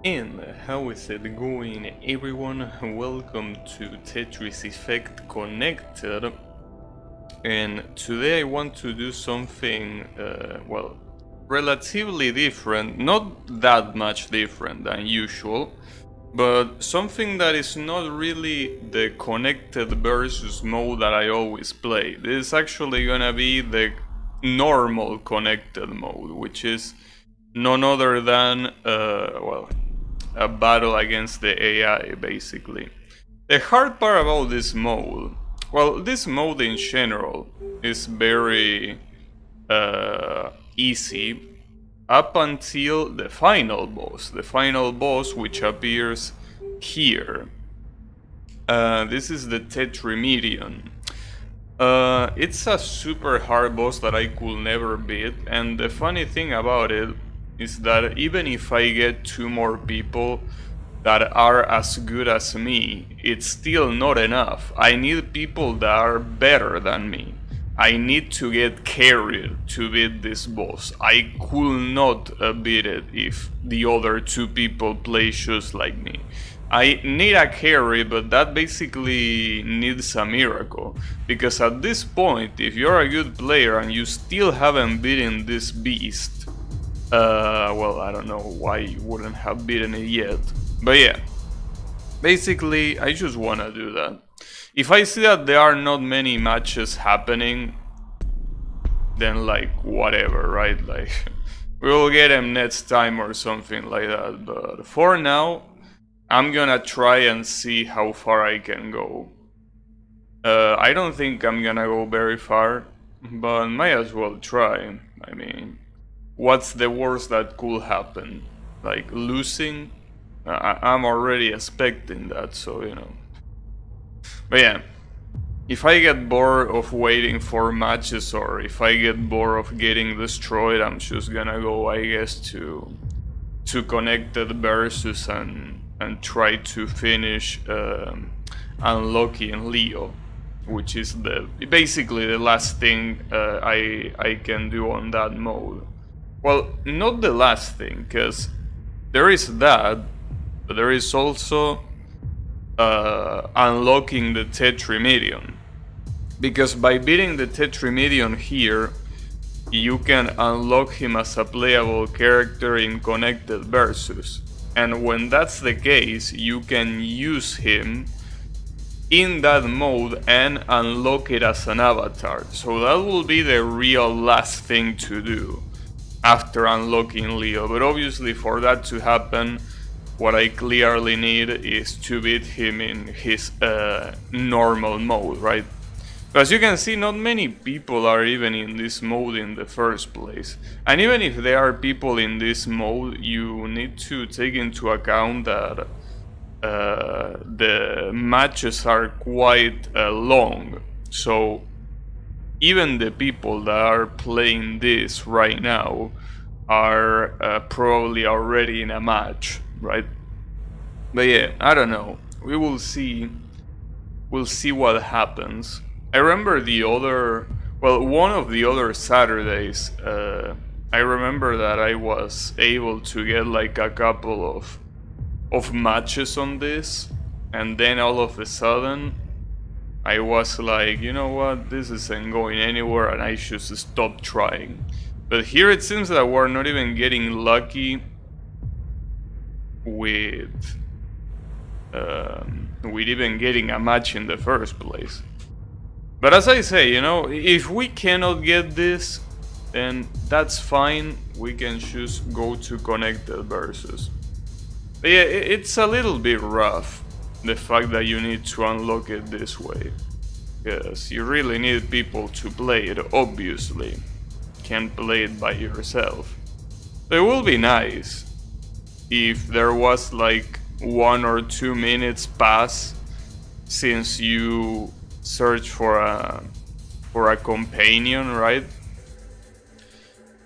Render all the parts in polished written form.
And how is it going, everyone? Welcome to Tetris Effect Connected. And today I want to do something, well, relatively different, not that much different than usual, but something that is not really the connected versus mode that I always play. This is actually gonna be the normal connected mode, which is none other than, well, a battle against the AI, basically. The hard part about this mode, well, this mode in general is very easy up until the final boss which appears here. This is the Tetrimidion. It's a super hard boss that I could never beat, and the funny thing about it is that even if I get 2 more people that are as good as me, it's still not enough. I need people that are better than me. I need to get carried to beat this boss. I could not beat it if the other 2 people play just like me. I need a carry, but that basically needs a miracle. Because at this point, if you're a good player and you still haven't beaten this beast, well, I don't know why you wouldn't have beaten it yet. But yeah, basically, I just wanna do that. If I see that there are not many matches happening, then like, whatever, right? Like, we'll get him next time or something like that. But for now, I'm gonna try and see how far I can go. I don't think I'm gonna go very far, but might as well try. I mean, what's the worst that could happen? Like, losing? I'm already expecting that, so you know. But yeah, if I get bored of waiting for matches, or if I get bored of getting destroyed, I'm just gonna go, I guess, to connected versus and try to finish unlocking Leo, which is basically the last thing I can do on that mode. Well, not the last thing, because there is that, but there is also unlocking the Tetrimidion. Because by beating the Tetrimidion here, you can unlock him as a playable character in Connected Versus. And when that's the case, you can use him in that mode and unlock it as an avatar. So that will be the real last thing to do after unlocking Leo. But obviously for that to happen, what I clearly need is to beat him in his normal mode, right? As you can see, not many people are even in this mode in the first place. And even if there are people in this mode, you need to take into account that the matches are quite long. So even the people that are playing this right now are probably already in a match, right? But yeah, I don't know. We will see. We'll see what happens. I remember one of the other Saturdays, I remember that I was able to get like a couple of matches on this, and then all of a sudden, I was like, you know what, this isn't going anywhere and I should stop trying. But here it seems that we're not even getting lucky with even getting a match in the first place. But as I say, you know, if we cannot get this, then that's fine. We can just go to Connected Versus. But yeah, it's a little bit rough, the fact that you need to unlock it this way. Because you really need people to play it, obviously. Can't play it by yourself. So it will be nice if there was like 1 or 2 minutes pass since you search for a companion, right?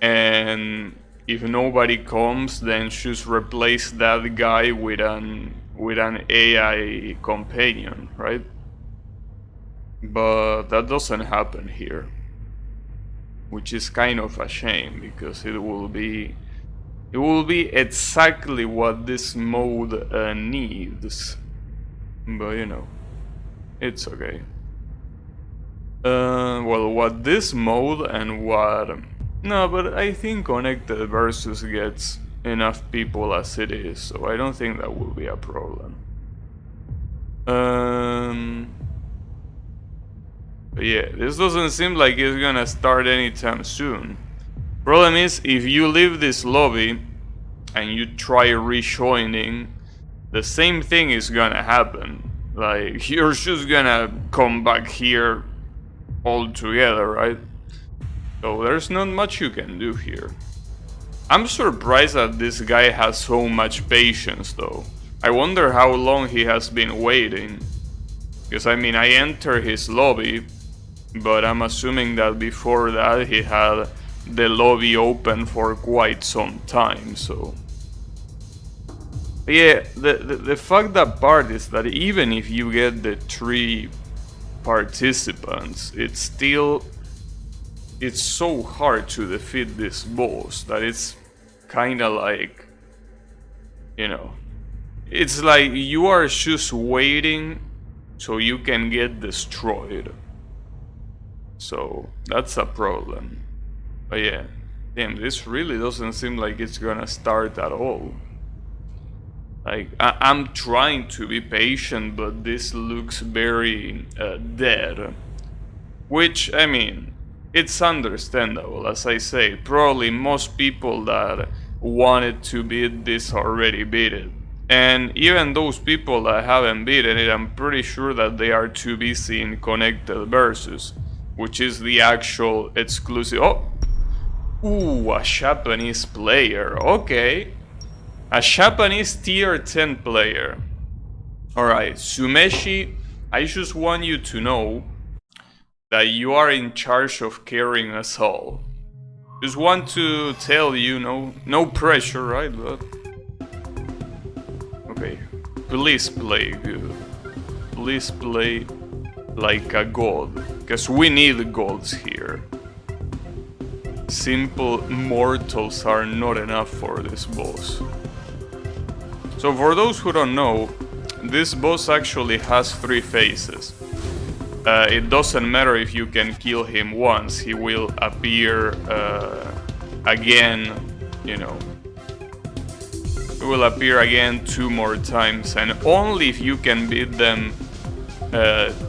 And if nobody comes, then just replace that guy with an AI companion, right? But that doesn't happen here, which is kind of a shame, because it will be It will be exactly what this mode needs. But you know, it's okay. Well, what this mode and what... No, but I think Connected Versus gets enough people as it is, so I don't think that will be a problem. But yeah, this doesn't seem like it's gonna start anytime soon. Problem is, if you leave this lobby and you try rejoining, the same thing is gonna happen. Like, you're just gonna come back here all together, right? So there's not much you can do here. I'm surprised that this guy has so much patience though. I wonder how long he has been waiting. Because I mean, I enter his lobby, but I'm assuming that before that he had the lobby open for quite some time, so... But yeah, the fucked up part is that even if you get the 3 participants, it's still... It's so hard to defeat this boss that it's kinda like... You know... It's like you are just waiting so you can get destroyed. So, that's a problem. But yeah, damn, this really doesn't seem like it's gonna start at all. Like, I'm trying to be patient, but this looks very dead. Which, I mean, it's understandable, as I say. Probably most people that wanted to beat this already beat it. And even those people that haven't beaten it, I'm pretty sure that they are too busy in Connected Versus, which is the actual exclusive... Oh! Ooh, a Japanese player, okay. A Japanese tier 10 player. Alright, Sumeshi, I just want you to know that you are in charge of carrying us all. Just want to tell you, no pressure, right? But... Okay, please play good. Please play like a god, because we need gods here. Simple mortals are not enough for this boss. So for those who don't know, this boss actually has 3 phases. It doesn't matter if you can kill him once, he will appear again, you know. He will appear again 2 more times, and only if you can beat them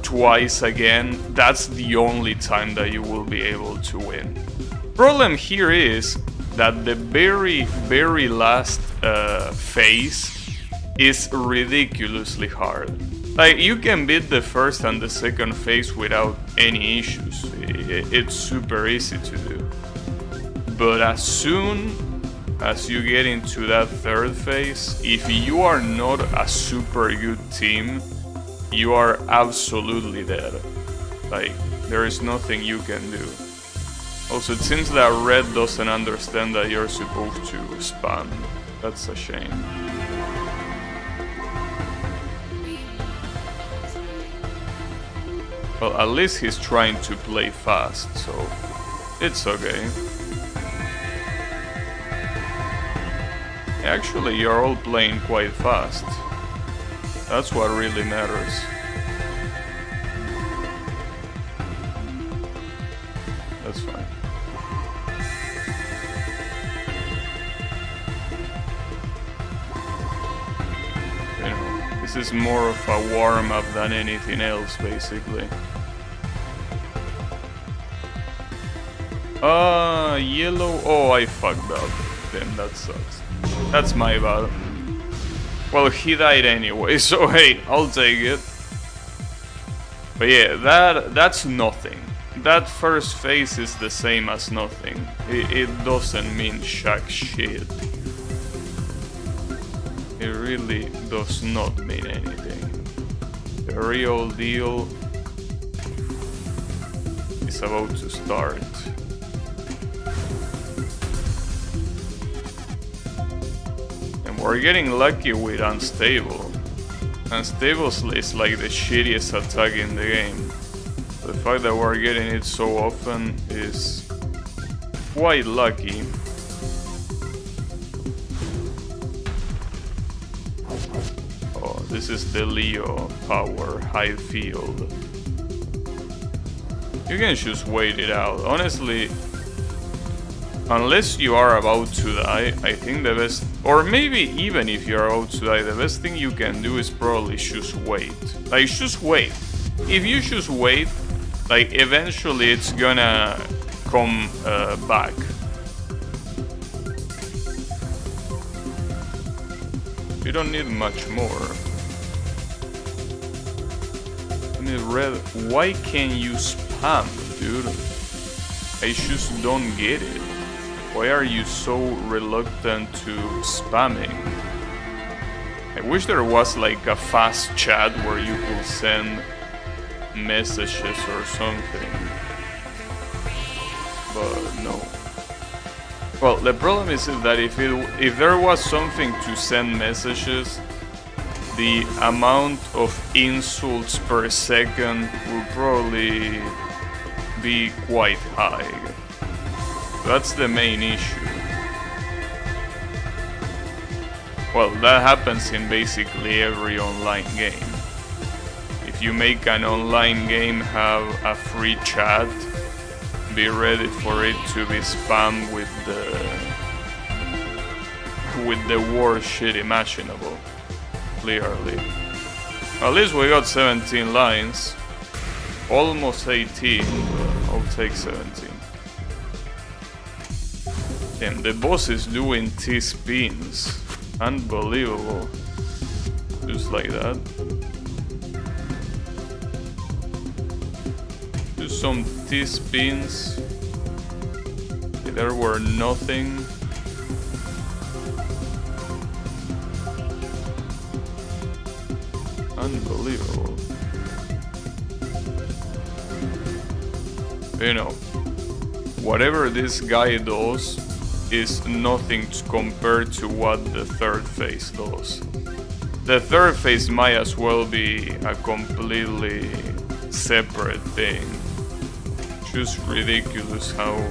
twice again, that's the only time that you will be able to win. Problem here is that the very last phase is ridiculously hard. Like, you can beat the first and the second phase without any issues. It's super easy to do. But as soon as you get into that 3rd phase, if you are not a super good team, you are absolutely dead. Like, there is nothing you can do. Also, it seems that Red doesn't understand that you're supposed to spam. That's a shame. Well, at least he's trying to play fast, so it's okay. Actually, you're all playing quite fast. That's what really matters. That's fine. You know, this is more of a warm-up than anything else, basically. Yellow... Oh, I fucked up. Damn, that sucks. That's my bad. Well, he died anyway, so hey, I'll take it. But yeah, that's nothing. That first phase is the same as nothing. It doesn't mean jack shit. It really does not mean anything. The real deal is about to start. We're getting lucky with Unstable. Unstable is like the shittiest attack in the game. The fact that we're getting it so often is quite lucky. this is the Leo power, high field. You can just wait it out. Honestly, unless you are about to die, I think the best, or maybe even if you're about to die, the best thing you can do is probably just wait. Like, just wait. If you just wait, like, eventually it's gonna come back. You don't need much more. I mean, red, why can't you spam, dude? I just don't get it. Why are you so reluctant to spamming? I wish there was like a fast chat where you could send messages or something. But no. Well, the problem is that if there was something to send messages, the amount of insults per second would probably be quite high. That's the main issue. Well, that happens in basically every online game. If you make an online game have a free chat, be ready for it to be spammed with the worst shit imaginable. Clearly. At least we got 17 lines. Almost 18, but I'll take 17. Damn, the boss is doing T-spins. Unbelievable. Just like that. Do some T-spins. There were nothing. Unbelievable. You know, whatever this guy does is nothing compared to what the third phase does. The third phase might as well be a completely separate thing. Just ridiculous how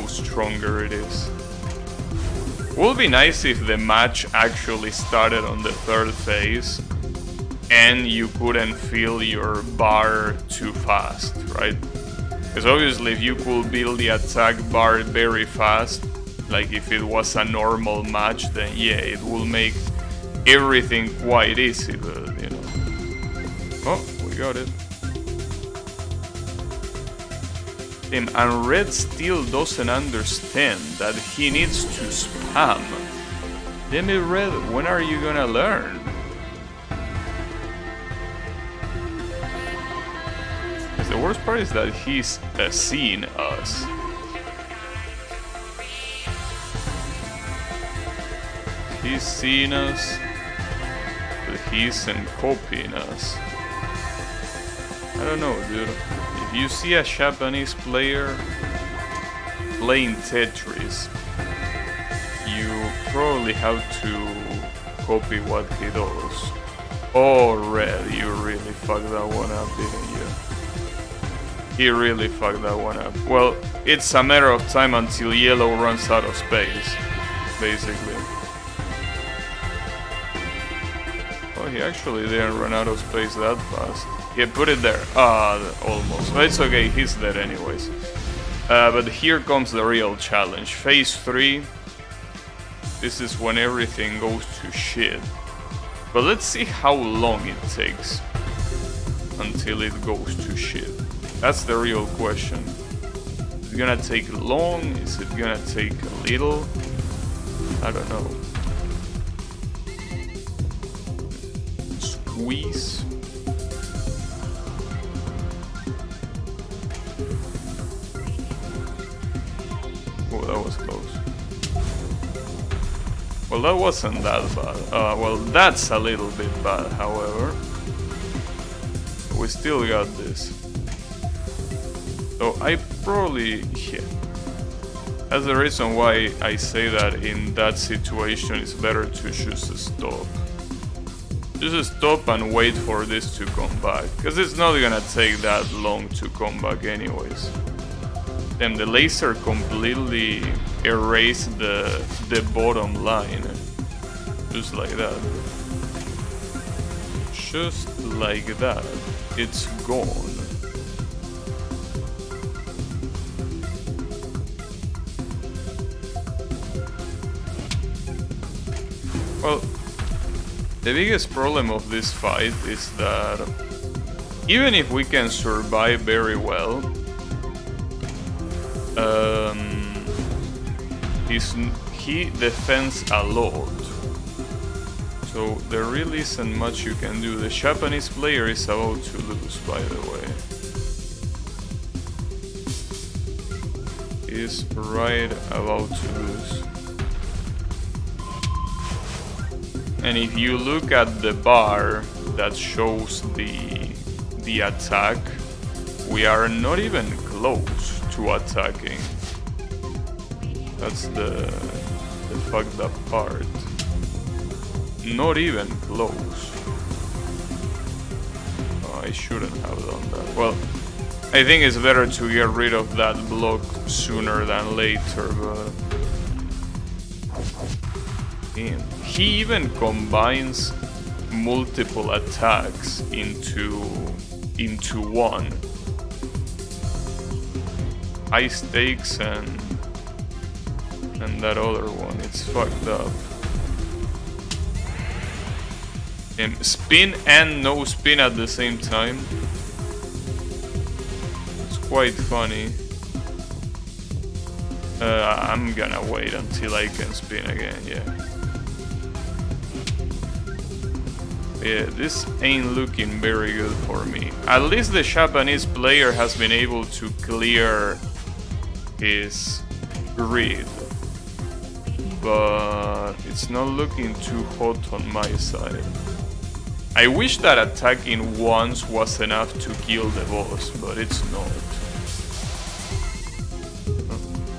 stronger it is. Would be nice if the match actually started on the third phase and you couldn't fill your bar too fast, right? Because obviously if you could build the attack bar very fast, like if it was a normal match, then yeah, it will make everything quite easy, but you know. Oh, we got it. And Red still doesn't understand that he needs to spam. Damn it, Red, when are you gonna learn? Because the worst part is that he's seeing us. He's seeing us, but he isn't copying us. I don't know, dude. If you see a Japanese player playing Tetris, you probably have to copy what he does. Oh, Red, you really fucked that one up, didn't you? He really fucked that one up. Well, it's a matter of time until Yellow runs out of space, basically. Oh, he actually didn't run out of space that fast. Yeah, put it there. Almost. But it's okay, he's dead anyways. But here comes the real challenge. Phase 3. This is when everything goes to shit. But let's see how long it takes until it goes to shit. That's the real question. Is it gonna take long? Is it gonna take a little? I don't know. Squeeze. Oh, that was close. Well, that wasn't that bad. Well, that's a little bit bad, however. We still got this. So I probably... yeah. That's the reason why I say that in that situation it's better to just stop. Just stop and wait for this to come back. Because it's not gonna take that long to come back anyways. Then the laser completely erased the bottom line. Just like that. Just like that. It's gone. Well, the biggest problem of this fight is that even if we can survive very well, he defends a lot. So there really isn't much you can do. The Japanese player is about to lose, by the way. He's right about to lose. And if you look at the bar that shows the attack, we are not even close to attacking. That's the fucked up part. Not even close. Oh, I shouldn't have done that. Well, I think it's better to get rid of that block sooner than later, but... Damn. He even combines multiple attacks into one. High stakes and that other one. It's fucked up. And spin and no spin at the same time. It's quite funny. I'm gonna wait until I can spin again, yeah. Yeah, this ain't looking very good for me. At least the Japanese player has been able to clear his grid. But it's not looking too hot on my side. I wish that attacking once was enough to kill the boss, but it's not.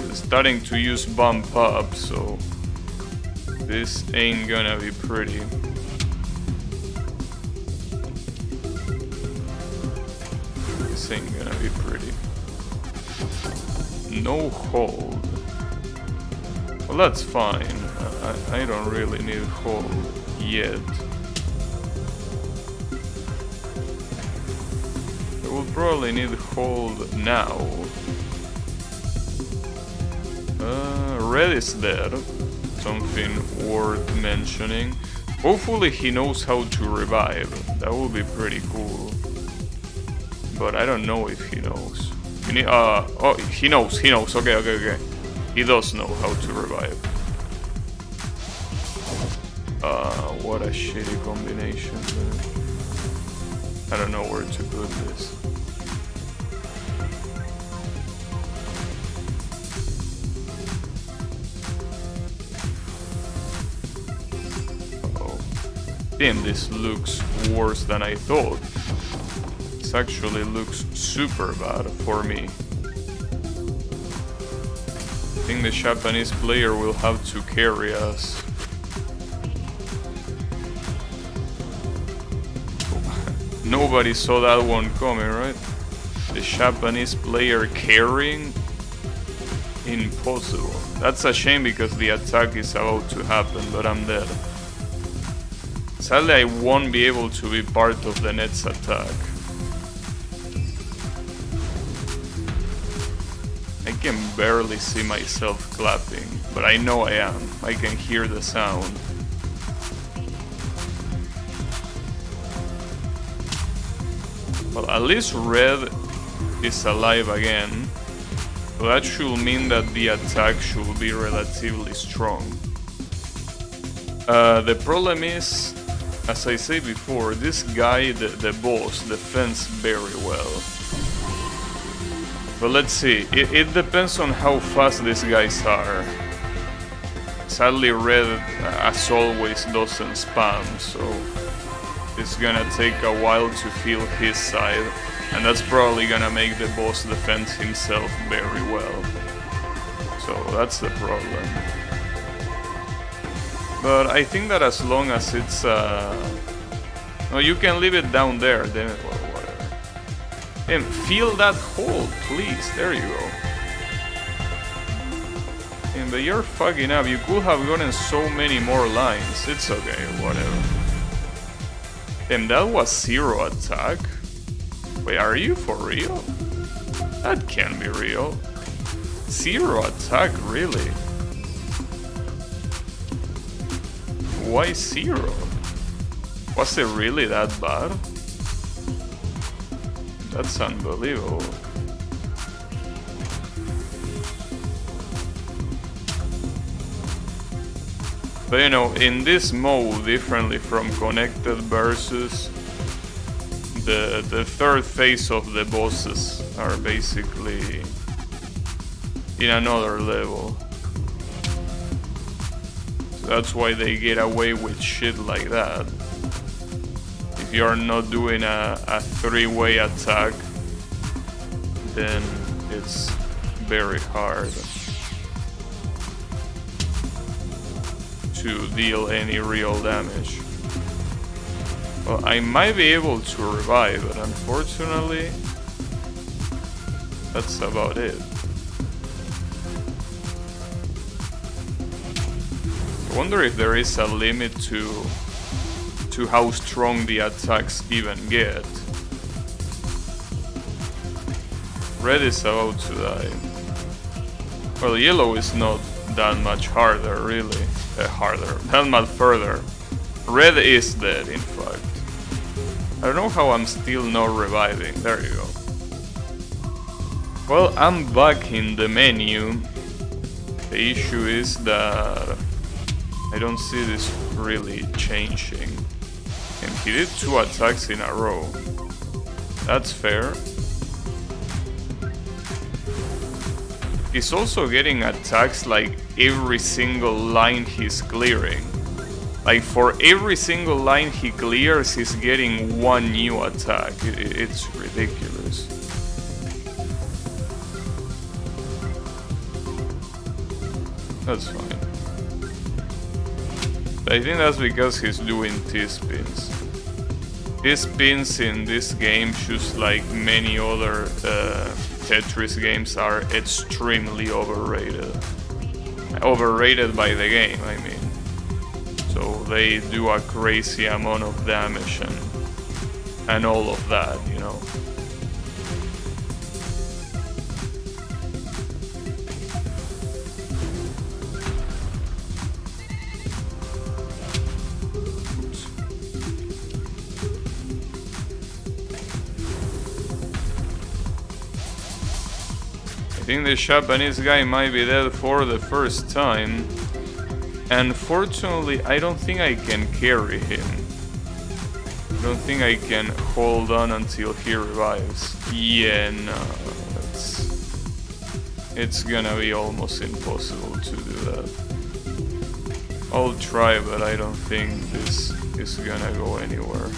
It's starting to use bump up, so this ain't gonna be pretty. This ain't gonna be pretty. No hold. Well, that's fine. I don't really need hold yet. I will probably need hold now. Red is dead. Something worth mentioning. Hopefully he knows how to revive. That would be pretty cool. But I don't know if he knows. You need, oh, he knows. Okay. He does know how to revive. What a shitty combination, man. I don't know where to put this. Oh. Damn, this looks worse than I thought. This actually looks super bad for me. I think the Japanese player will have to carry us. Nobody saw that one coming, right? The Japanese player carrying? Impossible. That's a shame because the attack is about to happen, but I'm dead. Sadly, I won't be able to be part of the Net's attack. I can barely see myself clapping, but I know I am. I can hear the sound. Well, at least Red is alive again, so that should mean that the attack should be relatively strong. The problem is, as I said before, this guy, the boss, defends very well. But let's see, it depends on how fast these guys are. Sadly, Red, as always, doesn't spam, so it's gonna take a while to feel his side, and that's probably gonna make the boss defend himself very well. So that's the problem. But I think that as long as it's no, you can leave it down there, then well, whatever. And feel that hold, please. There you go. But you're fucking up. You could have gotten so many more lines. It's okay, whatever. Damn, that was 0 attack? Wait, are you for real? That can't be real. 0 attack, really? Why 0? Was it really that bad? That's unbelievable. But you know, in this mode, differently from Connected Versus, the third phase of the bosses are basically in another level. So that's why they get away with shit like that. If you're not doing a 3-way attack, then it's very hard to deal any real damage. Well, I might be able to revive, but unfortunately, that's about it. I wonder if there is a limit to how strong the attacks even get. Red is about to die. Well, yellow is not that much harder, really. That much further. Red is dead, in fact. I don't know how I'm still not reviving. There you go. Well, I'm back in the menu. The issue is that I don't see this really changing. And he did 2 attacks in a row. That's fair. He's also getting attacks like every single line he's clearing. Like for every single line he clears, he's getting 1 new attack. It's ridiculous. That's fine. I think that's because he's doing T-spins. T-spins in this game, just like many other Tetris games, are extremely overrated. Overrated by the game, I mean. So they do a crazy amount of damage and all of that, you know. I think the Japanese guy might be dead for the first time. And fortunately, I don't think I can carry him. I don't think I can hold on until he revives. Yeah, no, it's gonna be almost impossible to do that. I'll try, but I don't think this is gonna go anywhere.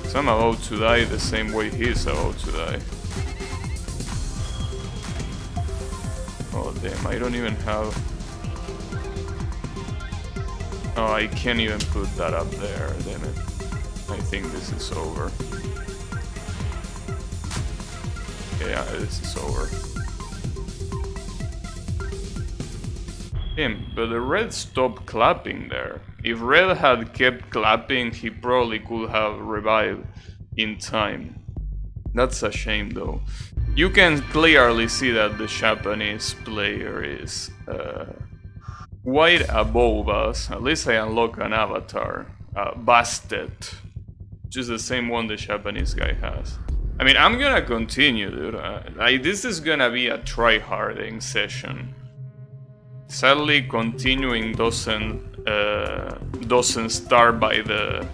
So I'm about to die the same way he's about to die. Oh damn, I don't even have... Oh, I can't even put that up there, damn it. I think this is over. Yeah, this is over. Damn, but the red stopped clapping there. If red had kept clapping, he probably could have revived in time. That's a shame though. You can clearly see that the Japanese player is quite above us. At least I unlock an avatar. Bastet. Which is the same one the Japanese guy has. I mean, I'm gonna continue, dude. This is gonna be a try-harding session. Sadly, continuing doesn't start by the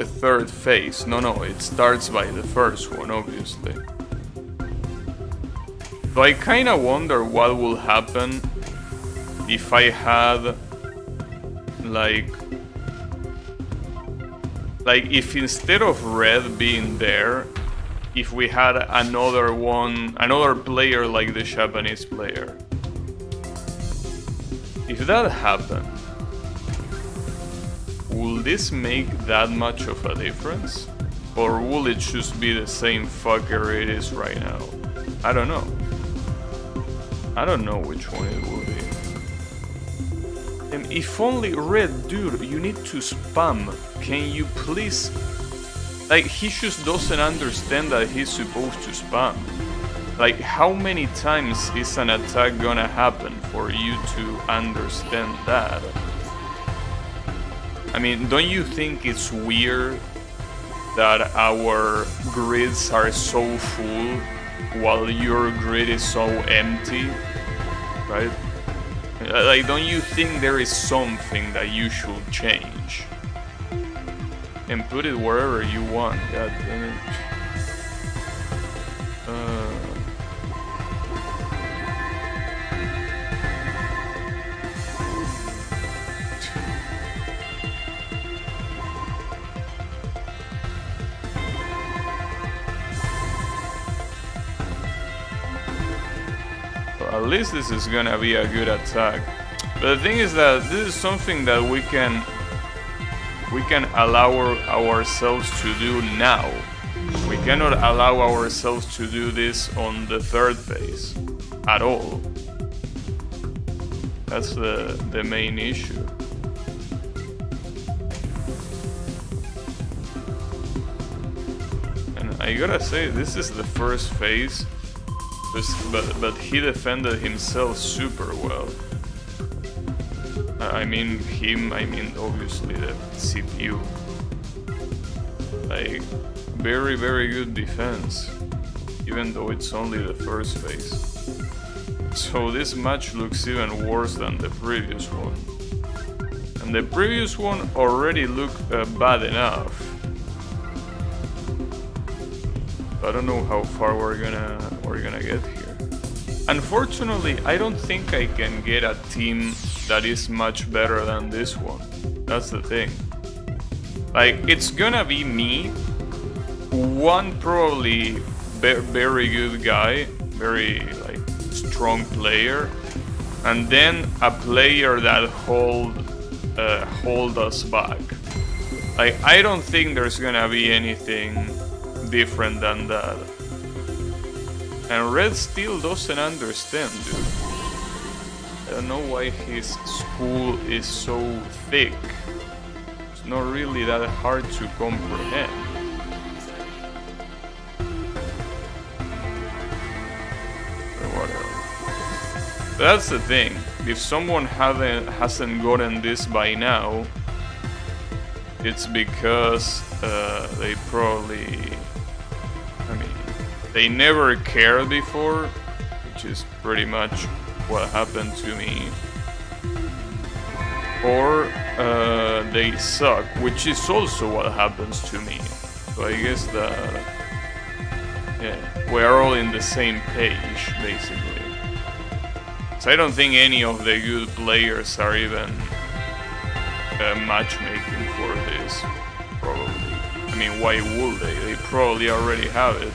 third phase. No, it starts by the first one, obviously. So I kinda wonder what will happen if I had like if instead of red being there, if we had another player like the Japanese player. If that happened, will this make that much of a difference? Or will it just be the same fucker it is right now? I don't know. I don't know which one it will be. And if only Red, dude, you need to spam. Can you please? Like, he just doesn't understand that he's supposed to spam. Like, how many times is an attack gonna happen for you to understand that? I mean, don't you think it's weird that our grids are so full while your grid is so empty, right? Like, don't you think there is something that you should change? And put it wherever you want, god damn it. Well, at least this is gonna be a good attack. But the thing is that this is something that we can allow ourselves to do now. We cannot allow ourselves to do this on the third phase at all. That's the main issue. And I gotta say, this is the first phase, but he defended himself super well. I mean obviously the CPU. Like, very, very good defense, even though it's only the first phase. So this match looks even worse than the previous one. And the previous one already looked bad enough. I don't know how far we're gonna get here. Unfortunately, I don't think I can get a team that is much better than this one. That's the thing. Like, it's gonna be me, one probably very good guy, very like strong player, and then a player that hold us back. Like, I don't think there's gonna be anything different than that. And Red still doesn't understand, dude. I don't know why his school is so thick. It's not really that hard to comprehend. But whatever. But that's the thing. If someone hasn't gotten this by now, it's because they probably... I mean, they never cared before, which is pretty much what happened to me, or they suck, which is also what happens to me. So I guess that, yeah, we're all in the same page, basically. So I don't think any of the good players are even matchmaking for this, probably. I mean, why would they? They probably already have it.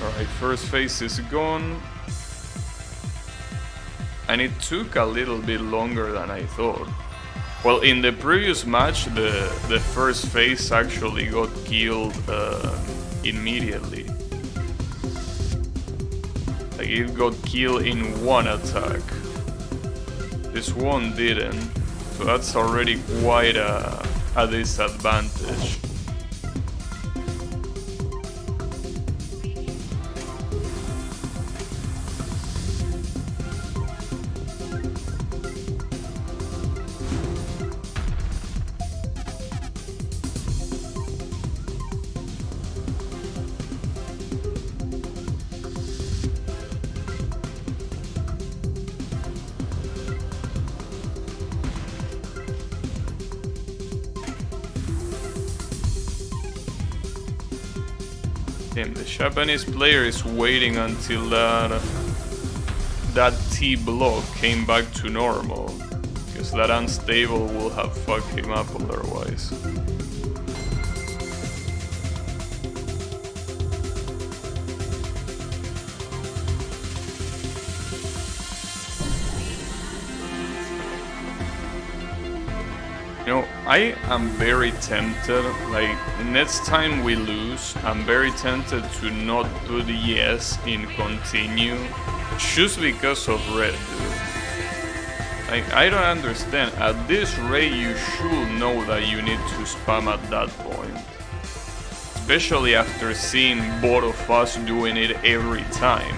Alright, first phase is gone. And it took a little bit longer than I thought. Well, in the previous match, the first phase actually got killed immediately. Like, it got killed in one attack. This one didn't. So that's already quite a disadvantage. Damn, the Japanese player is waiting until that T block came back to normal, because that unstable will have fucked him up otherwise. You know, I am very tempted, like, next time we lose, I'm very tempted to not put yes in continue, just because of red, dude. Like, I don't understand, at this rate you should know that you need to spam at that point. Especially after seeing both of us doing it every time.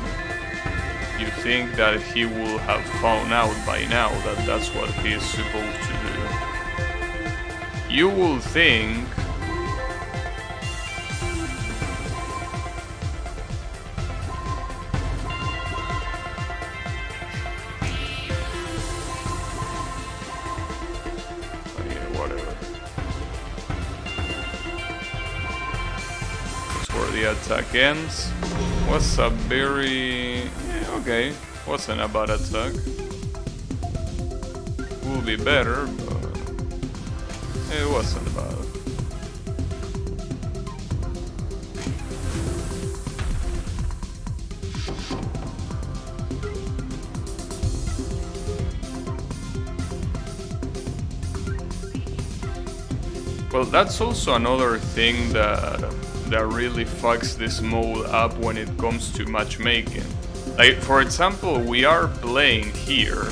You think that he will have found out by now that that's what he is supposed to do. You will think whatever. That's where the attack ends. Was a very okay. Wasn't a bad attack. Will be better, but it wasn't bad. Well, that's also another thing that really fucks this mode up when it comes to matchmaking. Like, for example, we are playing here.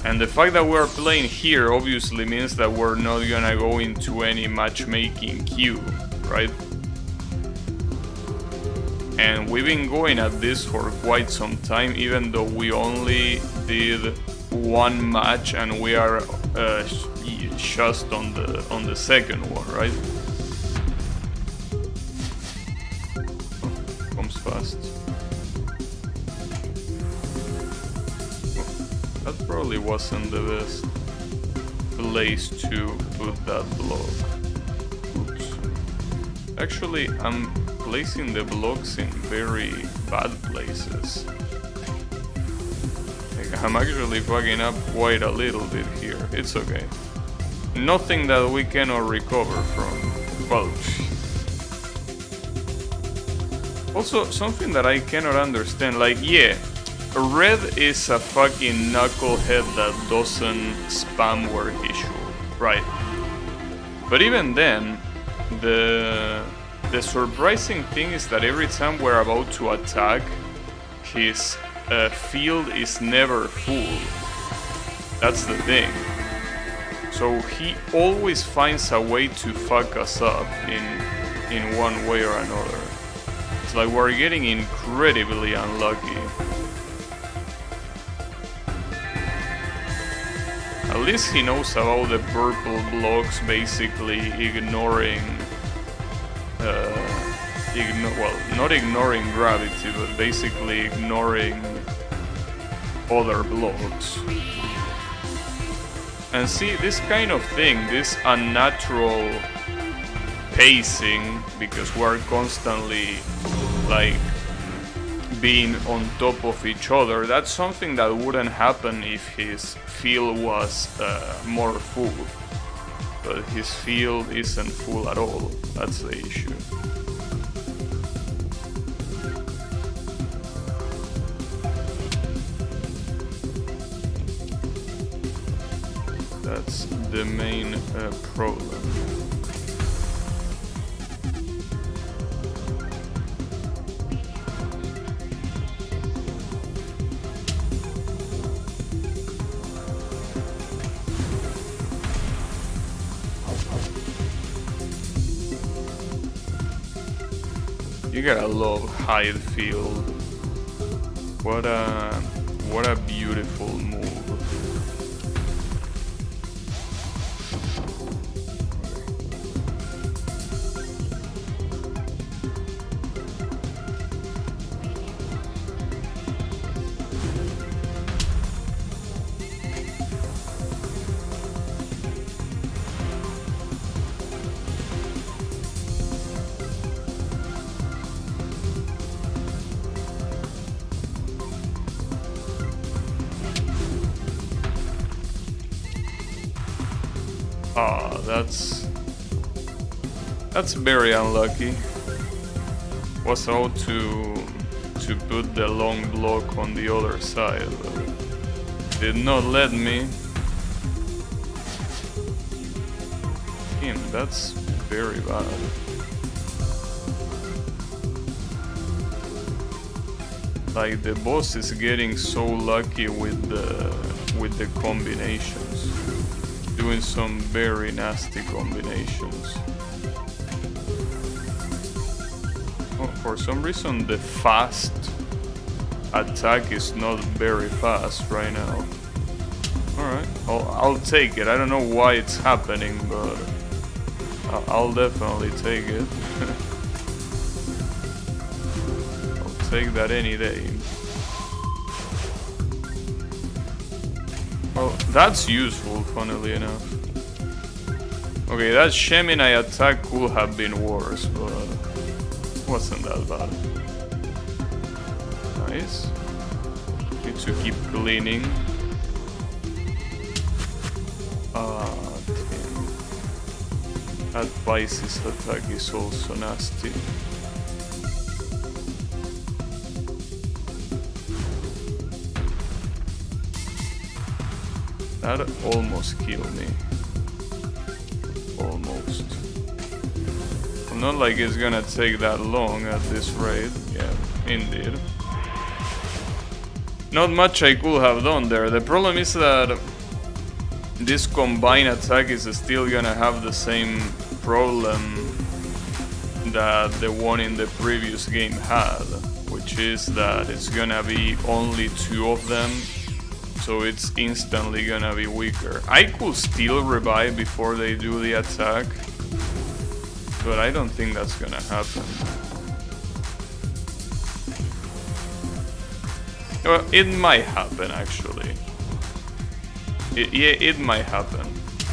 And the fact that we're playing here obviously means that we're not gonna go into any matchmaking queue, right? And we've been going at this for quite some time, even though we only did one match and we are just on the second one, right? Comes fast. That probably wasn't the best place to put that block. Oops. Actually, I'm placing the blocks in very bad places. Like, I'm actually fucking up quite a little bit here. It's okay. Nothing that we cannot recover from. Well, also, something that I cannot understand, like, yeah, Red is a fucking knucklehead that doesn't spam where he should, right? But even then, the surprising thing is that every time we're about to attack, his field is never full. That's the thing. So he always finds a way to fuck us up in one way or another. It's like we're getting incredibly unlucky. At least he knows about the purple blocks basically ignoring... well, not ignoring gravity, but basically ignoring other blocks. And see, this kind of thing, this unnatural pacing, because we're constantly, like, being on top of each other, that's something that wouldn't happen if his field was more full. But his field isn't full at all, that's the issue. That's the main problem. You gotta love hide field. What a beautiful move. Ah, that's very unlucky. Was out to put the long block on the other side, but did not let me. That's very bad. Like the boss is getting so lucky with the combinations, doing some very nasty combinations. Oh, for some reason the fast attack is not very fast right now. Alright, I'll take it. I don't know why it's happening, but I'll definitely take it. I'll take that any day. Well, that's useful, funnily enough. Okay, that Gemini attack could have been worse, but wasn't that bad. Nice. Need to keep cleaning. Damn. That Pisces attack is also nasty. That almost killed me. Almost. Well, not like it's gonna take that long at this rate. Yeah, indeed. Not much I could have done there. The problem is that this combined attack is still gonna have the same problem that the one in the previous game had, which is that it's gonna be only 2 of them, so it's instantly gonna be weaker. I could still revive before they do the attack, but I don't think that's gonna happen. Well, it might happen actually. It might happen.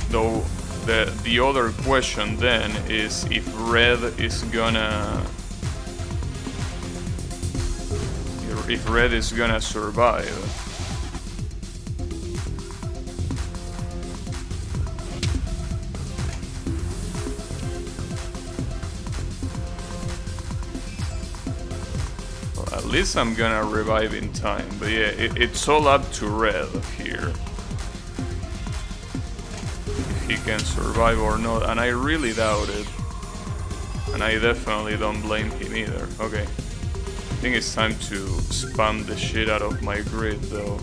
Though the other question then is if red is gonna survive. Well, at least I'm gonna revive in time, but yeah, it's all up to red here. He can survive or not, and I really doubt it. And I definitely don't blame him either. Okay. I think it's time to spam the shit out of my grid though.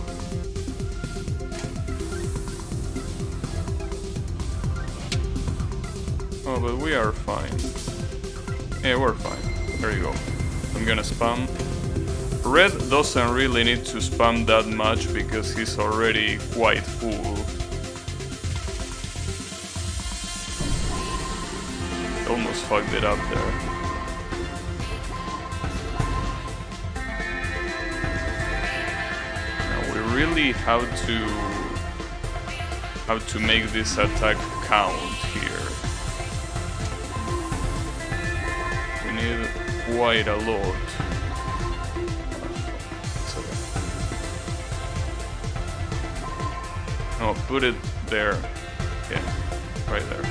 Oh, but we are fine. Yeah, we're fine. There you go. I'm gonna spam. Red doesn't really need to spam that much because he's already quite full. Almost fucked it up there. Now we really have to make this attack count here. We need quite a lot. No, put it there. Yeah, right there.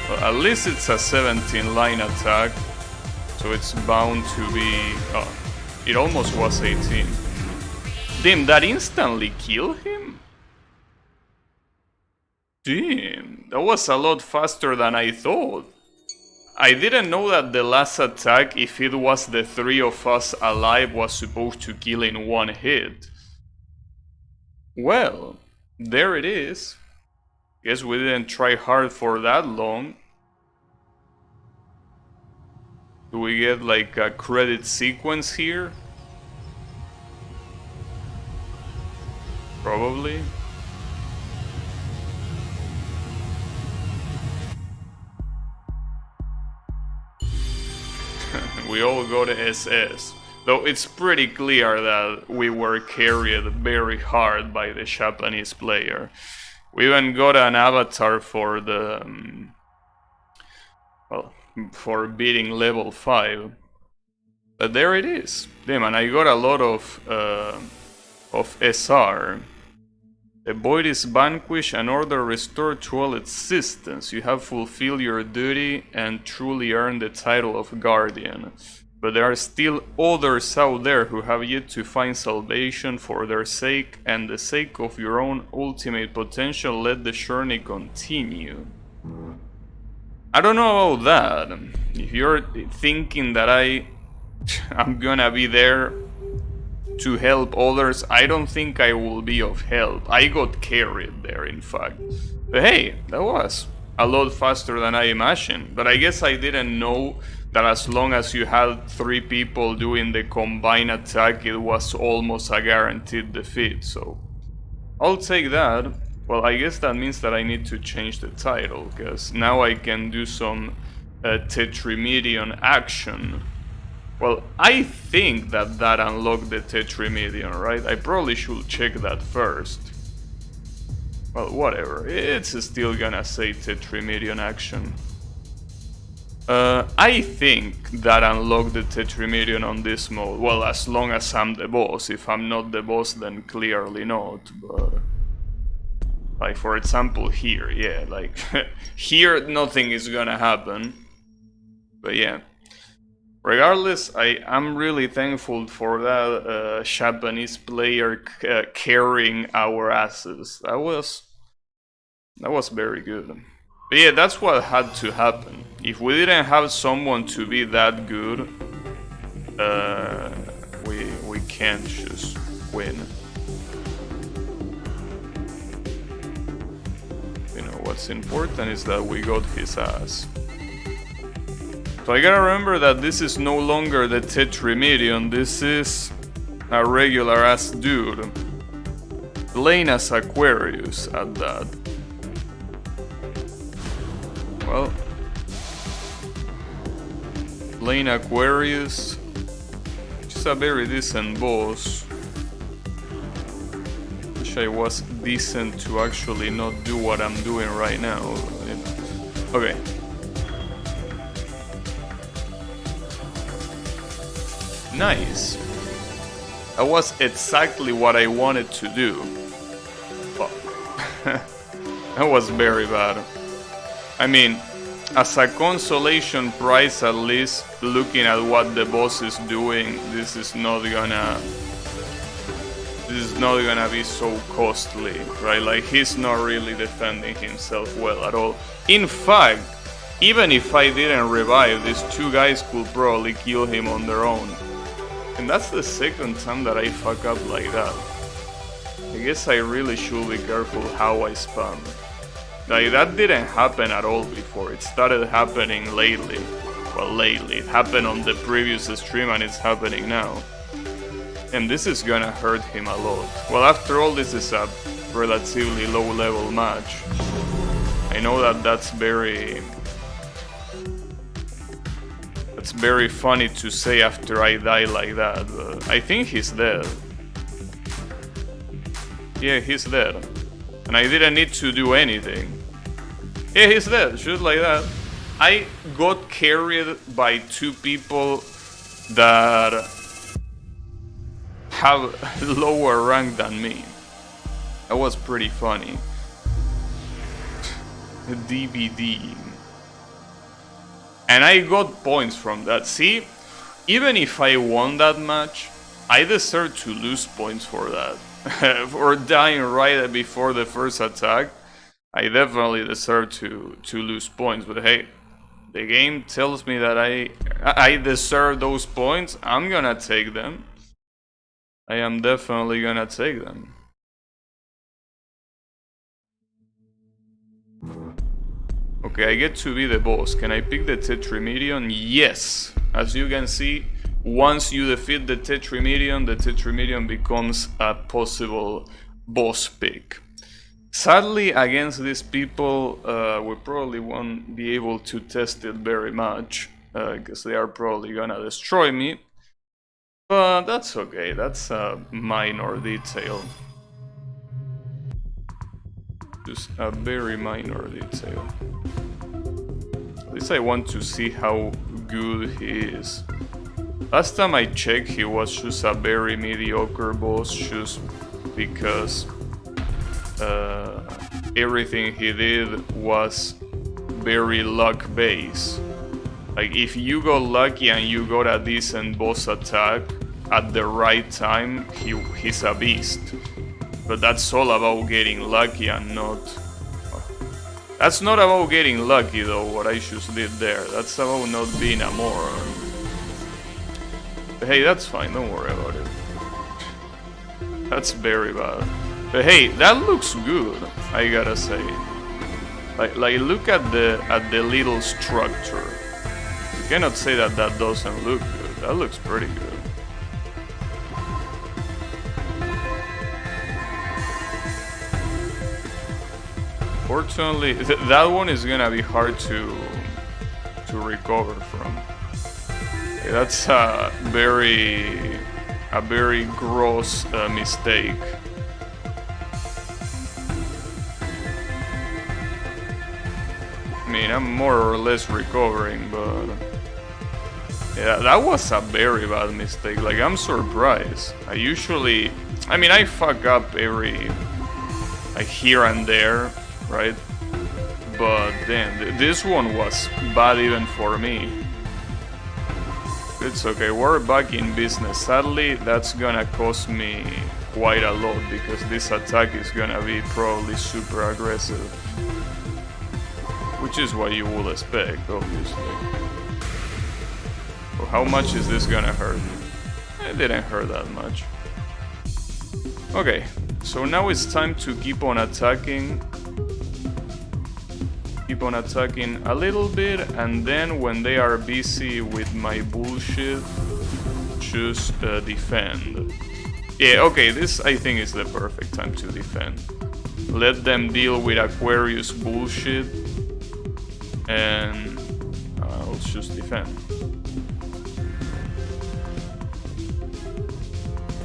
Well, at least it's a 17 line attack, so it's bound to be... Oh, it almost was 18. Damn, that instantly killed him? Damn, that was a lot faster than I thought. I didn't know that the last attack, if it was the 3 of us alive, was supposed to kill in 1 hit. Well, there it is. Guess we didn't try hard for that long. Do we get like a credit sequence here? Probably. We all go to SS. Though it's pretty clear that we were carried very hard by the Japanese player. We even got an avatar for the... well, for beating level 5. But there it is. Damn, and I got a lot of SR. The void is vanquished and order restored to all existence. You have fulfilled your duty and truly earned the title of Guardian. but there are still others out there who have yet to find salvation. For their sake and the sake of your own ultimate potential, let the journey continue. I don't know about that. If you're thinking that I'm gonna be there to help others, I don't think I will be of help. I got carried there, in fact. But hey, that was a lot faster than I imagined. But I guess I didn't know that as long as you had 3 people doing the combined attack, it was almost a guaranteed defeat. So I'll take that. Well, I guess that means that I need to change the title, because now I can do some Tetrimidion action. Well, I think that unlocked the Tetrimidion, right? I probably should check that first. Well, whatever. It's still gonna say Tetrimidion action. I think that unlocked the Tetrimidion on this mode. Well, as long as I'm the boss. If I'm not the boss, then clearly not, but... Like, for example, here, yeah, like, here nothing is gonna happen. But yeah. Regardless, I am really thankful for that Japanese player carrying our asses. That was very good. But yeah, that's what had to happen. If we didn't have someone to be that good, we can't just win. You know, what's important is that we got his ass. So I gotta remember that this is no longer the Tetrimidion, this is a regular ass dude. Plain as Aquarius at that. Well, plain Aquarius, just a very decent boss. Wish I was decent to actually not do what I'm doing right now. Okay. Nice. That was exactly what I wanted to do. Fuck. That was very bad. I mean, as a consolation prize, at least, looking at what the boss is doing, this is not gonna be so costly, right? Like, he's not really defending himself well at all. In fact, even if I didn't revive, these 2 guys could probably kill him on their own. And that's the second time that I fuck up like that. I guess I really should be careful how I spam. Like, that didn't happen at all before. It started happening lately. Well, lately. It happened on the previous stream and it's happening now. And this is gonna hurt him a lot. Well, after all, this is a relatively low level match. I know that that's very funny to say after I die like that, but I think he's dead. Yeah, he's dead. And I didn't need to do anything. Yeah, he's dead, just like that. I got carried by 2 people that have lower rank than me. That was pretty funny. DVD. And I got points from that. See, even if I won that match, I deserve to lose points for that. For dying right before the first attack, I definitely deserve to lose points. But hey, the game tells me that I deserve those points. I'm gonna take them. I am definitely gonna take them. Okay, I get to be the boss. Can I pick the Tetrimidion? Yes! As you can see, once you defeat the Tetrimidion becomes a possible boss pick. Sadly, against these people, we probably won't be able to test it very much, because they are probably gonna destroy me. But that's okay, that's a minor detail. Just a very minor detail. At least I want to see how good he is. Last time I checked, he was just a very mediocre boss, just because everything he did was very luck-based. Like, if you got lucky and you got a decent boss attack at the right time, he's a beast. But that's all about getting lucky and not... That's not about getting lucky though, what I just did there. That's about not being a moron. But hey, that's fine, don't worry about it. That's very bad. But hey, that looks good, I gotta say. Like look at the little structure. You cannot say that that doesn't look good. That looks pretty good. Fortunately, that one is gonna be hard to recover from. That's a very gross mistake. I mean, I'm more or less recovering, but yeah, that was a very bad mistake. Like, I'm surprised. I mean, I fuck up every, like, here and there, right? But damn, this one was bad even for me. It's okay, we're back in business. Sadly, that's gonna cost me quite a lot because this attack is gonna be probably super aggressive. Which is what you would expect, obviously. So how much is this gonna hurt? It didn't hurt that much. Okay, so now it's time to keep on attacking. Keep on attacking a little bit, and then when they are busy with my bullshit, just defend. Yeah, okay, this I think is the perfect time to defend. Let them deal with Aquarius bullshit, and I'll just defend.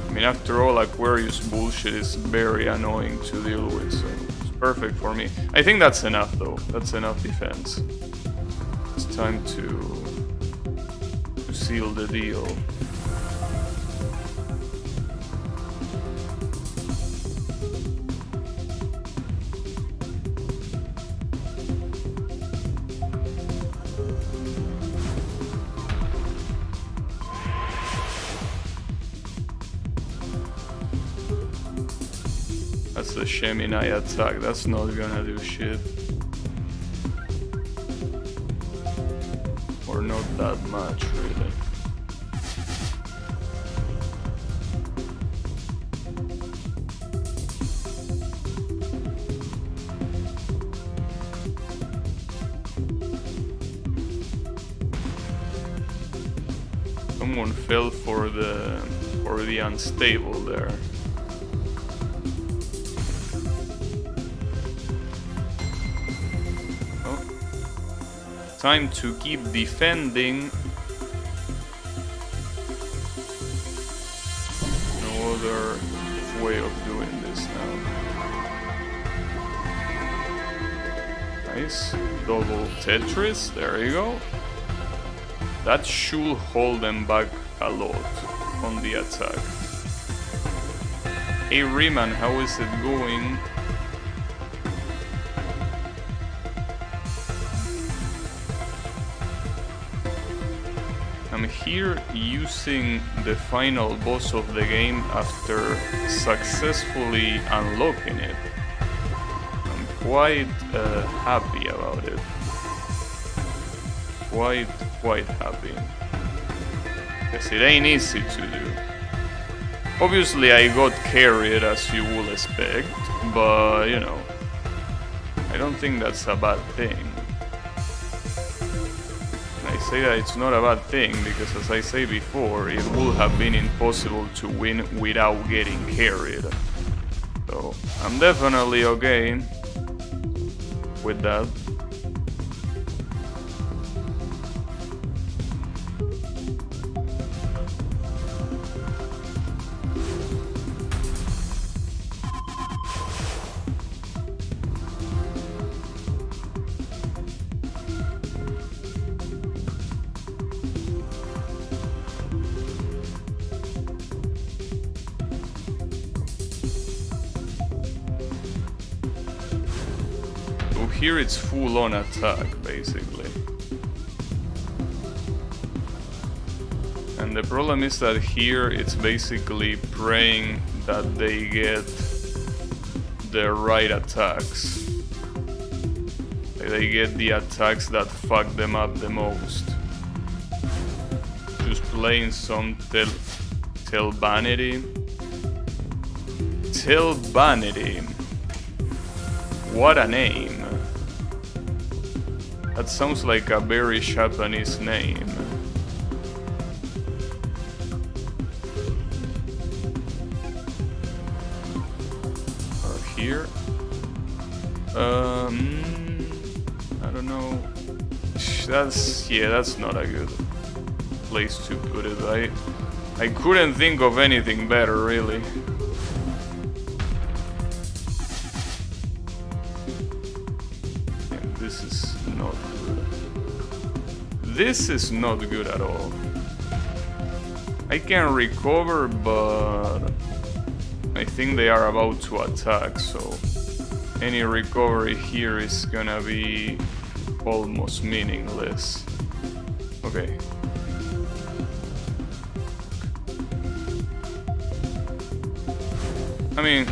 I mean, after all, Aquarius bullshit is very annoying to deal with, so it's perfect for me. I think that's enough, though. That's enough defense. It's time to seal the deal. That's the Gemini attack, that's not gonna do shit. Or not that much, really. Someone fell for the unstable there. Time to keep defending. No other way of doing this now. Nice. Double Tetris, there you go. That should hold them back a lot on the attack. Hey Riemann, how is it going? I'm here using the final boss of the game after successfully unlocking it. I'm quite happy about it. Quite happy. Because it ain't easy to do. Obviously I got carried as you would expect, but you know, I don't think that's a bad thing. I say that it's not a bad thing because, as I say before, it would have been impossible to win without getting carried. So I'm definitely okay with that. Here it's full-on attack, basically. And the problem is that here it's basically praying that they get the right attacks. They get the attacks that fuck them up the most. Just playing some Telvanity. Telvanity. What a name. That sounds like a very Japanese name. Here. I don't know. That's not a good place to put it. I couldn't think of anything better, really. And this is not good. This is not good at all. I can recover, but I think they are about to attack, so any recovery here is gonna be almost meaningless. Okay. I mean,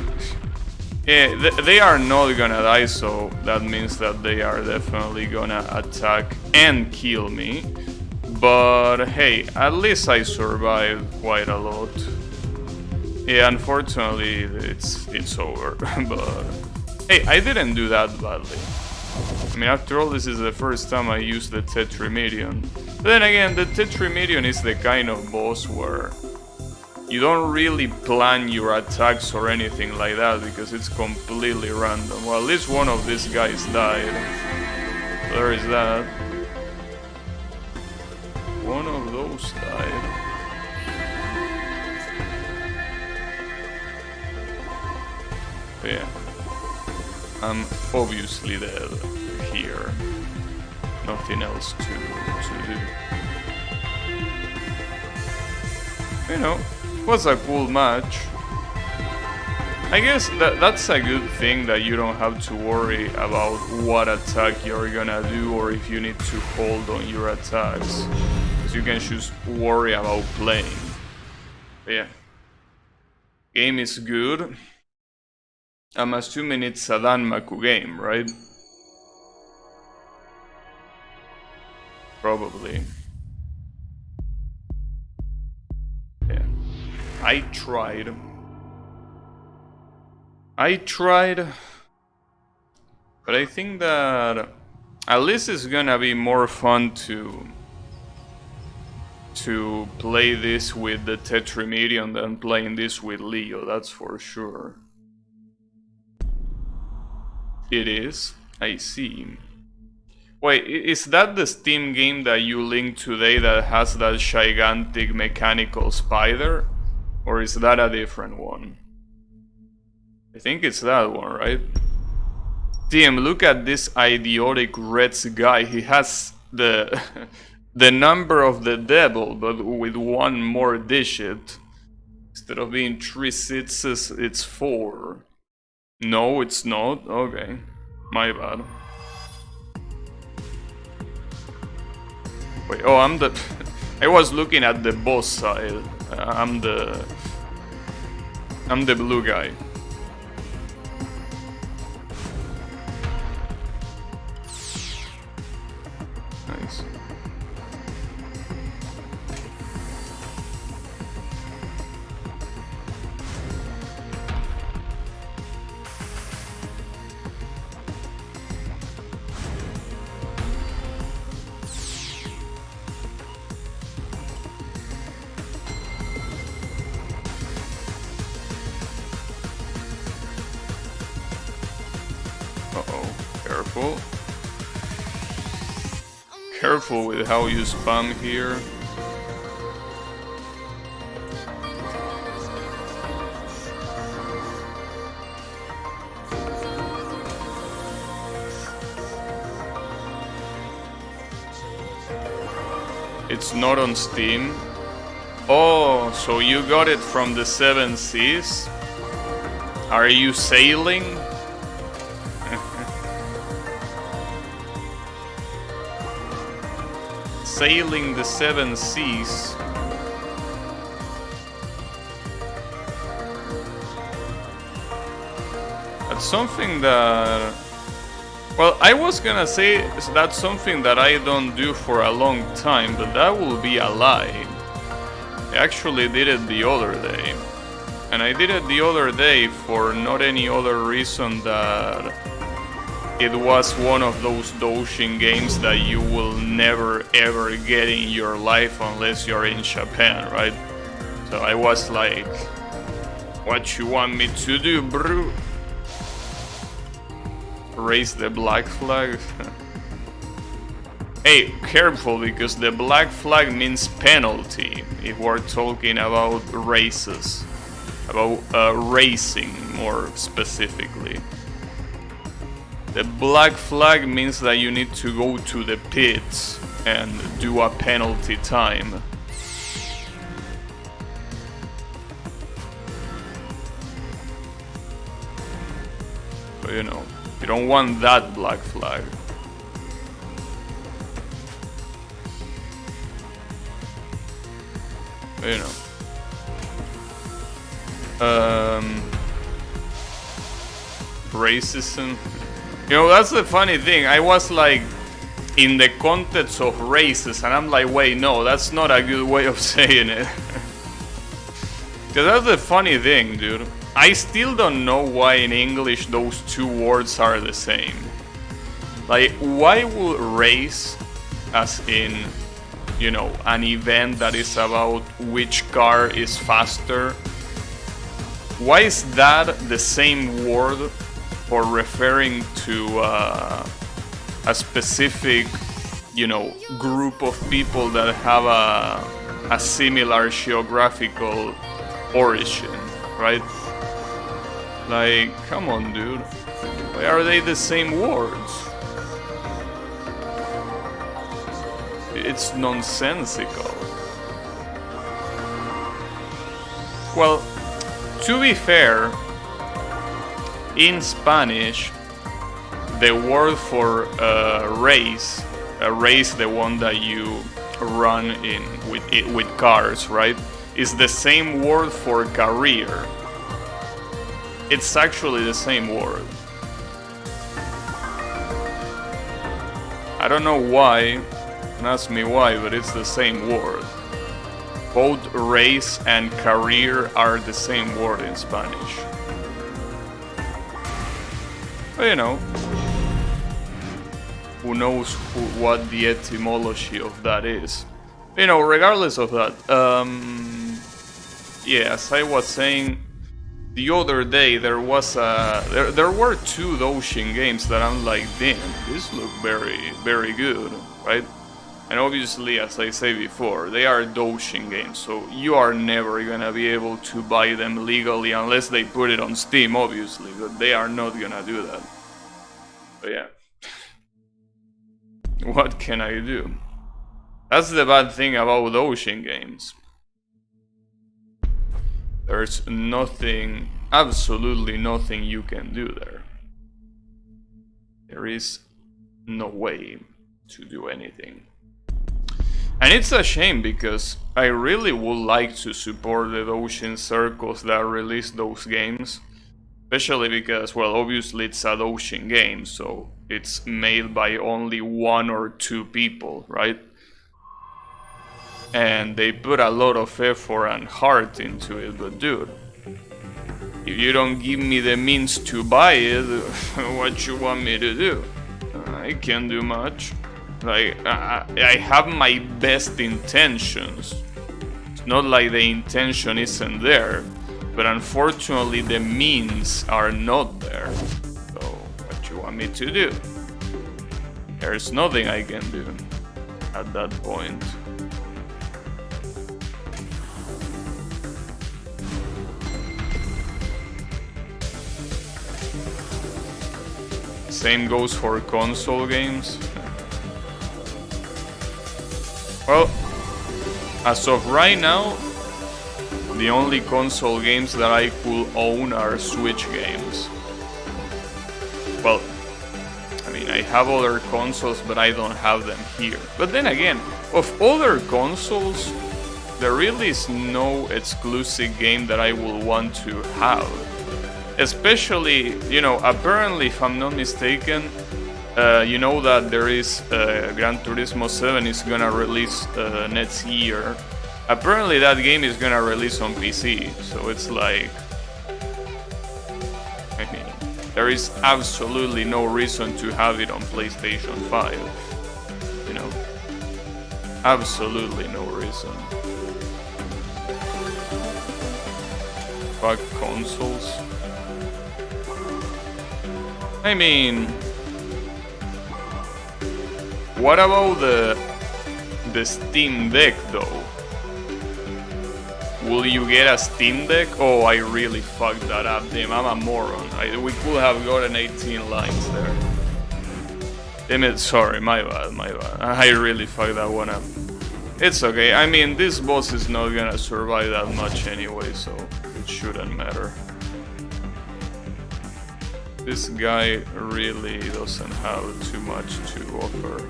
yeah, they are not gonna die, so that means that they are definitely gonna attack and kill me. But hey, at least I survived quite a lot. Yeah, unfortunately, it's over, but hey, I didn't do that badly. I mean, after all, this is the first time I used the Tetrimidion. But then again, the Tetrimidion is the kind of boss where you don't really plan your attacks or anything like that because it's completely random. Well, at least one of these guys died. There is that. One of those died. But yeah. I'm obviously dead here. Nothing else to do. You know, it was a cool match. I guess that's a good thing that you don't have to worry about what attack you're gonna do or if you need to hold on your attacks. Because you can just worry about playing. But yeah. Game is good. I'm assuming it's a Danmaku game, right? Probably. Yeah. I tried, but I think that at least it's gonna be more fun to play this with the Tetrimidion than playing this with Leo, that's for sure. It is. I see. Wait, is that the Steam game that you linked today that has that gigantic mechanical spider? Or is that a different one? I think it's that one, right? Damn, look at this idiotic Reds guy. He has the the number of the devil, but with one more digit. Instead of being 3 sixes, it's 4. No, it's not. Okay. My bad. Wait, oh, I'm the... I was looking at the boss side. I'm the blue guy. Nice. Careful. Careful with how you spam here. It's not on Steam. Oh, so you got it from the 7 Seas? Are you sailing? Sailing the 7 Seas. something that... Well, I was gonna say that's something that I don't do for a long time, but that will be a lie. I actually did it the other day. And I did it the other day for not any other reason that it was one of those Doshin games that you will never ever get in your life unless you're in Japan, right? So I was like, what you want me to do, bro? Raise the black flag? Hey, careful, because the black flag means penalty if we're talking about races. About racing, more specifically. The black flag means that you need to go to the pits and do a penalty time. So, you know, you don't want that black flag. You know. Racism. You know, that's the funny thing. I was like, in the context of races, and I'm like, wait, no, that's not a good way of saying it. Because that's the funny thing, dude. I still don't know why in English those two words are the same. Like, why would race, as in, you know, an event that is about which car is faster, why is that the same word for referring to a specific, you know, group of people that have a similar geographical origin, right? Like, come on, dude. Why are they the same words? It's nonsensical. Well, to be fair, in Spanish, the word for race, the one that you run in with cars, right, is the same word for career. It's actually the same word. I don't know why, don't ask me why, but it's the same word. Both race and career are the same word in Spanish. But you know, who knows what the etymology of that is. You know, regardless of that, yeah, as I was saying, the other day there was there were two Doshin games that I'm like, damn, this look very, very good, right? And obviously, as I say before, they are Doshin games, so you are never gonna be able to buy them legally unless they put it on Steam, obviously, but they are not gonna do that. But yeah. What can I do? That's the bad thing about Doshin games. There's nothing, absolutely nothing you can do there. There is no way to do anything. And it's a shame because I really would like to support the Doshin circles that release those games. Especially because, well, obviously it's a Doshin game, so it's made by only one or two people, right? And they put a lot of effort and heart into it, but dude, if you don't give me the means to buy it, what you want me to do? I can't do much. Like, I have my best intentions. It's not like the intention isn't there, but unfortunately the means are not there. So, what you want me to do? There's nothing I can do at that point. Same goes for console games. Well, as of right now, the only console games that I could own are Switch games. Well, I mean, I have other consoles, but I don't have them here. But then again, of other consoles, there really is no exclusive game that I will want to have. Especially, you know, apparently, if I'm not mistaken, you know that there is Gran Turismo 7 is gonna release next year. Apparently that game is gonna release on PC, so it's like, I mean, there is absolutely no reason to have it on PlayStation 5, you know, absolutely no reason. Fuck consoles. I mean, what about the Steam Deck though? Will you get a Steam Deck? Oh, I really fucked that up. Damn, I'm a moron. We could have gotten 18 lines there. Damn it, sorry, my bad, my bad. I really fucked that one up. It's okay, I mean, this boss is not gonna survive that much anyway, so it shouldn't matter. This guy really doesn't have too much to offer.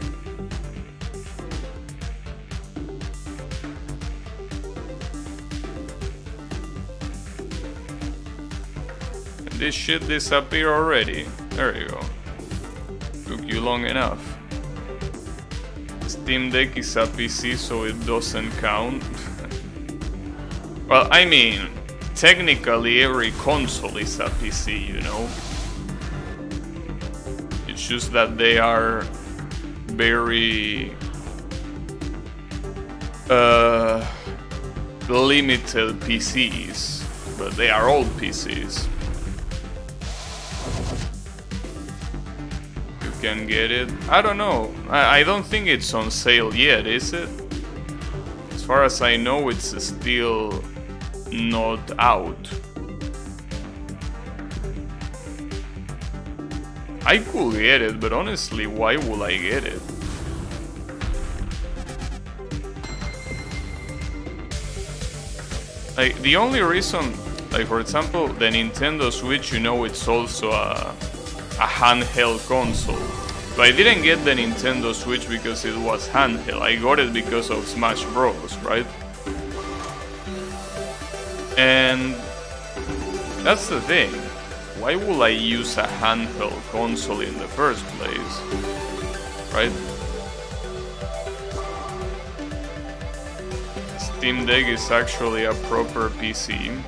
And this shit disappeared already. There you go. Took you long enough. Steam Deck is a PC, so it doesn't count. Well, I mean, technically every console is a PC, you know? It's just that they are very limited PCs, but they are old PCs. You can get it. I don't know. I don't think it's on sale yet, is it? As far as I know, it's still not out. I could get it, but honestly, why would I get it? Like, the only reason, like for example, the Nintendo Switch, you know, it's also a handheld console. But I didn't get the Nintendo Switch because it was handheld. I got it because of Smash Bros, right? And that's the thing. Why would I use a handheld console in the first place? Right? Steam Deck is actually a proper PC.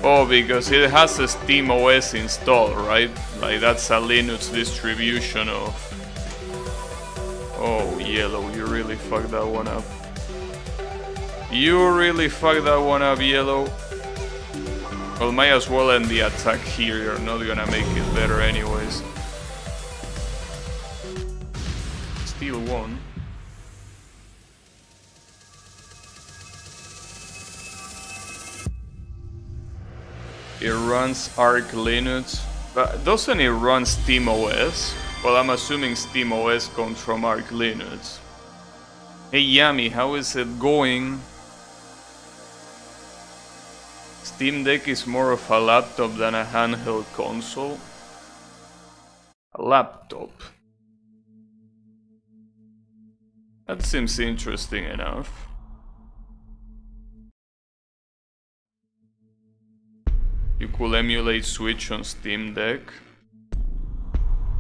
Oh, because it has a Steam OS installed, right? Like that's a Linux distribution of... Oh, Yellow, you really fucked that one up. You really fucked that one up, Yellow. Well, might as well end the attack here. You're not gonna make it better anyways. Still won. It runs Arch Linux. But doesn't it run Steam OS? Well, I'm assuming Steam OS comes from Arch Linux. Hey Yami, how is it going? Steam Deck is more of a laptop than a handheld console. A laptop. That seems interesting enough. You could emulate Switch on Steam Deck.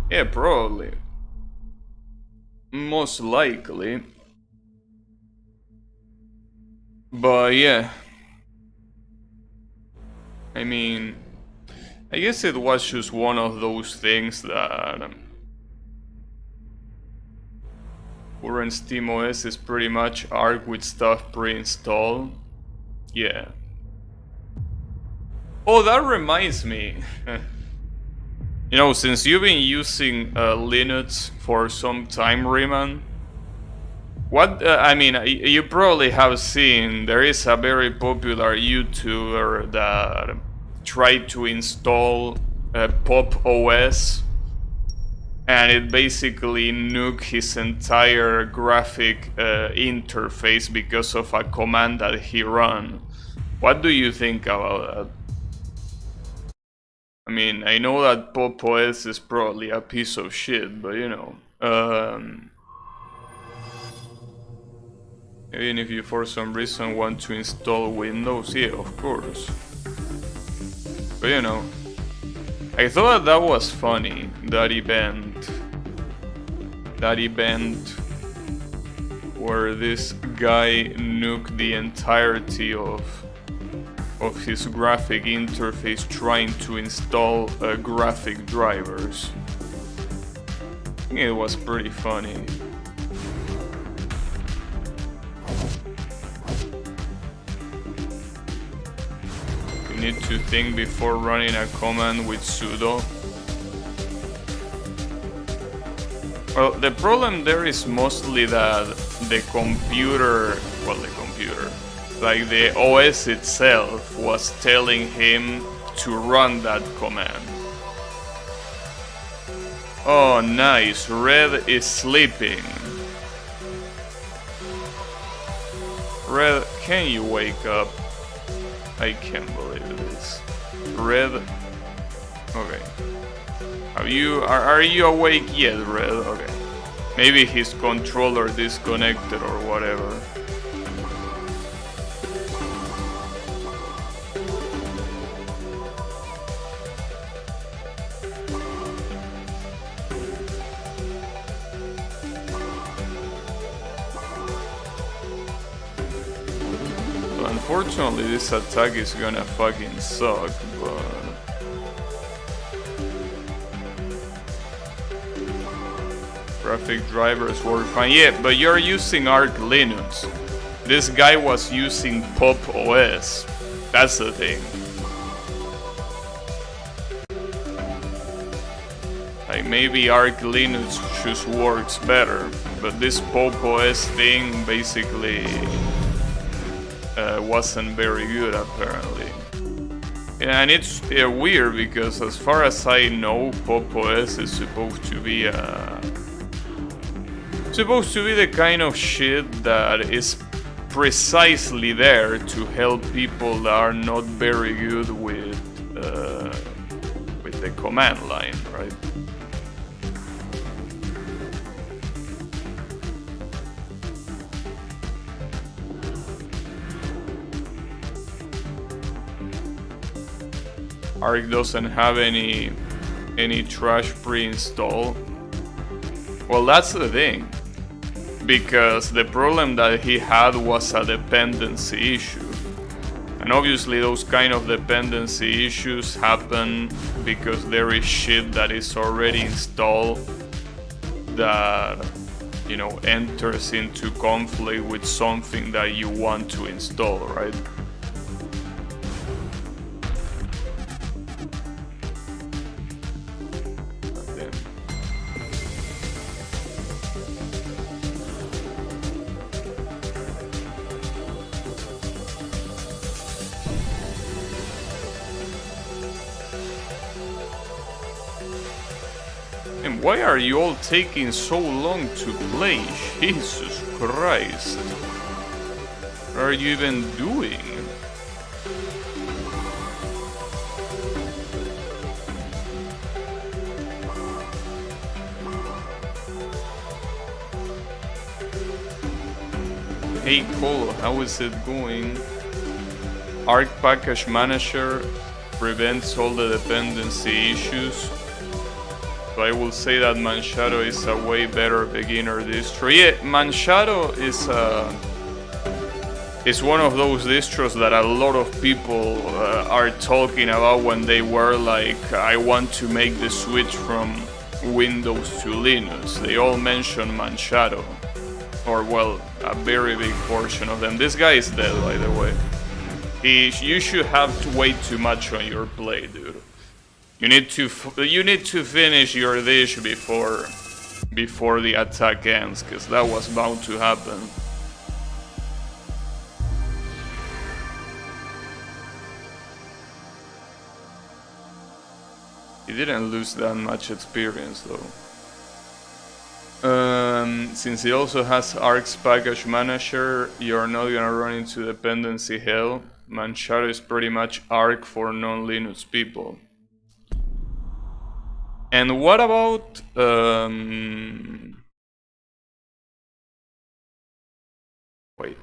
Yeah, probably. Most likely. But yeah. I mean, I guess it was just one of those things that current SteamOS is pretty much Arch with stuff pre-installed. Yeah. Oh, that reminds me. You know, since you've been using Linux for some time, Riemann, what, I mean, you probably have seen, there is a very popular YouTuber that tried to install Pop OS, and it basically nuked his entire graphic interface because of a command that he ran. What do you think about that? I mean, I know that Pop OS is probably a piece of shit, but you know, Even if you for some reason want to install Windows, yeah, of course. But you know, I thought that was funny, that event. That event where this guy nuked the entirety of his graphic interface trying to install graphic drivers. I think it was pretty funny. You need to think before running a command with sudo. Well, the problem there is mostly that the computer, like the OS itself was telling him to run that command. Oh, nice, Red is sleeping. Red, can you wake up? I can't believe this. Red, okay. Are you awake yet, Red? Okay. Maybe his controller disconnected or whatever. So unfortunately this attack is gonna fucking suck, but graphic drivers work fine. Yeah, but you're using Arch Linux. This guy was using Pop OS. That's the thing. Like maybe Arch Linux just works better, but this Pop OS thing basically wasn't very good apparently. Yeah, and it's weird because as far as I know, Pop OS is supposed to be the kind of shit that is precisely there to help people that are not very good with the command line, right? Arch doesn't have any trash pre-install. Well, that's the thing. Because the problem that he had was a dependency issue. And obviously those kind of dependency issues happen because there is shit that is already installed that, you know, enters into conflict with something that you want to install, right? And why are you all taking so long to play? Jesus Christ. What are you even doing? Hey Cole, how is it going? Arch Package Manager prevents all the dependency issues. So I will say that Manchado is a way better beginner distro. Yeah, Manchado is one of those distros that a lot of people are talking about when they were like, I want to make the switch from Windows to Linux. They all mention Manchado. Or well, a very big portion of them. This guy is dead, by the way. You should have way too much on your plate, dude. You need to finish your dish before the attack ends, because that was bound to happen. He didn't lose that much experience though. Since it also has Arch's Package Manager, you're not gonna run into dependency hell. Manchado is pretty much Arch for non-Linux people. And what about wait.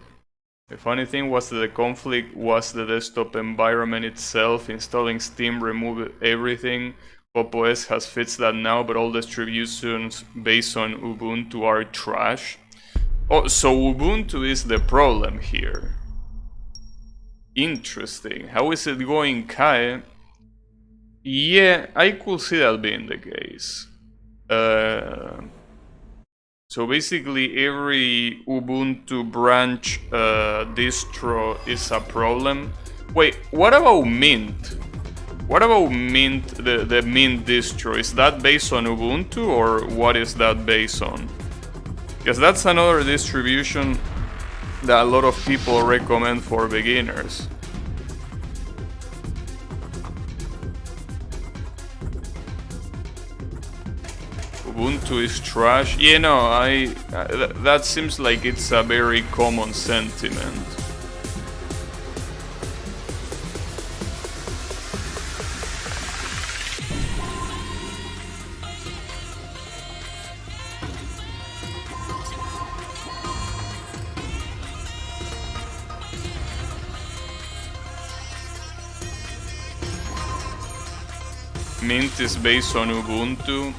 The funny thing was that the conflict was the desktop environment itself. Installing Steam removed everything. Pop! OS has fixed that now, but all distributions based on Ubuntu are trash. Oh, so Ubuntu is the problem here. Interesting. How is it going, Kai? Yeah, I could see that being the case. So basically every Ubuntu branch distro is a problem. Wait, what about Mint? What about Mint, the Mint distro? Is that based on Ubuntu or what is that based on? Because that's another distribution that a lot of people recommend for beginners. Ubuntu is trash. Yeah, no, that seems like it's a very common sentiment. Mint is based on Ubuntu,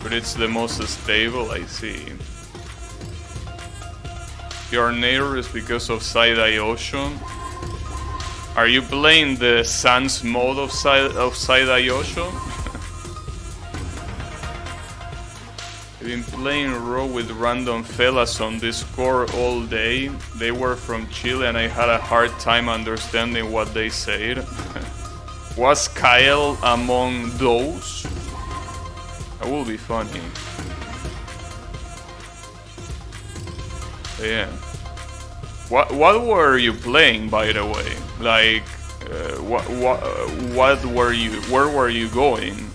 but it's the most stable, I see. Your neighbor is because of Side-IOSho. Are you playing the Sans mode of Side-IOSho? I've been playing Raw with random fellas on Discord all day. They were from Chile and I had a hard time understanding what they said. Was Kyle among those? That will be funny. Yeah. What were you playing, by the way? Like, what were you? Where were you going?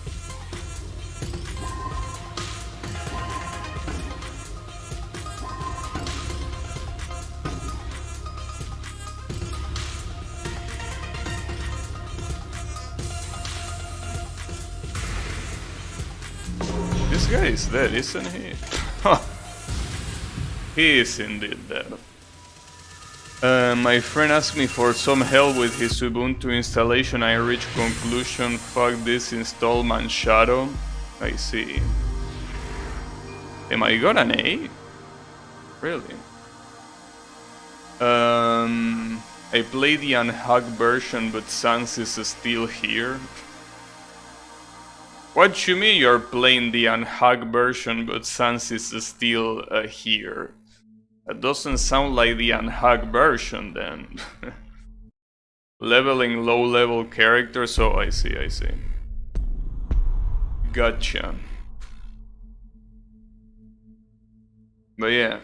This guy is dead, isn't he? He is indeed dead. My friend asked me for some help with his Ubuntu installation. I reached conclusion, fuck this, install Shadow. I see. Am I got an A? Really? I played the unhacked version, but Sans is still here. What you mean you're playing the unhacked version, but Sans is still here? That doesn't sound like the unhacked version then. Leveling low-level characters, oh I see. Gotcha. But yeah.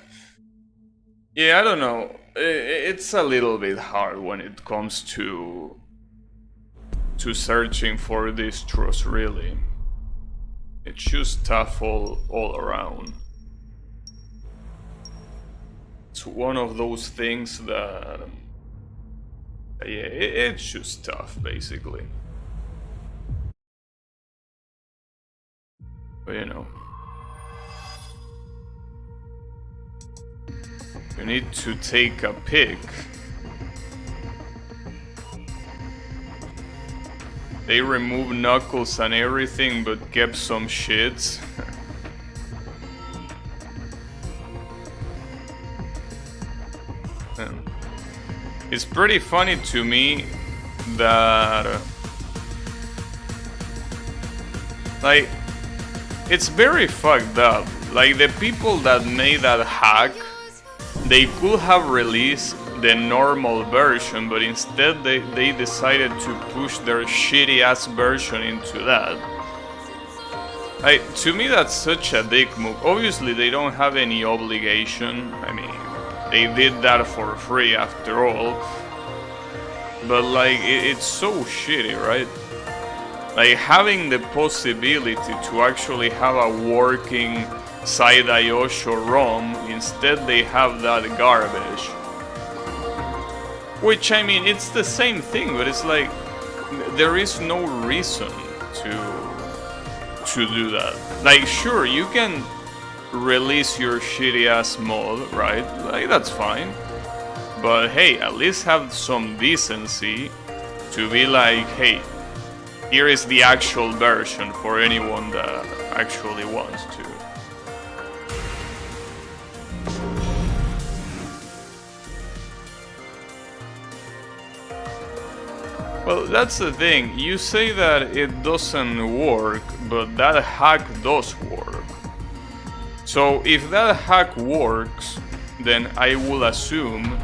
Yeah, I don't know. It's a little bit hard when it comes to searching for distros, really. It's just tough all around. It's one of those things that... yeah, it's just tough, basically. But you know... you need to take a pick. They removed Knuckles and everything, but kept some shits. It's pretty funny to me that... like, it's very fucked up. Like, the people that made that hack, they could have released the normal version, but instead they decided to push their shitty ass version into that. To me that's such a dick move. Obviously they don't have any obligation, I mean, they did that for free after all. But like, it's so shitty, right? Like, having the possibility to actually have a working Side-IOSho ROM, instead they have that garbage. Which, I mean, it's the same thing, but it's like, there is no reason to do that. Like, sure, you can release your shitty ass mod, right? Like, that's fine. But hey, at least have some decency to be like, hey, here is the actual version for anyone that actually wants to. Well, that's the thing. You say that it doesn't work, but that hack does work. So if that hack works, then I will assume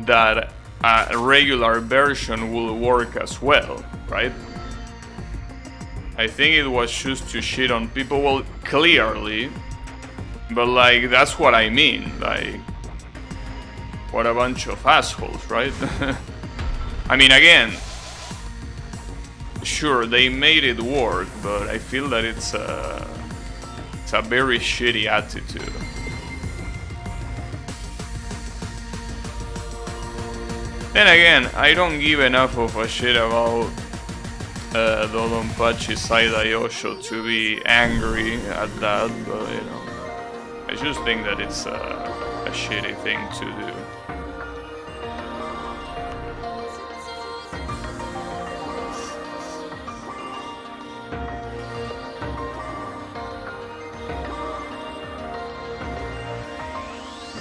that a regular version will work as well, right? I think it was just to shit on people, well, clearly, but like, that's what I mean, like, what a bunch of assholes, right? I mean, again, sure, they made it work, but I feel that it's a very shitty attitude. Then again, I don't give enough of a shit about Dodonpachi Saidayosho to be angry at that, but you know, I just think that it's a shitty thing to do.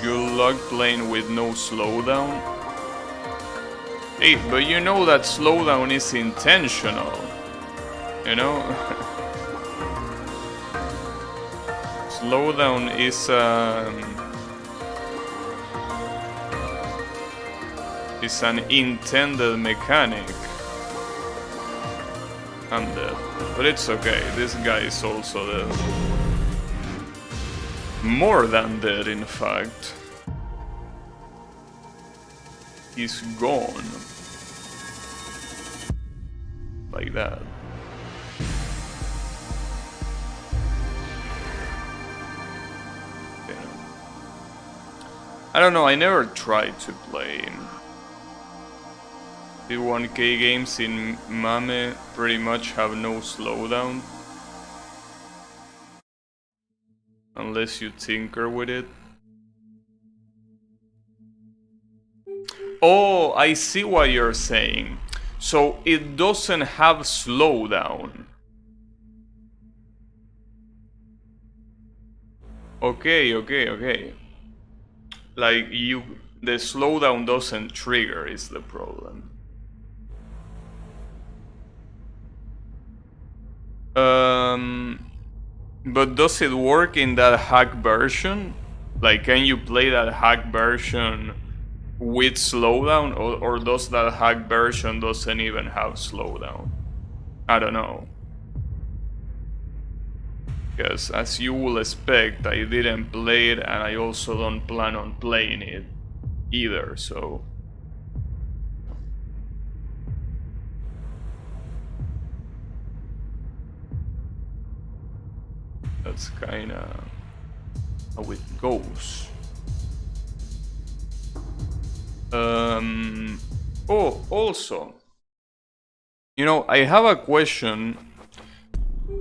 Good luck playing with no slowdown. Hey, but you know that slowdown is intentional, you know? Slowdown is an intended mechanic. I'm dead, but it's okay, this guy is also dead. More than dead, in fact. He's gone. Like that. Okay. I don't know, I never tried to play the 1K games in MAME pretty much have no slowdown. Unless you tinker with it. Oh, I see what you're saying. So it doesn't have slowdown. Okay. Like the slowdown doesn't trigger is the problem. But does it work in that hack version? Like, can you play that hack version with slowdown, or does that hack version doesn't even have slowdown? I don't know. Because as you will expect, I didn't play it and I also don't plan on playing it either, so... That's kinda how it goes. Oh, also, you know, I have a question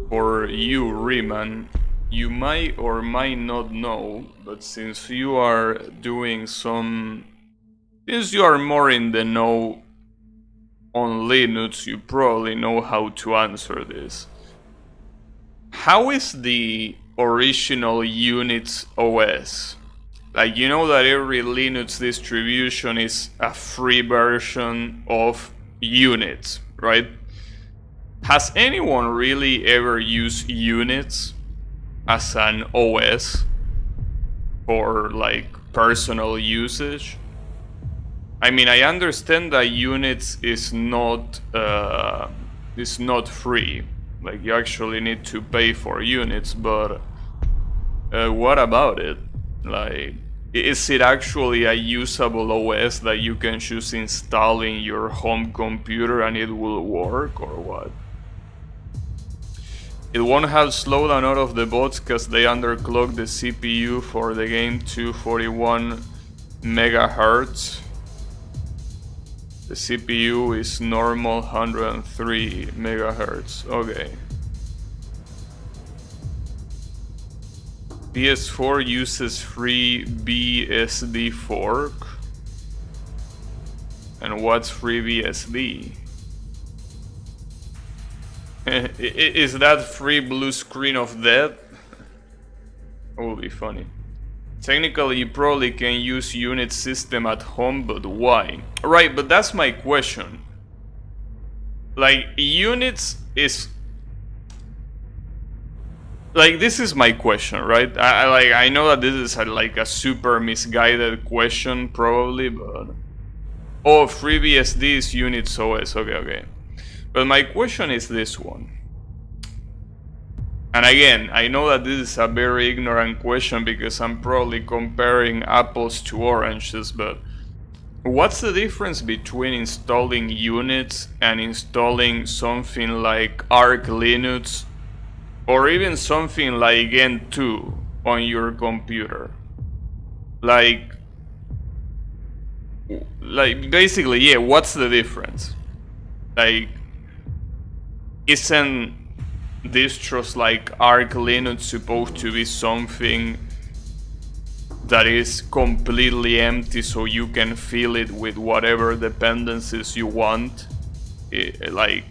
for you, Riemann. You might or might not know, but since you are doing since you are more in the know on Linux, you probably know how to answer this. How is the original Unix OS? Like, you know that every Linux distribution is a free version of Unix, right? Has anyone really ever used Unix as an OS for like personal usage? I mean, I understand that Unix is not free. Like, you actually need to pay for Unix, but what about it? Like, is it actually a usable OS that you can just install in your home computer and it will work, or what? It won't have slowdown out of the bots because they underclock the CPU for the game to 41 megahertz. The CPU is normal 103 megahertz. Okay. PS4 uses free BSD fork. And what's FreeBSD? Is that free blue screen of death? That would be funny. Technically, you probably can use unit system at home, but why? Right, but that's my question. Like, units is... Like, this is my question, right? I know that this is like a super misguided question, probably, but... Oh, FreeBSD is Units OS, okay. But my question is this one. And again, I know that this is a very ignorant question because I'm probably comparing apples to oranges, but what's the difference between installing Unix and installing something like Arch Linux or even something like Gentoo on your computer? Like basically, yeah, what's the difference? Like, isn't distros like Arch Linux supposed to be something that is completely empty so you can fill it with whatever dependencies you want? Like,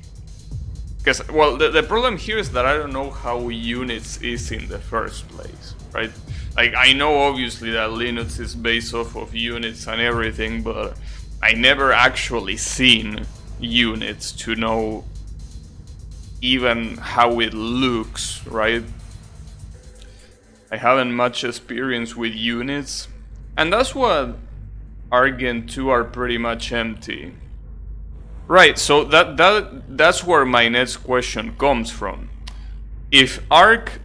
because, well, the problem here is that I don't know how Unix is in the first place, right? Like, I know obviously that Linux is based off of Unix and everything, but I never actually seen Unix to know even how it looks, right? I haven't much experience with Unix, and that's what Argent 2 are pretty much empty. Right, so that's where my next question comes from. If Arch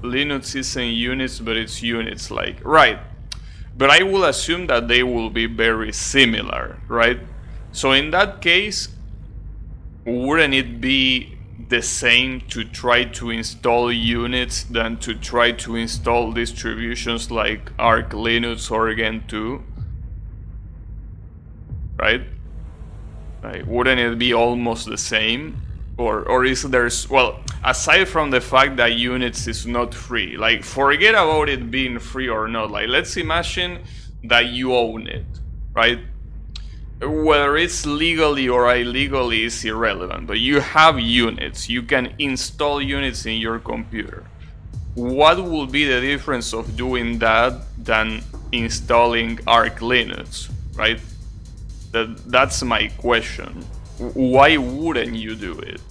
Linux isn't Unix, but it's Unix, like, right. But I will assume that they will be very similar, right? So in that case, wouldn't it be the same to try to install Unix than to try to install distributions like Arch Linux or Gentoo? Right? Like, wouldn't it be almost the same? Or is there, well, aside from the fact that Unix is not free, like, forget about it being free or not. Like, let's imagine that you own it, right? Whether it's legally or illegally is irrelevant, but you have Unix. You can install Unix in your computer. What will be the difference of doing that than installing Arch Linux, right? That's my question. Why wouldn't you do it?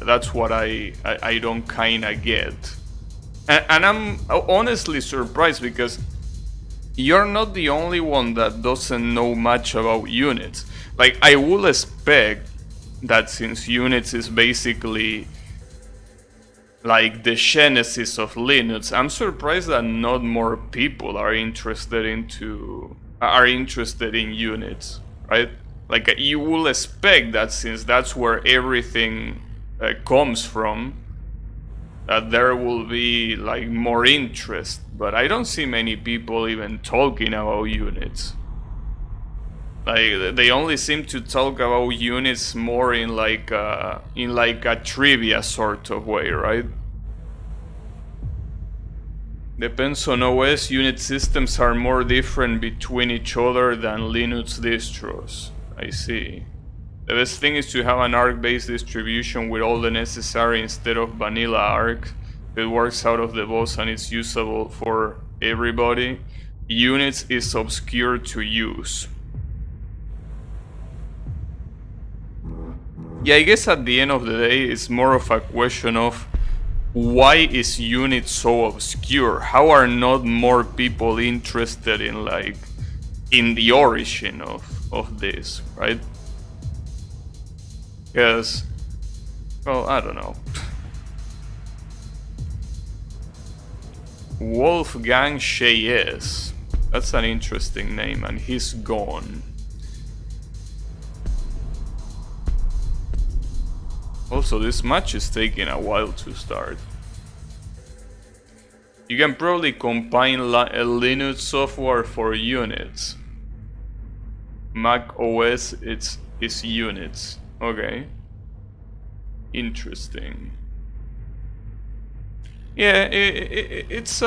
That's what I don't kinda get. And I'm honestly surprised because you're not the only one that doesn't know much about Unix. Like, I would expect that since Unix is basically like the genesis of Linux, I'm surprised that not more people are interested in Unix, right? Like, you will expect that since that's where everything comes from, that there will be like more interest, but I don't see many people even talking about Unix. Like, they only seem to talk about Unix more in like a trivia sort of way, right? Depends on OS. Unix systems are more different between each other than Linux distros. I see. The best thing is to have an Arch-based distribution with all the necessary instead of vanilla Arch. It works out of the box and it's usable for everybody. Unix is obscure to use. Yeah, I guess at the end of the day, it's more of a question of why is Unix so obscure? How are not more people interested in the origin of this, right? Because, well, I don't know. Wolfgang Cheyes. That's an interesting name, and he's gone. Also, this match is taking a while to start. You can probably combine Linux software for Unix. Mac OS is Unix. Okay. Interesting. Yeah, it's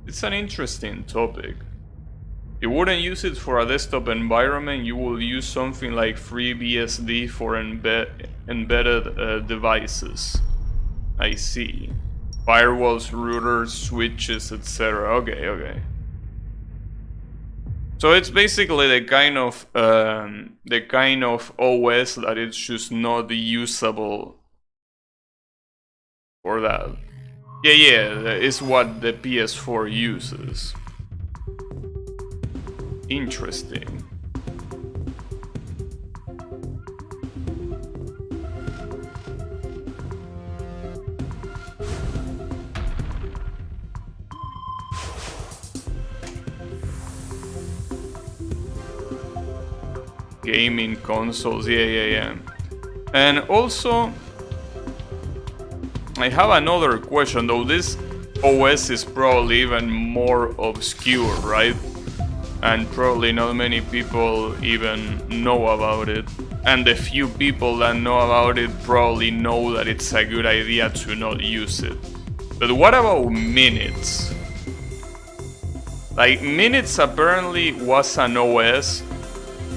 It's an interesting topic. You wouldn't use it for a desktop environment, you will use something like FreeBSD for embedded devices. I see. Firewalls, routers, switches, etc. Okay. So it's basically the kind of OS that it's just not usable for that. Yeah, it's what the PS4 uses. Interesting. Gaming consoles, yeah. And also, I have another question, though this OS is probably even more obscure, right? And probably not many people even know about it. And the few people that know about it probably know that it's a good idea to not use it. But what about Minutes? Like, Minutes apparently was an OS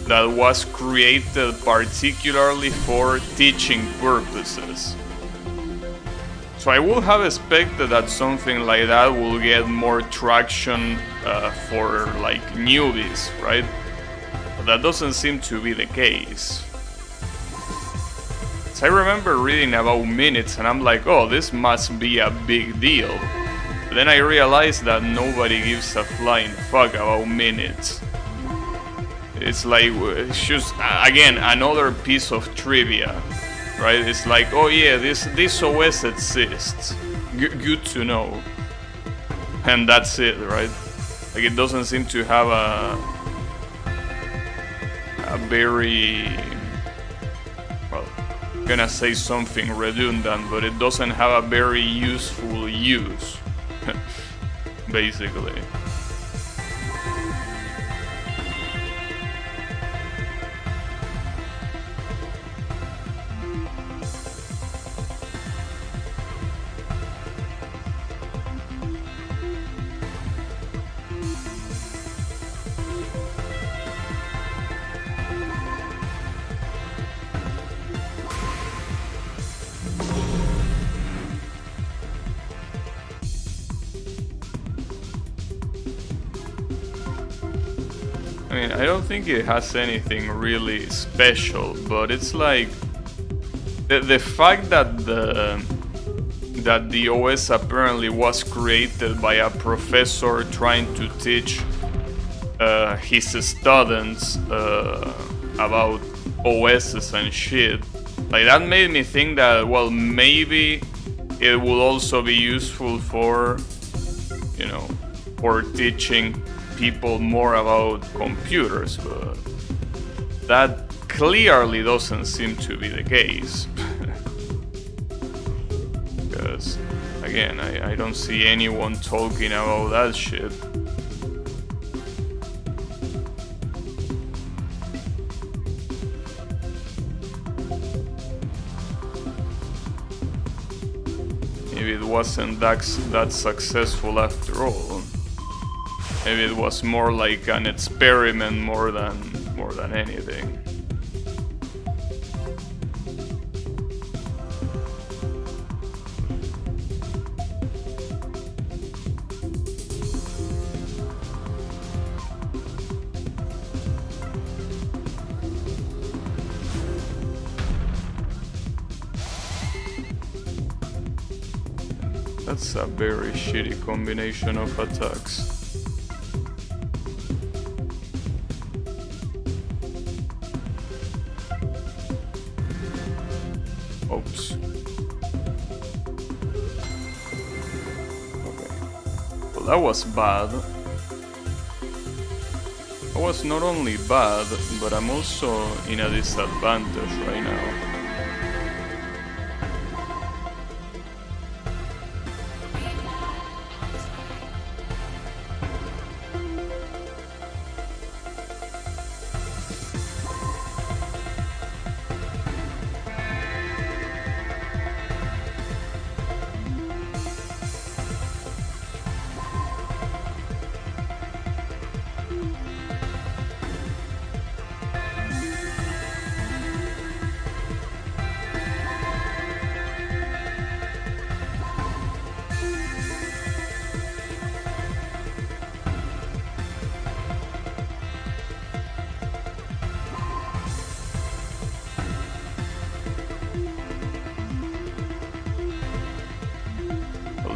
that was created particularly for teaching purposes. So I would have expected that something like that will get more traction for like newbies, right? But that doesn't seem to be the case. So I remember reading about Minutes and I'm like, oh, this must be a big deal. But then I realized that nobody gives a flying fuck about Minutes. It's like, it's just, again, another piece of trivia, right? It's like, oh yeah, this OS exists. Good to know. And that's it, right? Like, it doesn't seem to have a very, well, I'm gonna say something redundant, but it doesn't have a very useful use, basically. I mean, I don't think it has anything really special, but it's like the fact that the OS apparently was created by a professor trying to teach his students about OSs and shit. Like, that made me think that, well, maybe it will also be useful for, you know, for teaching people more about computers, but that clearly doesn't seem to be the case. Because, again, I don't see anyone talking about that shit. Maybe it wasn't that successful after all. Maybe it was more like an experiment more than anything. That's a very shitty combination of attacks. Oops. Okay. Well, that was bad. That was not only bad, but I'm also in a disadvantage right now.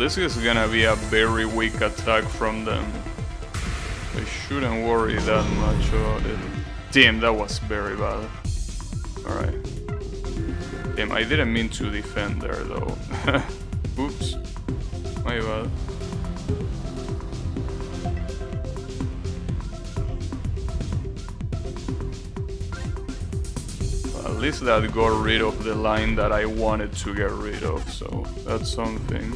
this is gonna be a very weak attack from them. I shouldn't worry that much about it. Damn, that was very bad. Alright. Damn, I didn't mean to defend there though. Oops. My bad. At least that got rid of the line that I wanted to get rid of, so that's something.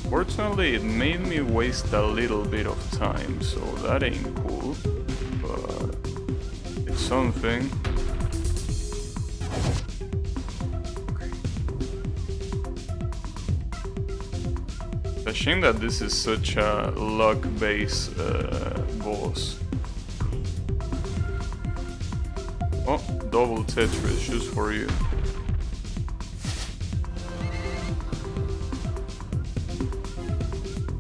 Fortunately, it made me waste a little bit of time, so that ain't cool, but it's something. It's a shame that this is such a luck-based boss. Oh, double Tetris just for you.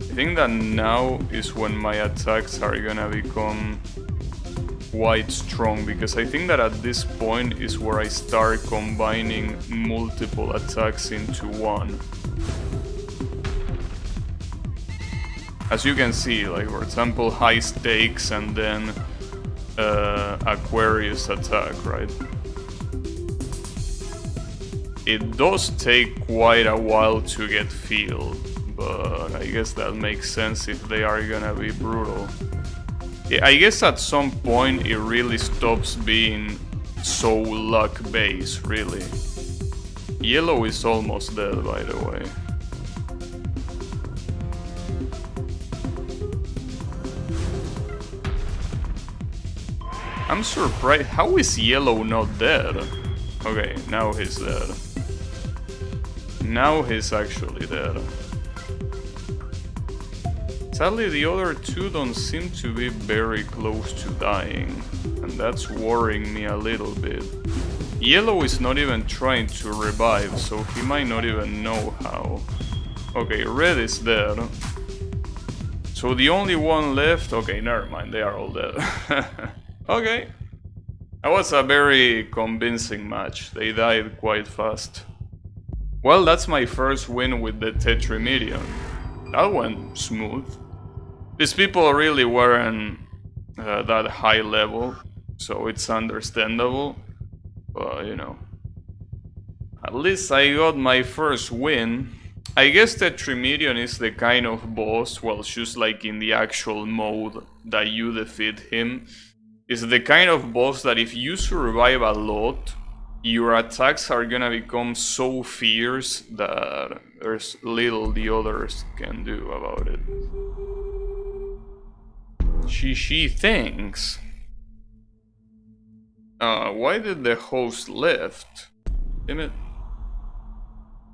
I think that now is when my attacks are gonna become quite strong, because I think that at this point is where I start combining multiple attacks into one. As you can see, like for example, high stakes and then Aquarius attack, right? It does take quite a while to get feel, but I guess that makes sense if they are gonna be brutal. Yeah, I guess at some point it really stops being so luck-based, really. Yellow is almost dead, by the way. I'm surprised. How is Yellow not dead? Okay, now he's dead. Now he's actually dead. Sadly, the other two don't seem to be very close to dying, and that's worrying me a little bit. Yellow is not even trying to revive, so he might not even know how. Okay, Red is dead. So the only one left... Okay, never mind, they are all dead. Okay. That was a very convincing match. They died quite fast. Well, that's my first win with the Tetrimidion. That went smooth. These people really weren't that high level, so it's understandable. But, you know. At least I got my first win. I guess Tetrimidion is the kind of boss, well, just like in the actual mode that you defeat him, is the kind of boss that if you survive a lot, your attacks are gonna become so fierce that there's little the others can do about it. She thinks. Why did the host left? Damn it.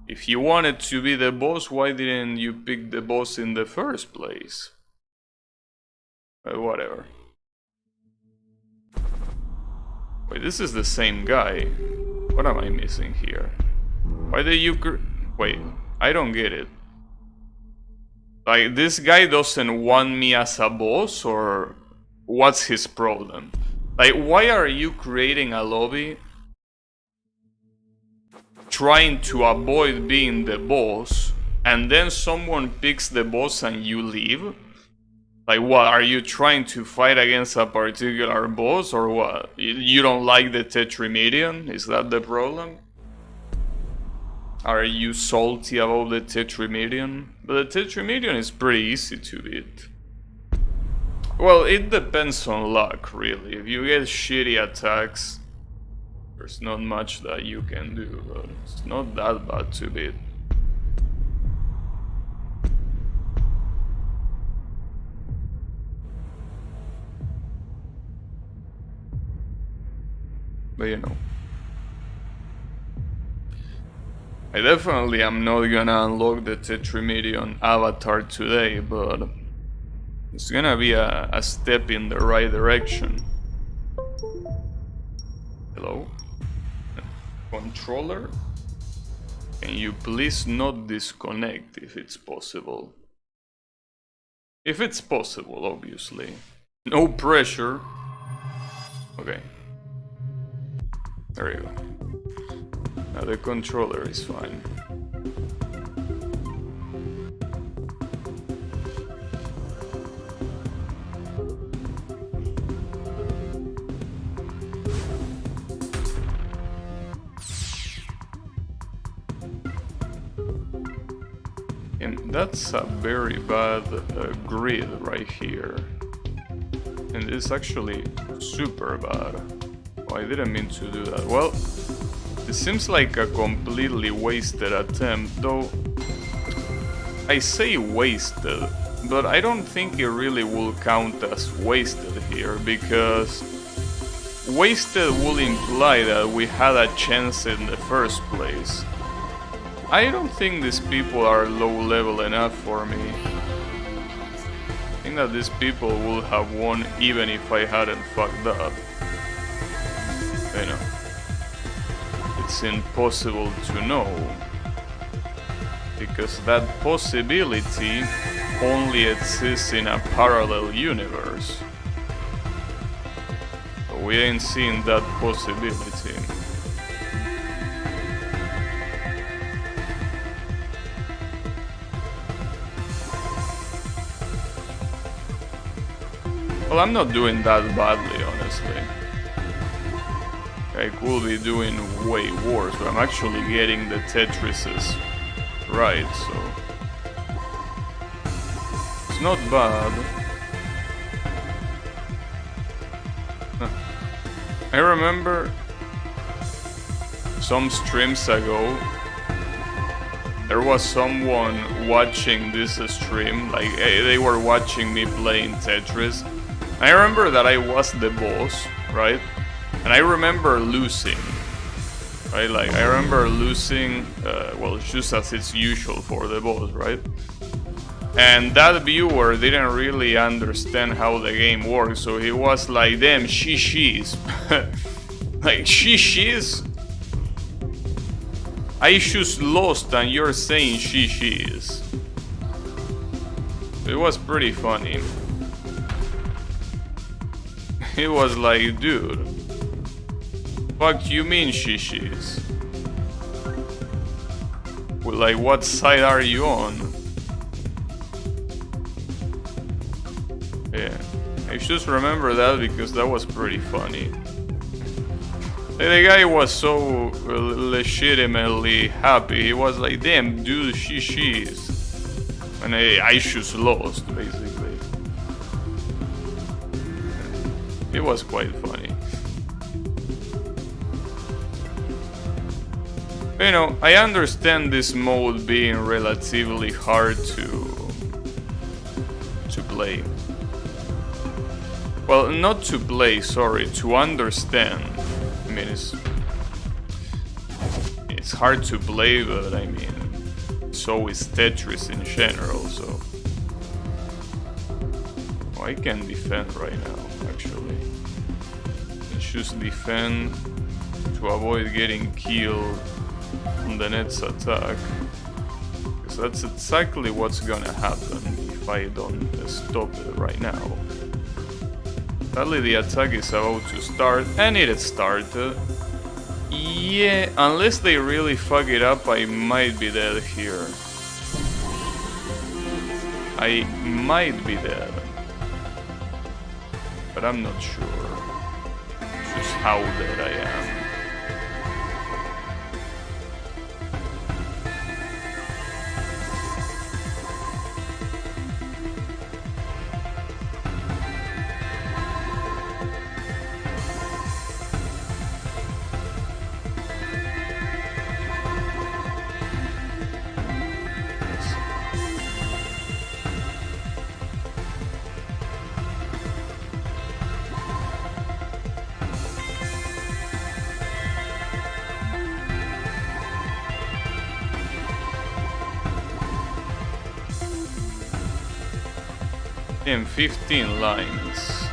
If you wanted to be the boss, why didn't you pick the boss in the first place? Whatever. Wait, this is the same guy. What am I missing here? Why did you... Wait, I don't get it. Like, this guy doesn't want me as a boss, or what's his problem? Like, why are you creating a lobby trying to avoid being the boss, and then someone picks the boss and you leave? Like, what, are you trying to fight against a particular boss, or what? You don't like the Tetrimidion? Is that the problem? Are you salty about the Tetrimidion? But the Tetrimidion is pretty easy to beat. Well, it depends on luck, really. If you get shitty attacks, there's not much that you can do, but it's not that bad to beat. But you know, I definitely am not gonna unlock the Tetrimidion avatar today, but it's gonna be a step in the right direction. Hello? Controller? Can you please not disconnect if it's possible? If it's possible, obviously. No pressure. Okay. There you go. Now the controller is fine. that's a very bad grid right here. And it's actually super bad. Oh, I didn't mean to do that. Well, it seems like a completely wasted attempt, though I say wasted, but I don't think it really will count as wasted here, because wasted will imply that we had a chance in the first place. I don't think these people are low level enough for me. I think that these people would have won even if I hadn't fucked up. You know, it's impossible to know, because that possibility only exists in a parallel universe. So we ain't seen that possibility. Well, I'm not doing that badly, honestly. I could be doing way worse, but I'm actually getting the Tetrises right, so it's not bad. I remember some streams ago there was someone watching this stream, like they were watching me playing Tetris. I remember that I was the boss, right? And I remember losing, right? Like, I remember losing, well, just as it's usual for the boss, right? And that viewer didn't really understand how the game works, so he was like, damn, she's. Like, she's. I just lost and you're saying she's. It was pretty funny. He was like, dude, fuck you mean she's? Well, like, what side are you on? Yeah, I just remember that because that was pretty funny. The guy was so legitimately happy. He was like, damn, dude, she's. And I just lost, basically. It was quite funny. You know, I understand this mode being relatively hard to play. Well, not to play, sorry, to understand. I mean, it's hard to play, but I mean, so is Tetris in general, so... Oh, I can defend right now, actually. Let's just defend to avoid getting killed on the next attack. Because that's exactly what's gonna happen if I don't stop it right now. Sadly, the attack is about to start, and it started. Yeah, unless they really fuck it up, I might be dead here. I might be dead. But I'm not sure just how dead I am. In 15 lines.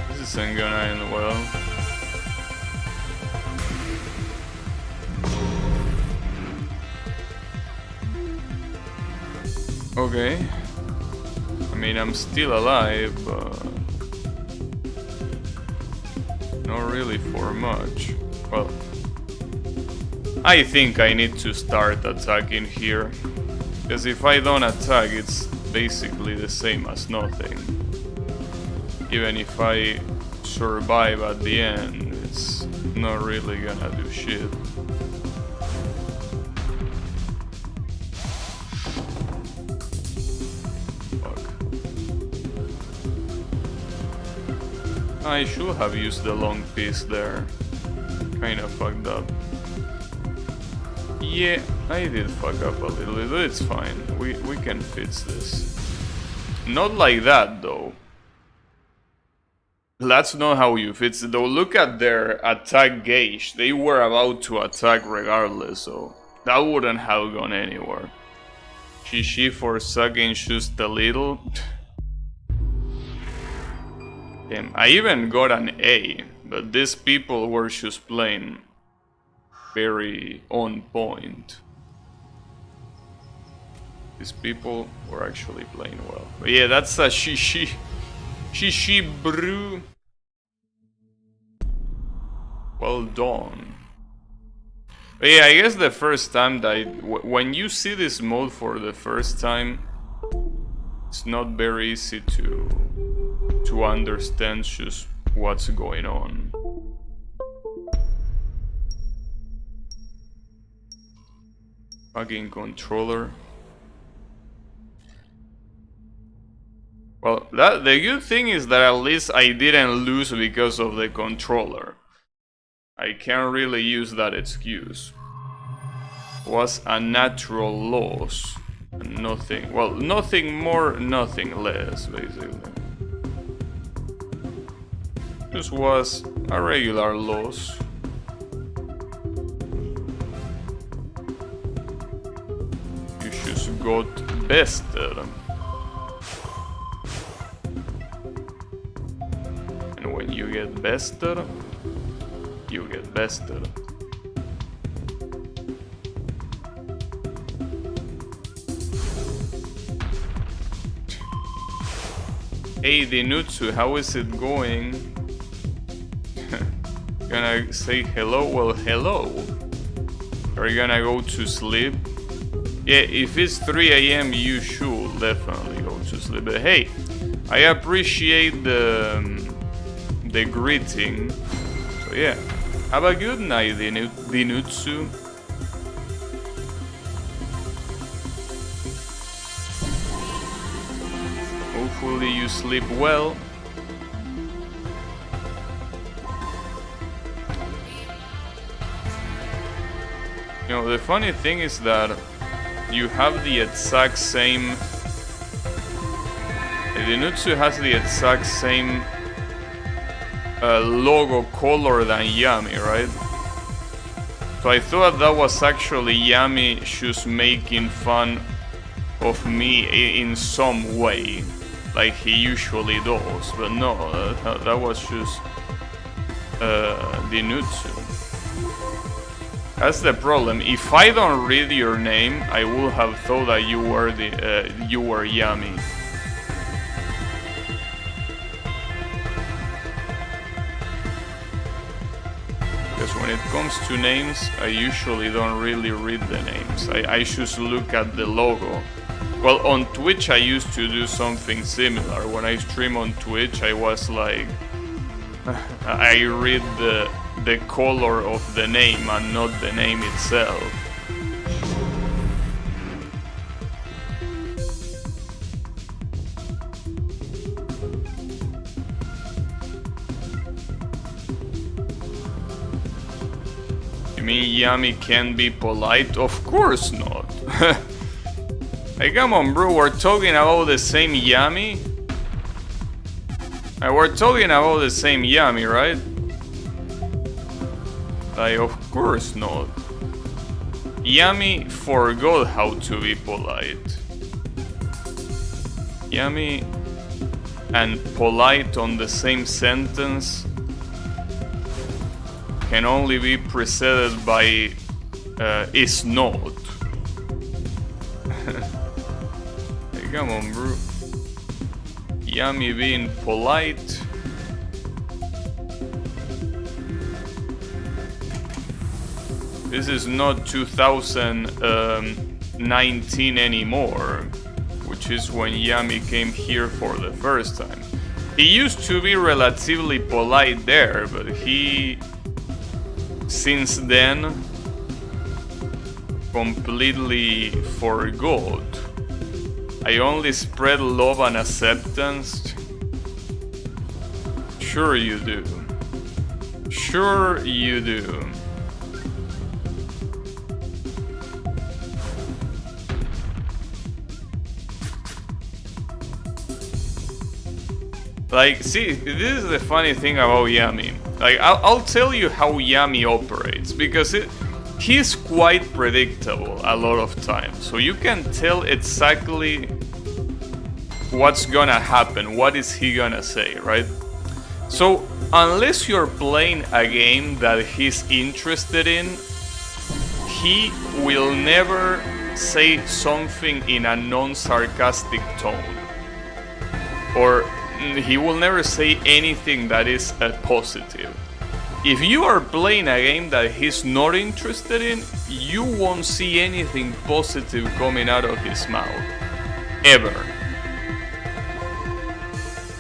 This isn't gonna end well. Okay. I mean, I'm still alive, but not really for much. Well, I think I need to start attacking here. Because if I don't attack, it's basically the same as nothing. Even if I survive at the end, it's not really gonna do shit. I should have used the long piece there. Kinda fucked up. Yeah, I did fuck up a little bit, but it's fine. We can fix this. Not like that, though. That's not how you fix it, though. Look at their attack gauge. They were about to attack regardless, so that wouldn't have gone anywhere. GG for sucking just a little. Damn, I even got an A, but these people were just playing very on point. These people were actually playing well. But yeah, that's a shishi brew. Well done. But yeah, I guess the first time that when you see this mode for the first time, it's not very easy to understand just what's going on. Fucking controller. Well, the good thing is that at least I didn't lose because of the controller. I can't really use that excuse. It was a natural loss. And nothing, well, nothing more, nothing less, basically. This was a regular loss. You just got bested. And when you get bested, you get bested. Hey Dinutsu, how is it going? Gonna say hello? Well, hello. Are you gonna go to sleep? Yeah, if it's 3 AM, you should definitely go to sleep. But hey, I appreciate the greeting. So yeah, have a good night, Dinutsu. Hopefully you sleep well. You know, the funny thing is that you have the exact same... Dinutsu has the exact same logo color than Yami, right? So I thought that was actually Yami just making fun of me in some way, like he usually does, but no, that was just Dinutsu. That's the problem. If I don't read your name, I would have thought that you were Yami. Because when it comes to names, I usually don't really read the names. I just look at the logo. Well, on Twitch I used to do something similar. When I stream on Twitch, I was like... I read the color of the name and not the name itself. You mean Yami can be polite? Of course not. Hey, come on, bro, we're talking about the same Yami? We're talking about the same Yami, right? Like, of course not. Yami forgot how to be polite. Yami and polite on the same sentence can only be preceded by is not. Hey, come on, bro. Yami being polite. This is not 2019 anymore, which is when Yami came here for the first time. He used to be relatively polite there, but he, since then, completely forgot. I only spread love and acceptance Sure you do. Sure you do. Like, see, this is the funny thing about Yami. Like, I'll tell you how Yami operates, because he's quite predictable a lot of times. So you can tell exactly what's gonna happen, what is he gonna say, right? So, unless you're playing a game that he's interested in, he will never say something in a non-sarcastic tone. Or he will never say anything that is positive. If you are playing a game that he's not interested in, you won't see anything positive coming out of his mouth. Ever.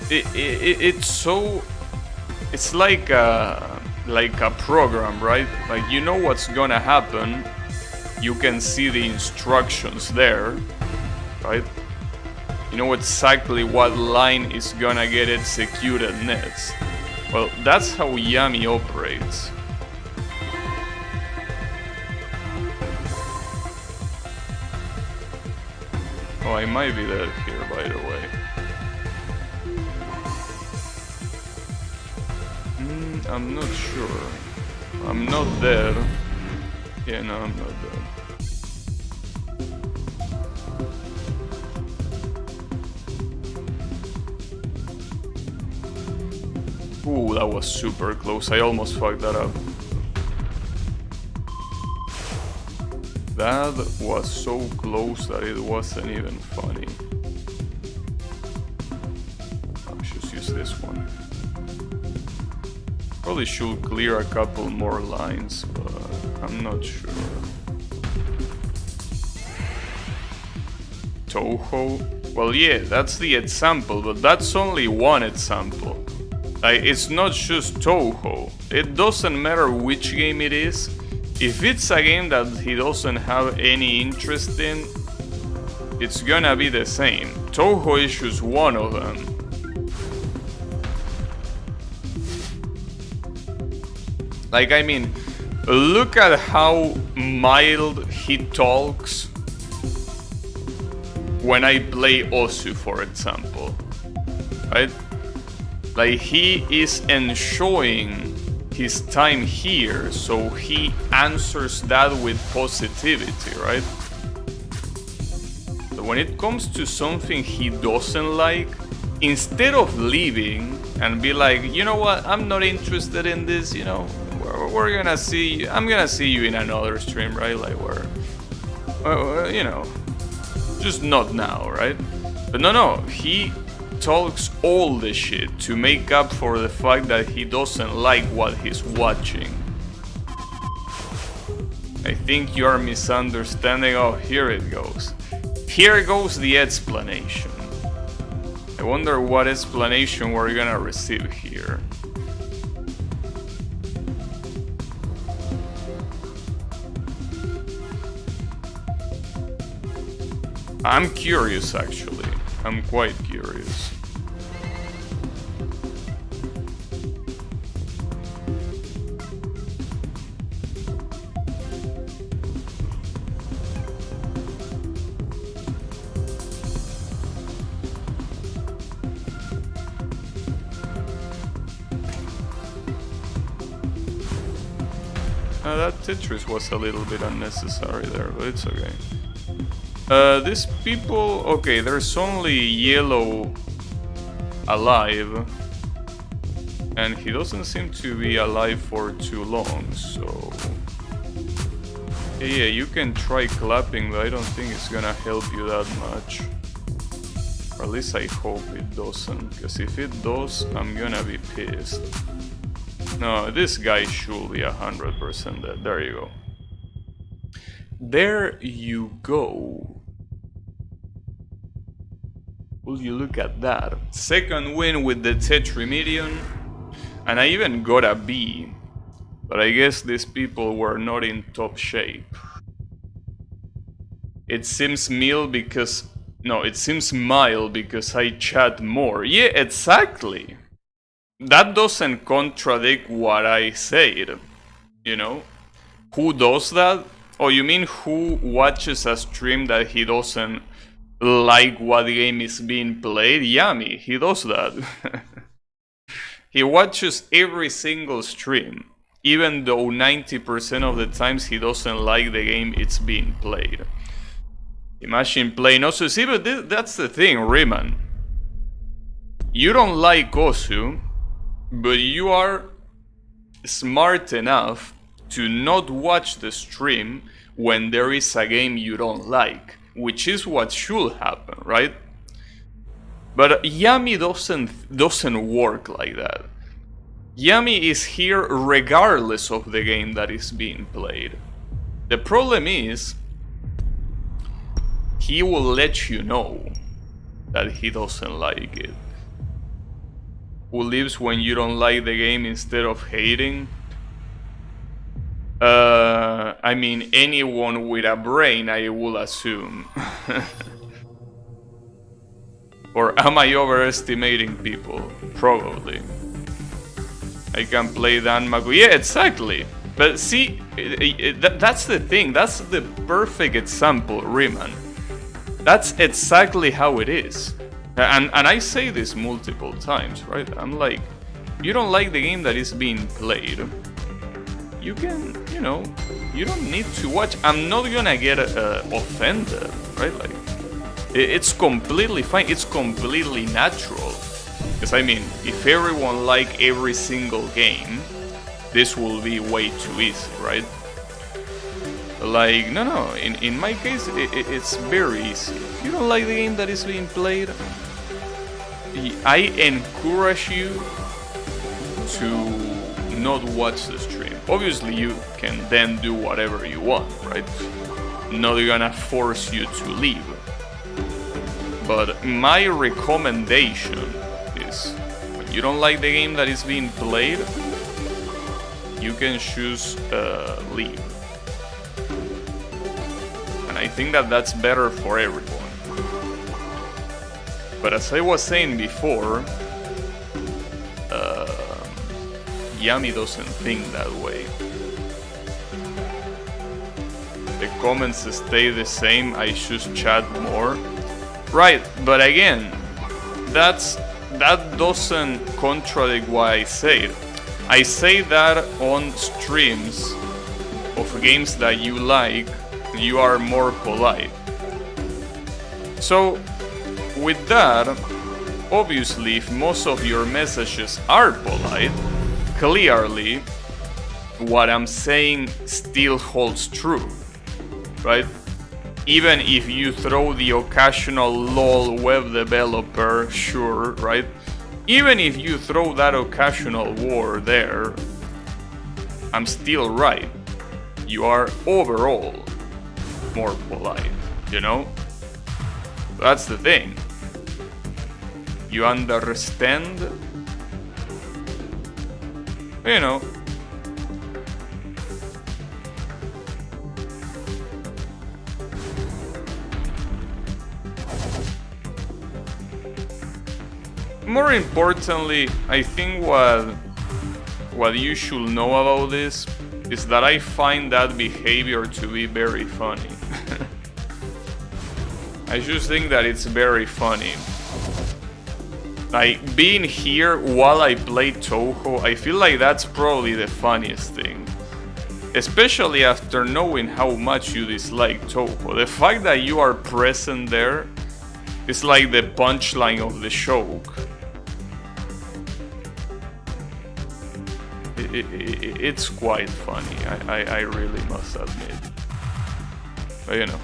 It's so... It's like a program, right? Like, you know what's gonna happen. You can see the instructions there, right? You know exactly what line is gonna get executed next. Well, that's how Yami operates. Oh, I might be dead here, by the way. I'm not sure. I'm not dead. Yeah, no, I'm not dead. Ooh, that was super close. I almost fucked that up. That was so close that it wasn't even funny. I should use this one. Probably should clear a couple more lines, but I'm not sure. Toho? Well, yeah, that's the example, but that's only one example. Like, it's not just Toho. It doesn't matter which game it is. If it's a game that he doesn't have any interest in, it's gonna be the same. Toho is just one of them. Like, I mean, look at how mild he talks when I play Osu, for example. Right? Like, he is enjoying his time here, so he answers that with positivity, right? So when it comes to something he doesn't like, instead of leaving and be like, you know what, I'm not interested in this, you know, we're gonna see, I'm gonna see you in another stream, right? Like, you know, just not now, right? But no, he talks all the shit to make up for the fact that he doesn't like what he's watching. I think you are misunderstanding. Oh, here it goes. Here goes the explanation. I wonder what explanation we're gonna receive here. I'm curious, actually. I'm quite curious. That Tetris was a little bit unnecessary there, but it's okay. These people... Okay, there's only yellow alive. And he doesn't seem to be alive for too long, so... Yeah, you can try clapping, but I don't think it's gonna help you that much. Or at least I hope it doesn't, because if it does, I'm gonna be pissed. No, this guy should be 100% dead. There you go. There you go. Will you look at that? Second win with the Tetrimidion. And I even got a B. But I guess these people were not in top shape. It seems mild because... No, it seems mild because I chat more. Yeah, exactly. that doesn't contradict what I said, you know? Who does that? Oh, you mean who watches a stream that he doesn't like what game is being played? Yami, he does that. He watches every single stream, even though 90% of the times he doesn't like the game it's being played. Imagine playing Osu. See, but that's the thing, Riemann. You don't like Osu, but you are smart enough to not watch the stream when there is a game you don't like, which is what should happen, right? But Yami doesn't work like that. Yami is here regardless of the game that is being played. The problem is, he will let you know that he doesn't like it. Who lives when you don't like the game instead of hating? I mean, anyone with a brain, I will assume. Or am I overestimating people? Probably. I can play Dan Magu. Yeah, exactly. But see, that's the thing. That's the perfect example, Riemann. That's exactly how it is. And I say this multiple times, right? I'm like, you don't like the game that is being played. You can, you know, you don't need to watch. I'm not gonna get offended, right? Like, it's completely fine. It's completely natural. Because I mean, if everyone liked every single game, this will be way too easy, right? Like, no. In my case, it's very easy. If you don't like the game that is being played, I encourage you to not watch the stream. Obviously, you can then do whatever you want, right? Not gonna force you to leave. But my recommendation is, when you don't like the game that is being played, you can choose leave. And I think that that's better for everyone. But as I was saying before, Yami doesn't think that way. The comments stay the same, I should chat more. Right, but again, that doesn't contradict what I said. I say that on streams of games that you like, you are more polite. So, with that, obviously, if most of your messages are polite, clearly, what I'm saying still holds true, right? Even if you throw the occasional lol web developer, sure, right? Even if you throw that occasional war there, I'm still right. You are overall more polite, you know? That's the thing. You understand? You know. More importantly, I think what you should know about this is that I find that behavior to be very funny. I just think that it's very funny. Like, being here while I play Touhou, I feel like that's probably the funniest thing. Especially after knowing how much you dislike Touhou. The fact that you are present there is like the punchline of the joke. It's quite funny, I really must admit. But you know.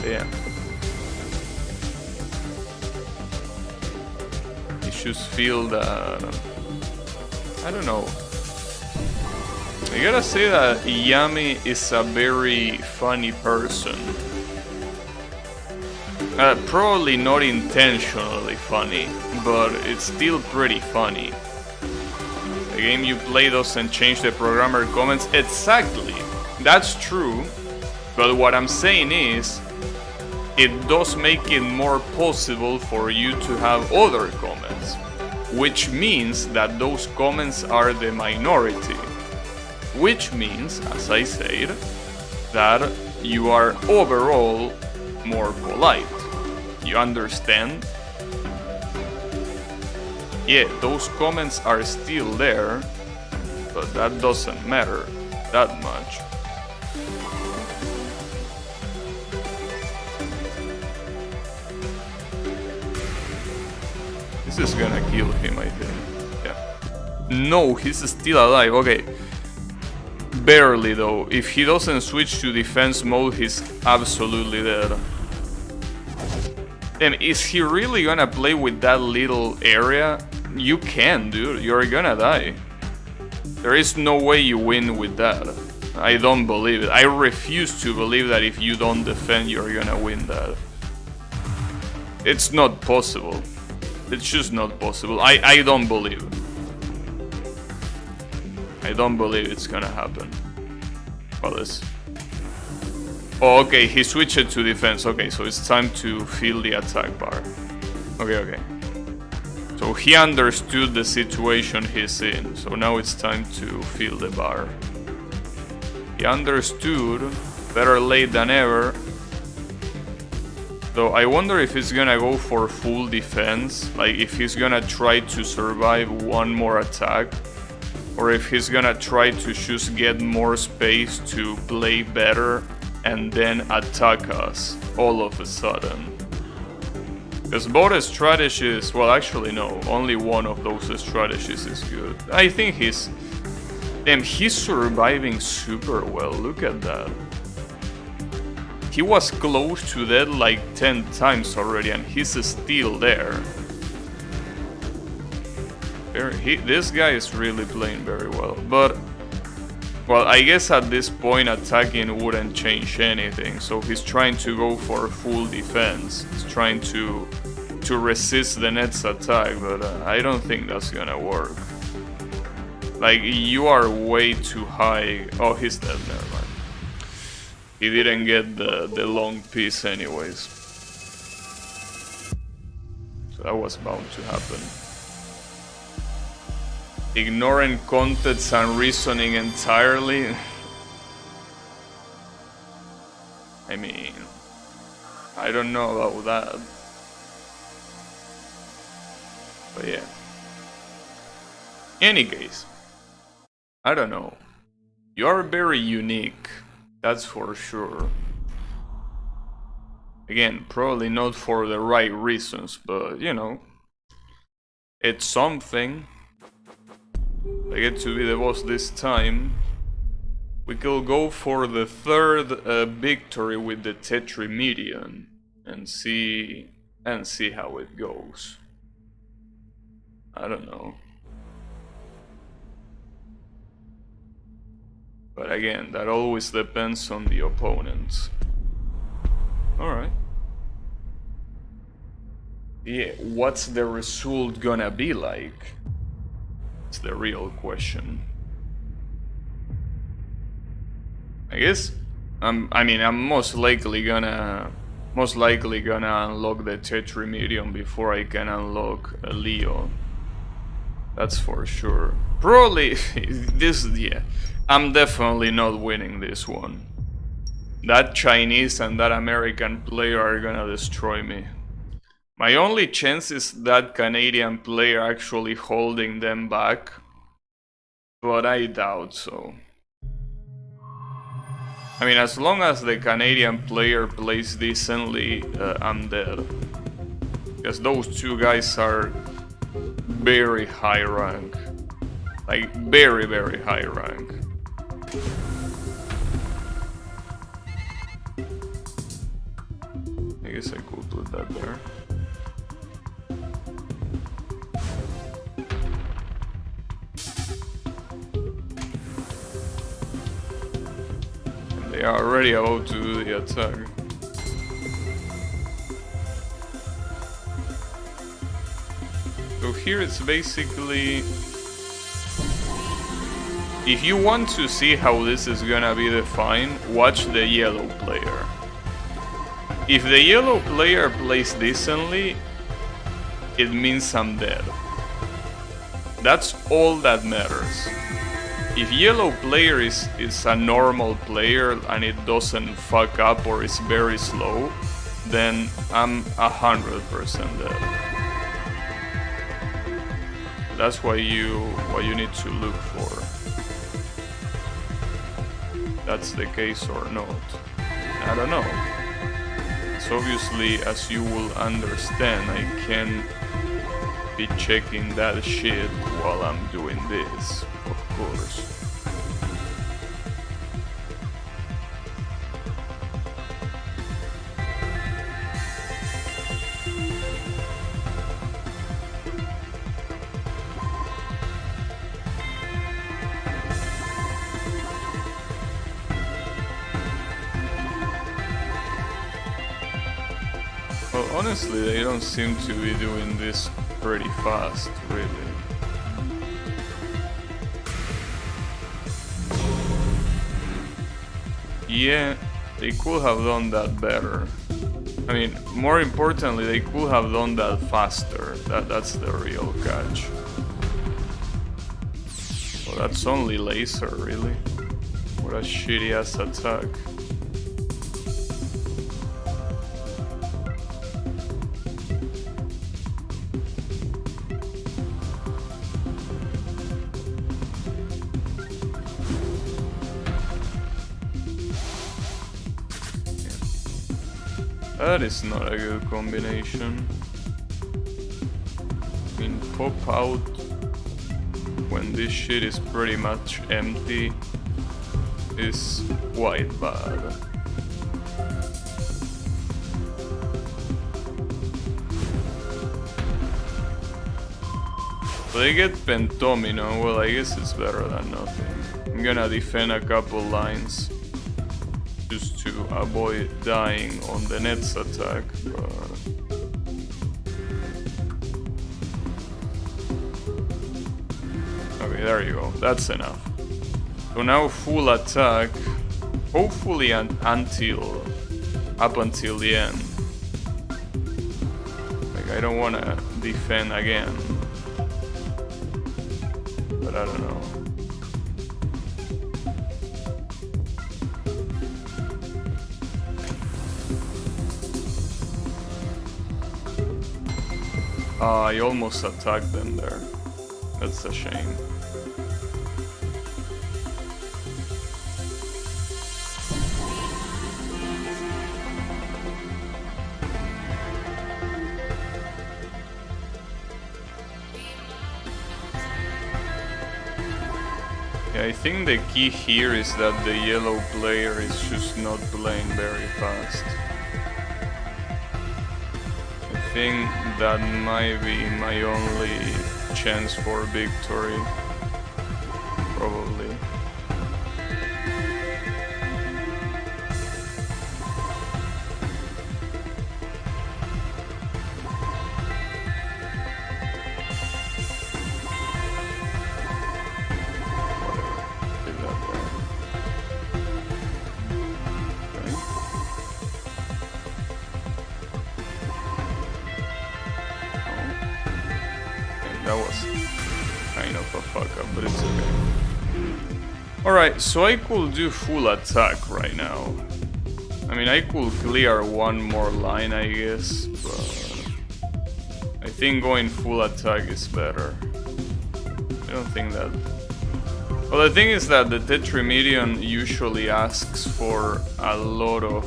Yeah. You just feel that, I don't know. I gotta say that Yami is a very funny person. Probably not intentionally funny, but it's still pretty funny. The game you play doesn't change the programmer comments. Exactly, that's true. But what I'm saying is, it does make it more possible for you to have other comments, which means that those comments are the minority. Which means, as I said, that you are overall more polite. You understand? Yeah, those comments are still there, but that doesn't matter that much. This is gonna kill him, I think. Yeah. No, he's still alive. Okay. Barely though. If he doesn't switch to defense mode, he's absolutely dead. And is he really gonna play with that little area? You can, dude. You're gonna die. There is no way you win with that. I don't believe it. I refuse to believe that if you don't defend, you're gonna win that. It's not possible. It's just not possible. I don't believe it. I don't believe it's gonna happen. What is? Oh, okay, he switched it to defense. Okay, so it's time to fill the attack bar. Okay, okay. So he understood the situation he's in. So now it's time to fill the bar. He understood. Better late than ever. Though I wonder if he's gonna go for full defense. Like if he's gonna try to survive one more attack. Or if he's gonna try to just get more space to play better and then attack us all of a sudden. Because both strategies, well actually no, only one of those strategies is good. I think he's surviving super well, look at that. He was close to death like 10 times already and he's still there. This guy is really playing very well, but well, I guess at this point attacking wouldn't change anything, so he's trying to go for full defense. He's trying to resist the net's attack, but I don't think that's gonna work. Like, you are way too high. Oh, he's dead, never mind. He didn't get the long piece anyways. So that was bound to happen. Ignoring context and reasoning entirely. I mean, I don't know about that. But yeah. Any case, I don't know. You are very unique, that's for sure. Again, probably not for the right reasons, but you know, it's something. I get to be the boss this time. We could go for the third victory with the Tetrimidion and see how it goes. I don't know. But again, that always depends on the opponents. Alright. Yeah, what's the result gonna be like? It's the real question. I guess I'm most likely gonna unlock the Tetrimidion before I can unlock a Leo. That's for sure. Probably this, yeah. I'm definitely not winning this one. That Chinese and that American player are gonna destroy me. My only chance is that Canadian player actually holding them back, but I doubt so. I mean, as long as the Canadian player plays decently, I'm dead. Because those two guys are very high rank. Like, very, very high rank. I guess I could put that there. They are already about to do the attack. So here it's basically If you want to see how this is gonna be defined, watch the yellow player. If the yellow player plays decently, it means I'm dead. That's all that matters. If yellow player is a normal player and it doesn't fuck up or is very slow, then I'm 100% dead. That's what you need to look for. That's the case or not. I don't know. So obviously, as you will understand, I can be checking that shit while I'm doing this, of course. Well, honestly, they don't seem to be doing this pretty fast, really. Yeah, they could have done that better. I mean, more importantly, they could have done that faster. That's the real catch. Well, that's only laser, really. What a shitty ass attack. That is not a good combination. I mean, pop out when this shit is pretty much empty is quite bad. So they get Pentomino, well, I guess it's better than nothing. I'm gonna defend a couple lines just to avoid dying on the Nets attack, but... Okay, there you go, that's enough. So now full attack, hopefully up until the end. Like, I don't wanna defend again, but I don't know. I almost attacked them there. That's a shame. Yeah, I think the key here is that the yellow player is just not playing very fast. I think that might be my only chance for victory, probably. That was kind of a fuck up, but it's okay. Alright, so I could do full attack right now. I mean, I could clear one more line, I guess, but I think going full attack is better. I don't think that... Well, the thing is that the Tetrimidion usually asks for a lot of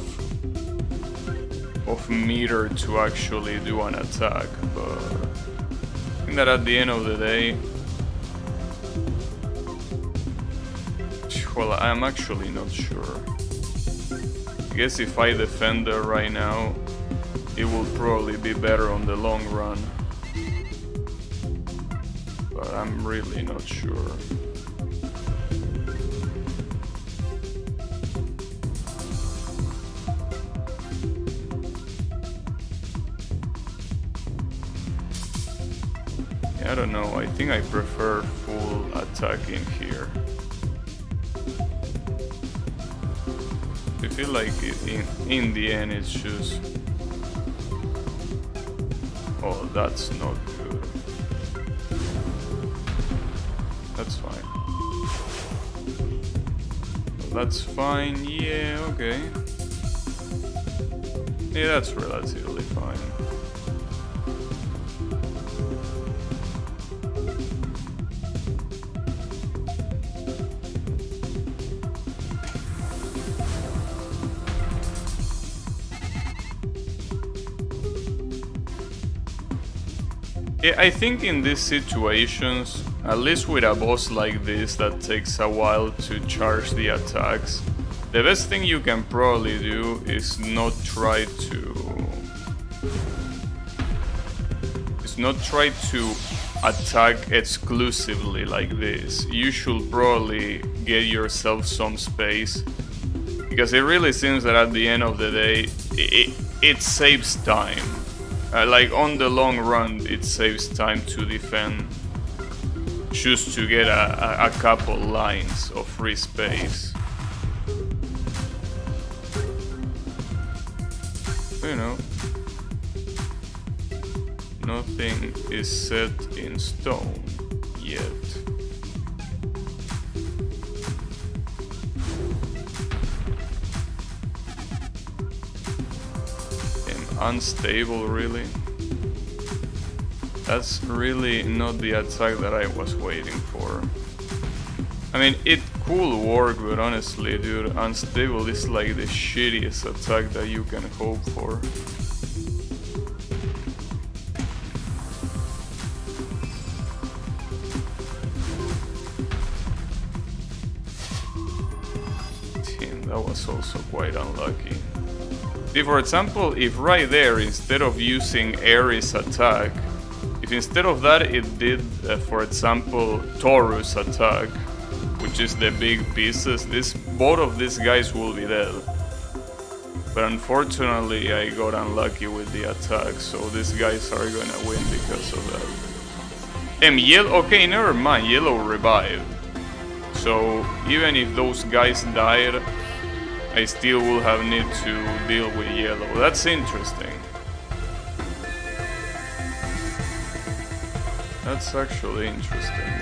meter to actually do an attack, but... I think that at the end of the day, well, I'm actually not sure. I guess if I defend her right now, it will probably be better on the long run. But I'm really not sure. I don't know, I think I prefer full attacking here. feel like in the end it's just... Oh, that's not good. That's fine. That's fine, yeah, okay. Yeah, that's relatively fine. Yeah, I think in these situations, at least with a boss like this that takes a while to charge the attacks, the best thing you can probably do is not try to attack exclusively like this. You should probably get yourself some space, because it really seems that at the end of the day it saves time. Like on the long run, it saves time to defend, just to get a couple lines of free space. You know, nothing is set in stone yet. Unstable, really? That's really not the attack that I was waiting for. I mean, it could work, but honestly, dude, unstable is like the shittiest attack that you can hope for. Damn, that was also quite unlucky. See, for example, if right there, instead of using Ares attack, if instead of that it did, for example, Taurus attack, which is the big pieces, both of these guys will be dead. But unfortunately, I got unlucky with the attack, so these guys are gonna win because of that. Yellow, okay, never mind, yellow revived. So even if those guys died, I still will have need to deal with yellow. That's interesting. That's actually interesting.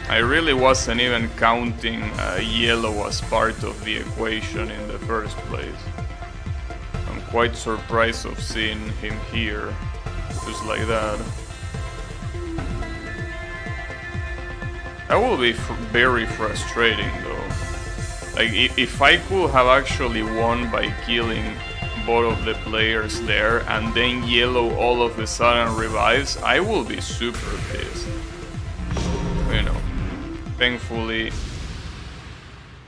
I really wasn't even counting yellow as part of the equation in the first place. I'm quite surprised of seeing him here, just like that. That will be very frustrating though. Like, if I could have actually won by killing both of the players there, and then yellow all of a sudden revives, I will be super pissed. You know, thankfully,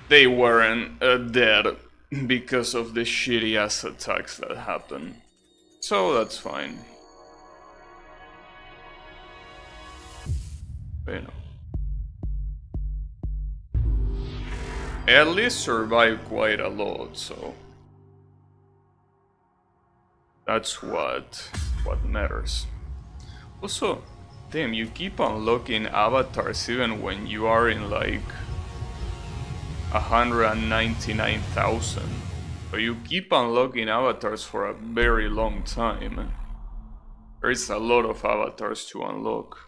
they weren't dead because of the shitty ass attacks that happened. So that's fine. You know. I at least survived quite a lot, so that's what matters. Also, damn, you keep unlocking avatars even when you are in like 199,000. So you keep unlocking avatars for a very long time. There is a lot of avatars to unlock.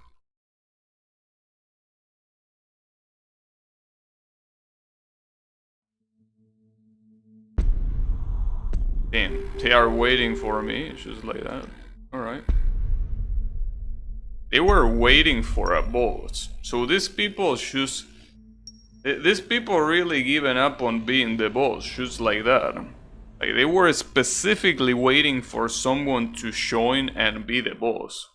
Damn, they are waiting for me, just like that. Alright. They were waiting for a boss. So these people really given up on being the boss, just like that. Like, they were specifically waiting for someone to join and be the boss.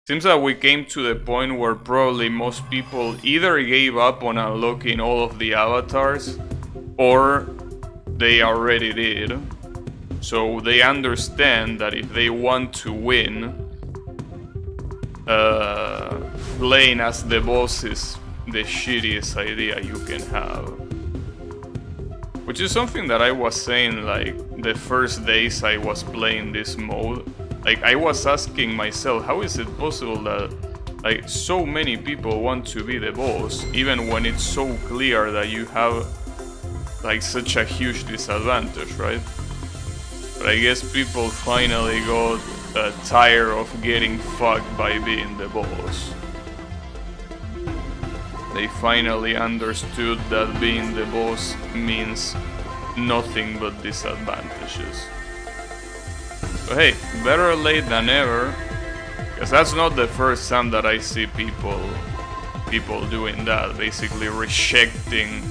Seems that we came to the point where probably most people either gave up on unlocking all of the avatars, or they already did. So they understand that if they want to win, playing as the boss is the shittiest idea you can have. Which is something that I was saying like the first days I was playing this mode. Like, I was asking myself, how is it possible that like so many people want to be the boss, even when it's so clear that you have like such a huge disadvantage, right? But I guess people finally got tired of getting fucked by being the boss. They finally understood that being the boss means nothing but disadvantages. But hey, better late than never, because that's not the first time that I see people doing that, basically rejecting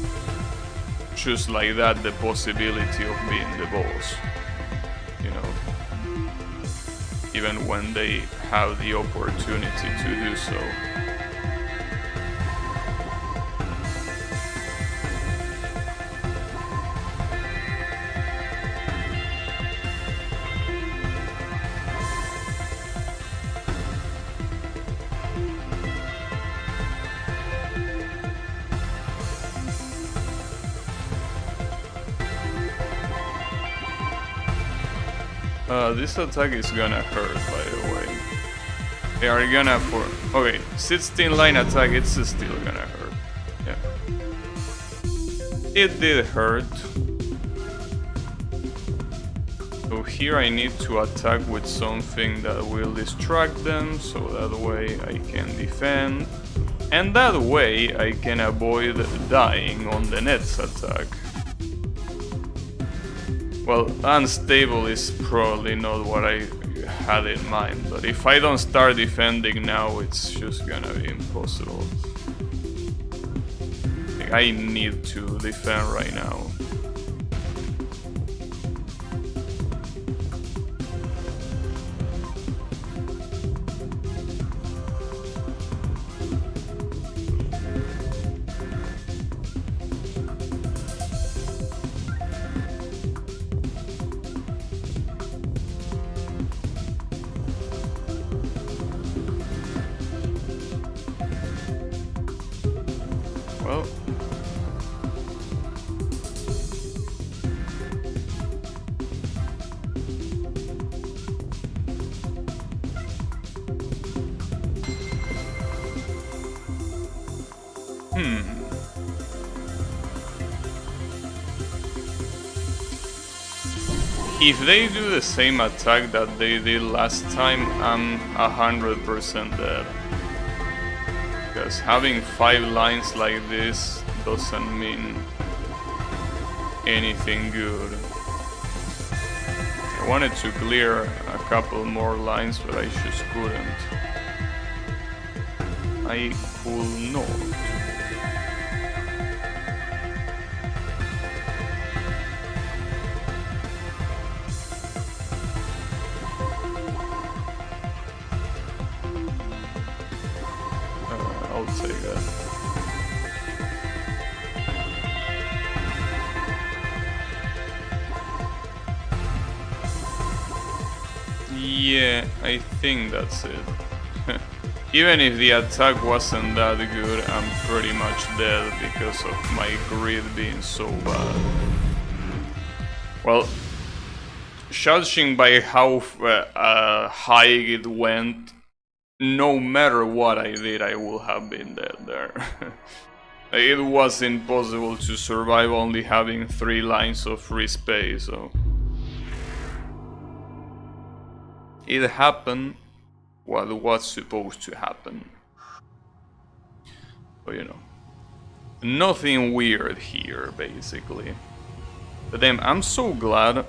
just like that the possibility of being the boss, you know, even when they have the opportunity to do so. This attack is gonna hurt, by the way. They are gonna okay, 16 line attack, it's still gonna hurt. Yeah. It did hurt. So here I need to attack with something that will distract them, so that way I can defend. And that way I can avoid dying on the next attack. Well, unstable is probably not what I had in mind, but if I don't start defending now, it's just gonna be impossible. Like, I need to defend right now. Well, if they do the same attack that they did last time, I'm 100% dead. Because having 5 lines like this doesn't mean anything good. I wanted to clear a couple more lines, but I just couldn't. I could not. I'll take that. Yeah, I think that's it. Even if the attack wasn't that good, I'm pretty much dead because of my grid being so bad. Well, judging by how high it went, no matter what I did, I would have been dead there. It was impossible to survive only having 3 lines of free space, so... It happened what was supposed to happen. But you know, nothing weird here, basically. But then, I'm so glad,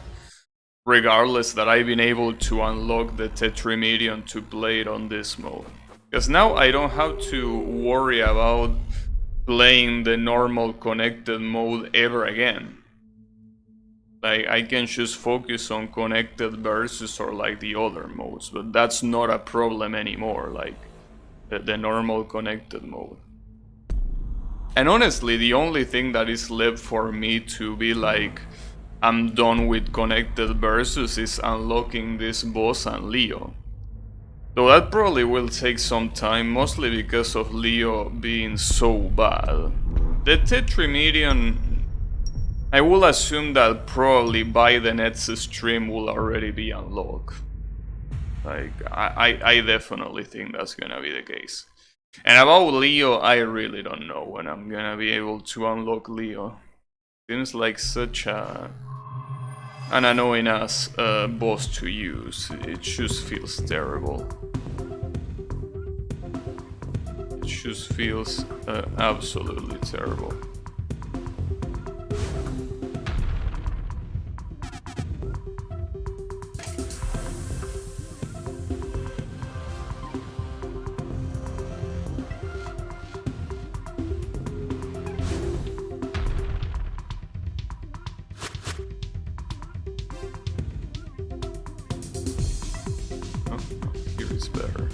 regardless, that I've been able to unlock the Tetrimidion to play it on this mode. Because now I don't have to worry about playing the normal connected mode ever again. Like, I can just focus on connected versus or like the other modes, but that's not a problem anymore, like the normal connected mode. And honestly, the only thing that is left for me to be like, I'm done with connected versus is unlocking this boss and Leo. So that probably will take some time, mostly because of Leo being so bad. The Tetrimidion, I will assume that probably by the next stream will already be unlocked. Like, I definitely think that's gonna be the case. And about Leo, I really don't know when I'm gonna be able to unlock Leo. Seems like such an annoying ass boss to use. It just feels terrible. It just feels absolutely terrible. Better.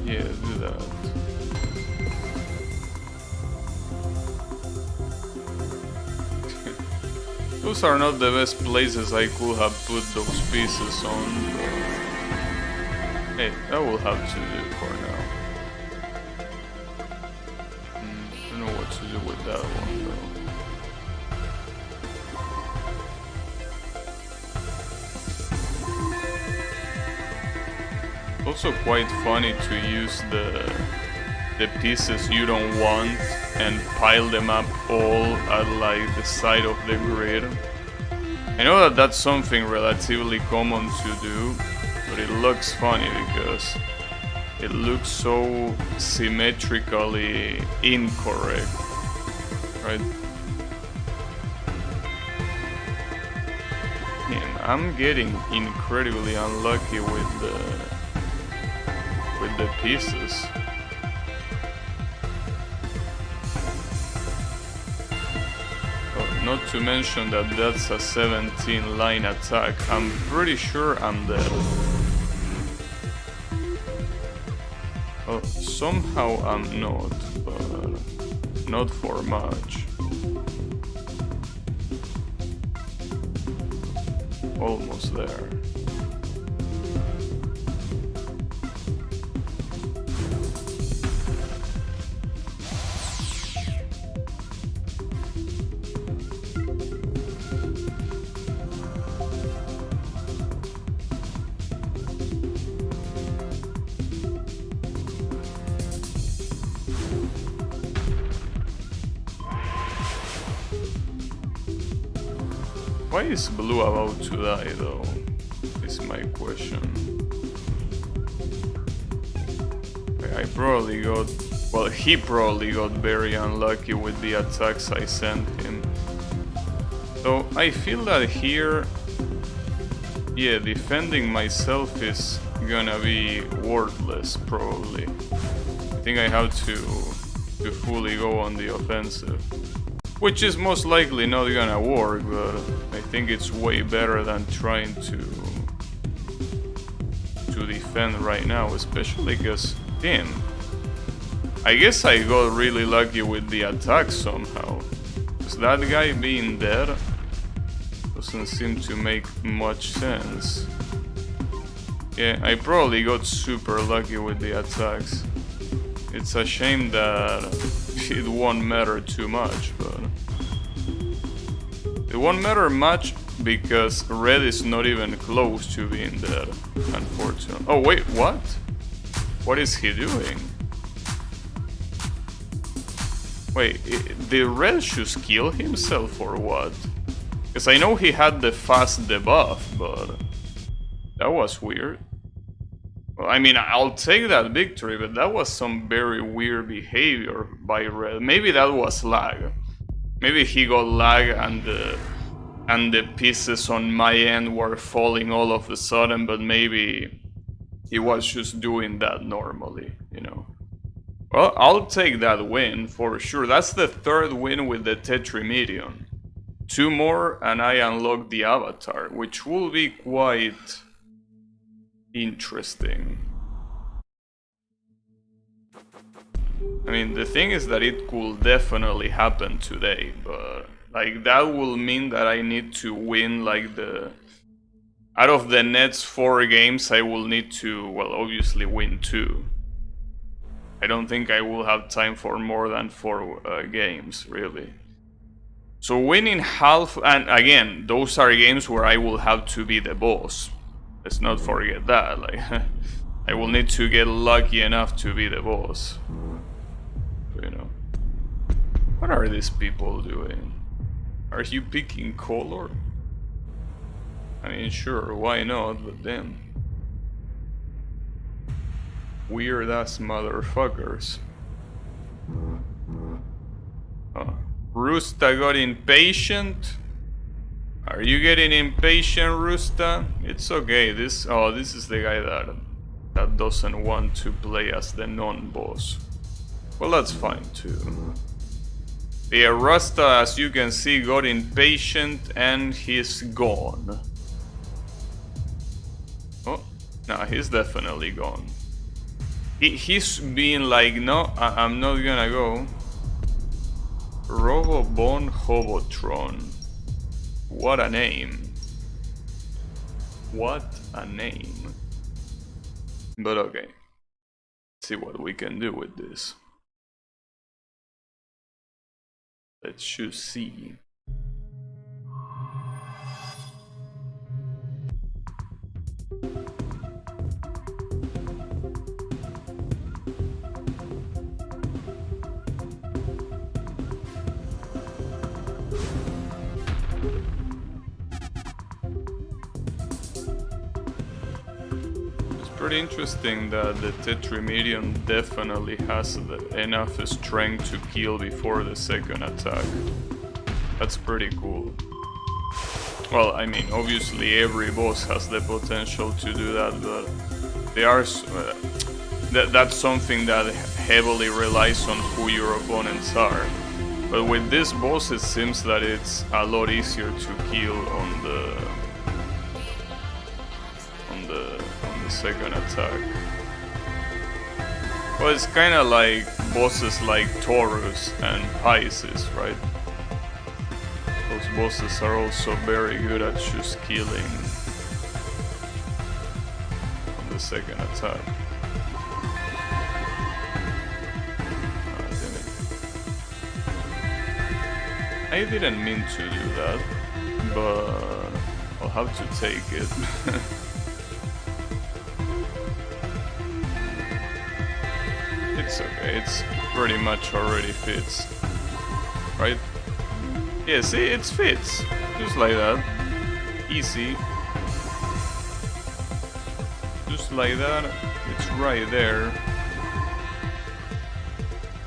Yeah, do that. Those are not the best places I could have put those pieces on, but hey, that will have to do for now. I don't know what to do with that one though. Also quite funny to use the pieces you don't want and pile them up all at like the side of the grid. I know that that's something relatively common to do, but it looks funny because it looks so symmetrically incorrect, right? Man, I'm getting incredibly unlucky with the pieces. Oh, not to mention that that's a 17 line attack. I'm pretty sure I'm dead. Oh, somehow I'm not, but not for much. Almost there. Why is Blue about to die though? Is my question. I probably got... well, he probably got very unlucky with the attacks I sent him. So I feel that here... yeah, defending myself is gonna be worthless probably. I think I have to fully go on the offensive. Which is most likely not gonna work, but I think it's way better than trying to defend right now, especially because, damn, I guess I got really lucky with the attack somehow. Because that guy being dead doesn't seem to make much sense. Yeah, I probably got super lucky with the attacks. It's a shame that it won't matter too much, but it won't matter much because Red is not even close to being dead, unfortunately. Oh wait, what? What is he doing? Wait, did Red just kill himself or what? Because I know he had the fast debuff, but that was weird. Well, I mean, I'll take that victory, but that was some very weird behavior by Red. Maybe that was lag. Maybe he got lag and the pieces on my end were falling all of a sudden, but maybe he was just doing that normally, you know. Well, I'll take that win for sure. That's the third win with the Tetrimidion. 2 more and I unlock the avatar, which will be quite interesting. I mean, the thing is that it could definitely happen today, but like that will mean that I need to win like the... out of the next 4 games I will need to, well, obviously win 2. I don't think I will have time for more than 4 games, really. So winning half, and again, those are games where I will have to be the boss. Let's not forget that, like... I will need to get lucky enough to be the boss. You know. What are these people doing? Are you picking color? I mean, sure, why not, but damn. Weird ass motherfuckers. Oh. Rusta got impatient? Are you getting impatient, Rusta? It's okay, this is the guy that doesn't want to play as the non-boss. Well, that's fine too. Yeah, Rusta, as you can see, got impatient and he's gone. Oh, nah, he's definitely gone. He's being like, no, I'm not gonna go. Robobon Hobotron. What a name. What a name. But okay. Let's see what we can do with this. Let's just see. Pretty interesting that the Tetrimidion definitely has enough strength to kill before the second attack. That's pretty cool. Well, I mean, obviously every boss has the potential to do that, but they are that's something that heavily relies on who your opponents are. But with this boss, it seems that it's a lot easier to kill on the second attack. Well, it's kind of like bosses like Taurus and Pisces, right? Those bosses are also very good at just killing on the second attack. Damn it. I didn't mean to do that, but I'll have to take it. It's okay, it's pretty much already fits, right? Yeah, see, it fits, just like that, easy, just like that, it's right there,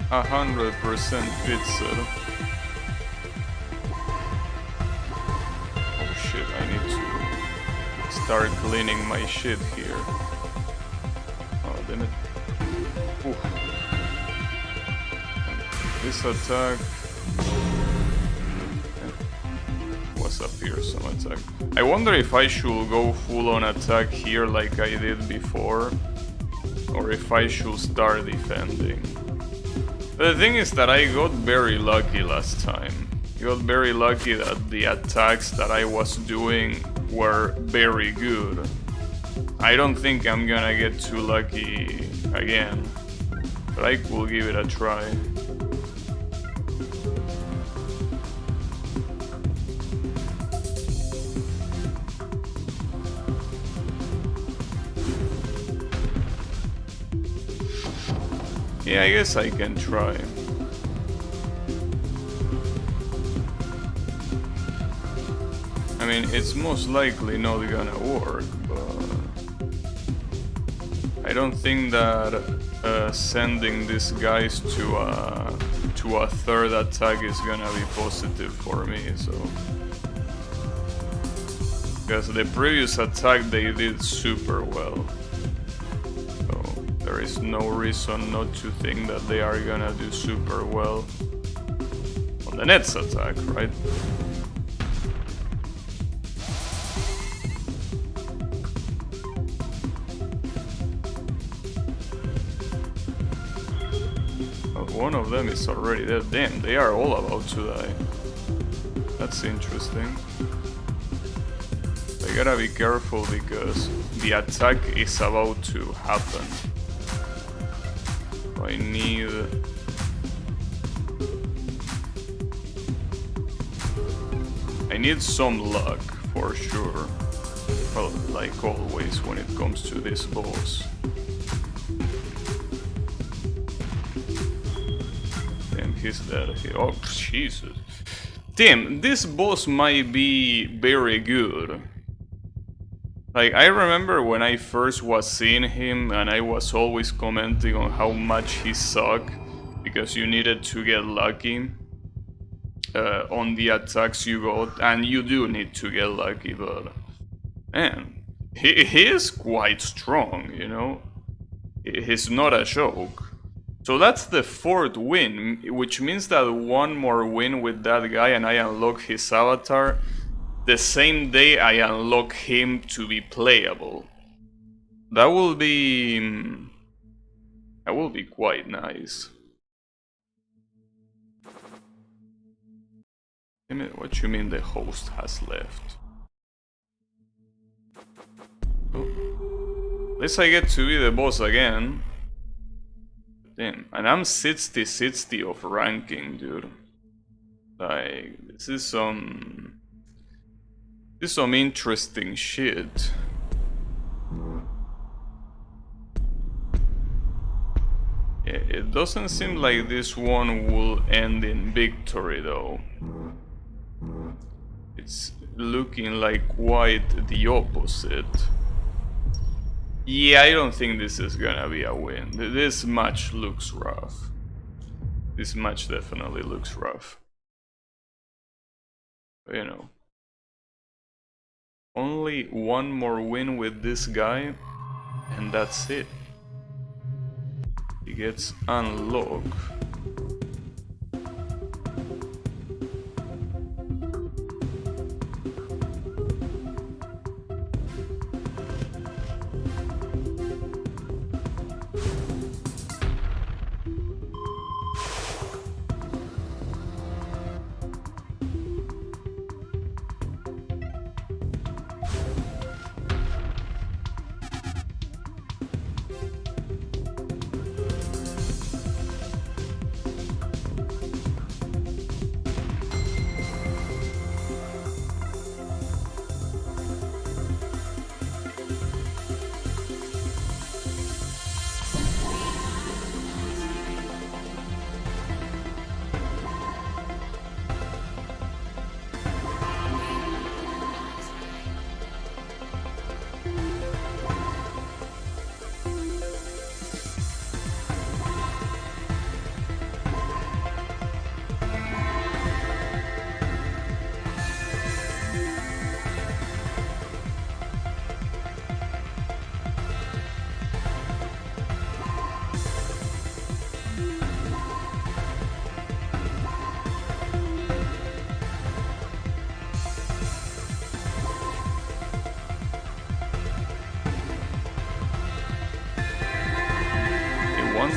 100% fits it. Oh shit, I need to start cleaning my shit here. Oh, damn it. Oof. This attack was a fearsome attack. I wonder if I should go full on attack here like I did before, or if I should start defending. The thing is that I got very lucky last time. I got very lucky that the attacks that I was doing were very good. I don't think I'm gonna get too lucky again, but I will give it a try. Yeah, I guess I can try. I mean, it's most likely not gonna work, but I don't think that sending these guys to a third attack is gonna be positive for me, so. Because the previous attack they did super well. There is no reason not to think that they are gonna do super well on the next attack, right? But one of them is already dead. Damn, they are all about to die. That's interesting. I gotta be careful because the attack is about to happen. I need some luck for sure. Well, like always when it comes to this boss. he's dead. Oh, Jesus. Damn, this boss might be very good. Like, I remember when I first was seeing him and I was always commenting on how much he sucked because you needed to get lucky on the attacks you got, and you do need to get lucky, but man, he is quite strong, you know? He's not a joke. So that's the 4th win, which means that one more win with that guy and I unlock his avatar. The same day I unlock him to be playable. That will be quite nice. What you mean the host has left? Oh. At least I get to be the boss again. Damn, and I'm 60 of ranking, dude. Like, this is some interesting shit. Yeah, it doesn't seem like this one will end in victory though. It's looking like quite the opposite. Yeah, I don't think this is gonna be a win. This match looks rough. This match definitely looks rough. But, you know. Only one more win with this guy, and that's it. He gets unlocked.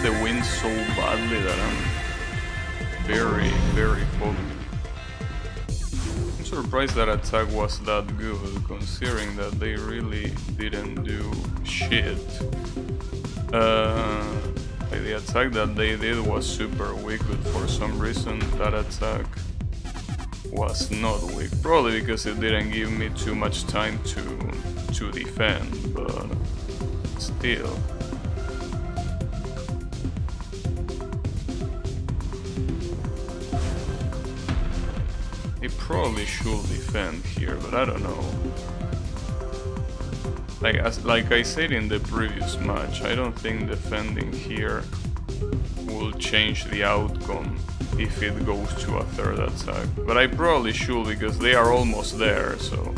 The win so badly that I'm very foggy. I'm surprised that attack was that good, considering that they really didn't do shit. Like the attack that they did was super weak, but for some reason that attack was not weak. Probably because it didn't give me too much time to defend, but still. He probably should defend here, but I don't know. Like I said in the previous match, I don't think defending here will change the outcome if it goes to a 3rd attack. But I probably should because they are almost there, so...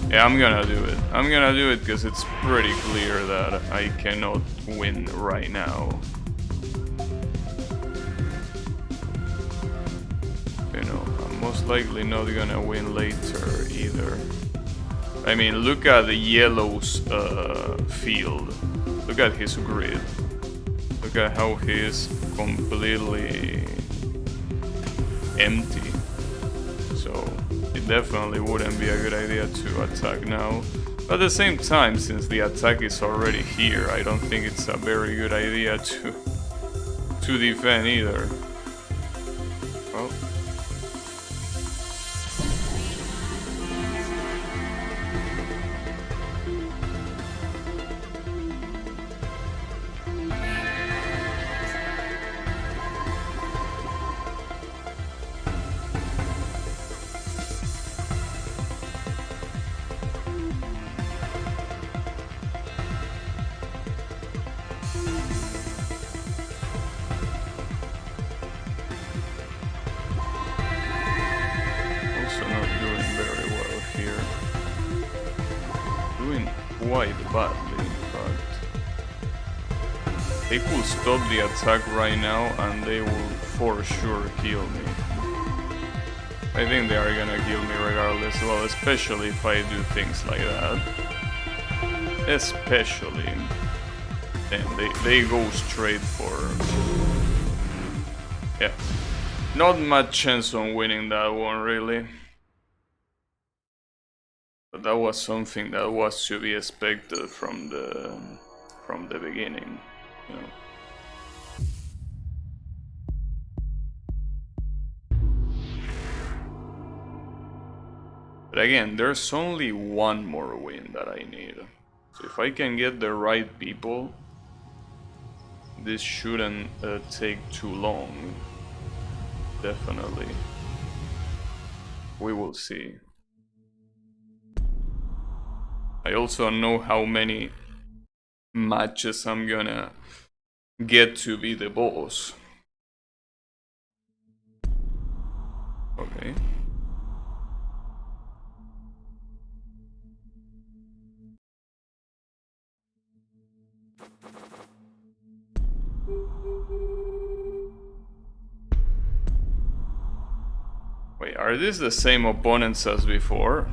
Yeah, I'm gonna do it. I'm gonna do it because it's pretty clear that I cannot win right now. Most likely not gonna win later either. I mean, look at the yellow's field. Look at his grid. Look at how he's completely empty. So it definitely wouldn't be a good idea to attack now. But at the same time, since the attack is already here, I don't think it's a very good idea to defend either. Well. quite badly, but they could stop the attack right now and they will for sure kill me. I think they are gonna kill me regardless, well, especially if I do things like that. Especially. Then they go straight for... Yeah. Not much chance on winning that one, really. But that was something that was to be expected from the beginning, you know. But again, there's only one more win that I need. So if I can get the right people, this shouldn't take too long. Definitely. We will see. I also know how many matches I'm gonna get to be the boss. Okay. Wait, are these the same opponents as before?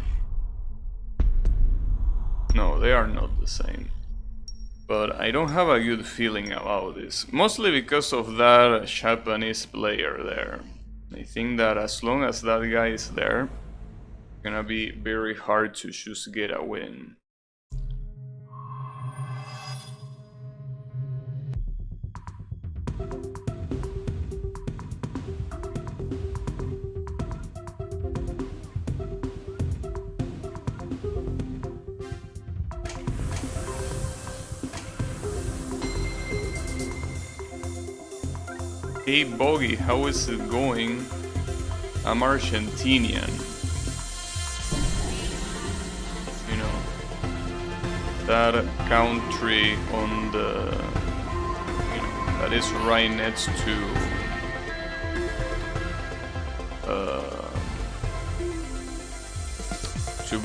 No, they are not the same. But I don't have a good feeling about this. Mostly because of that Japanese player there. I think that as long as that guy is there, it's gonna be very hard to just get a win. Hey Boggy, how is it going? I'm Argentinian. You know, that country on the, you know, that is right next to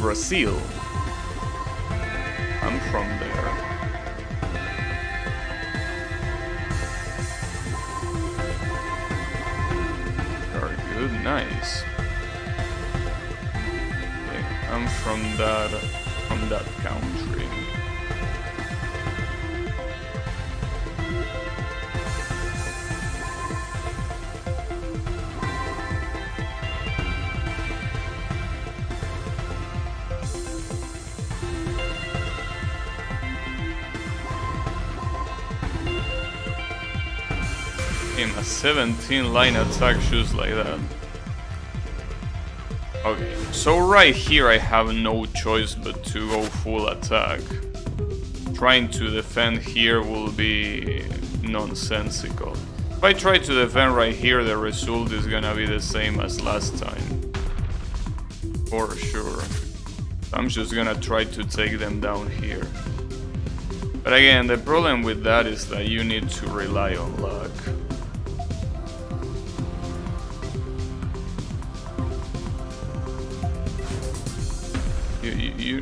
Brazil. I'm from there. Good, nice. Okay, I'm from that country. In a 17 line attack just like that. Okay, so right here I have no choice but to go full attack. Trying to defend here will be nonsensical. If I try to defend right here, the result is gonna be the same as last time. For sure. I'm just gonna try to take them down here. But again, the problem with that is that you need to rely on luck.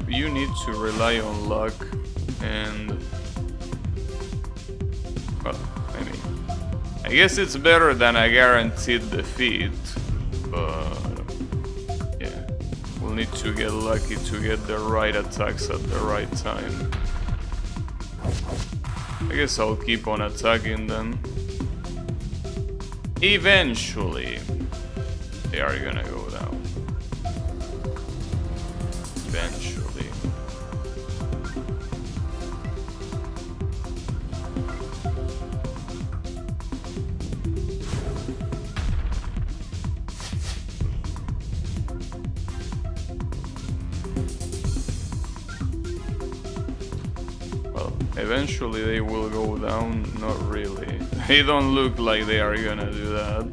You need to rely on luck and, well, I mean, I guess it's better than a guaranteed defeat, but yeah, we'll need to get lucky to get the right attacks at the right time. I guess I'll keep on attacking them. Eventually, they are gonna go down. Eventually. Well, eventually they will go down, not really. They don't look like they are gonna do that.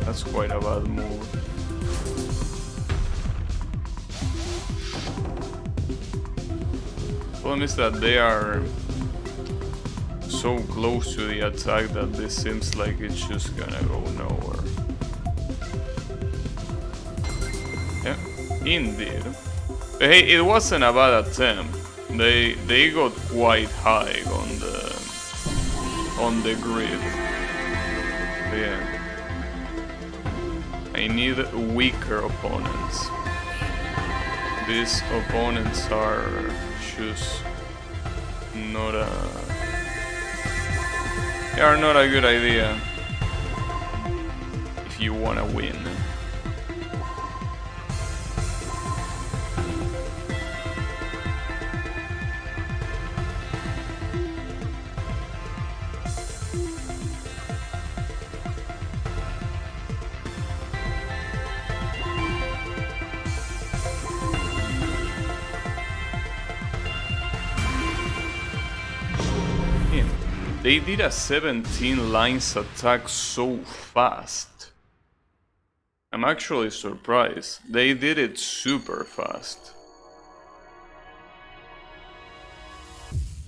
That's quite a bad move. Problem is that they are so close to the attack that this seems like it's just gonna go nowhere. Yeah, Indeed. Hey, it wasn't a bad attempt. They got quite high on the grid. Yeah. I need weaker opponents. These opponents are just not a... They are not a good idea if you wanna win. They did a 17 lines attack so fast. I'm actually surprised. They did it super fast.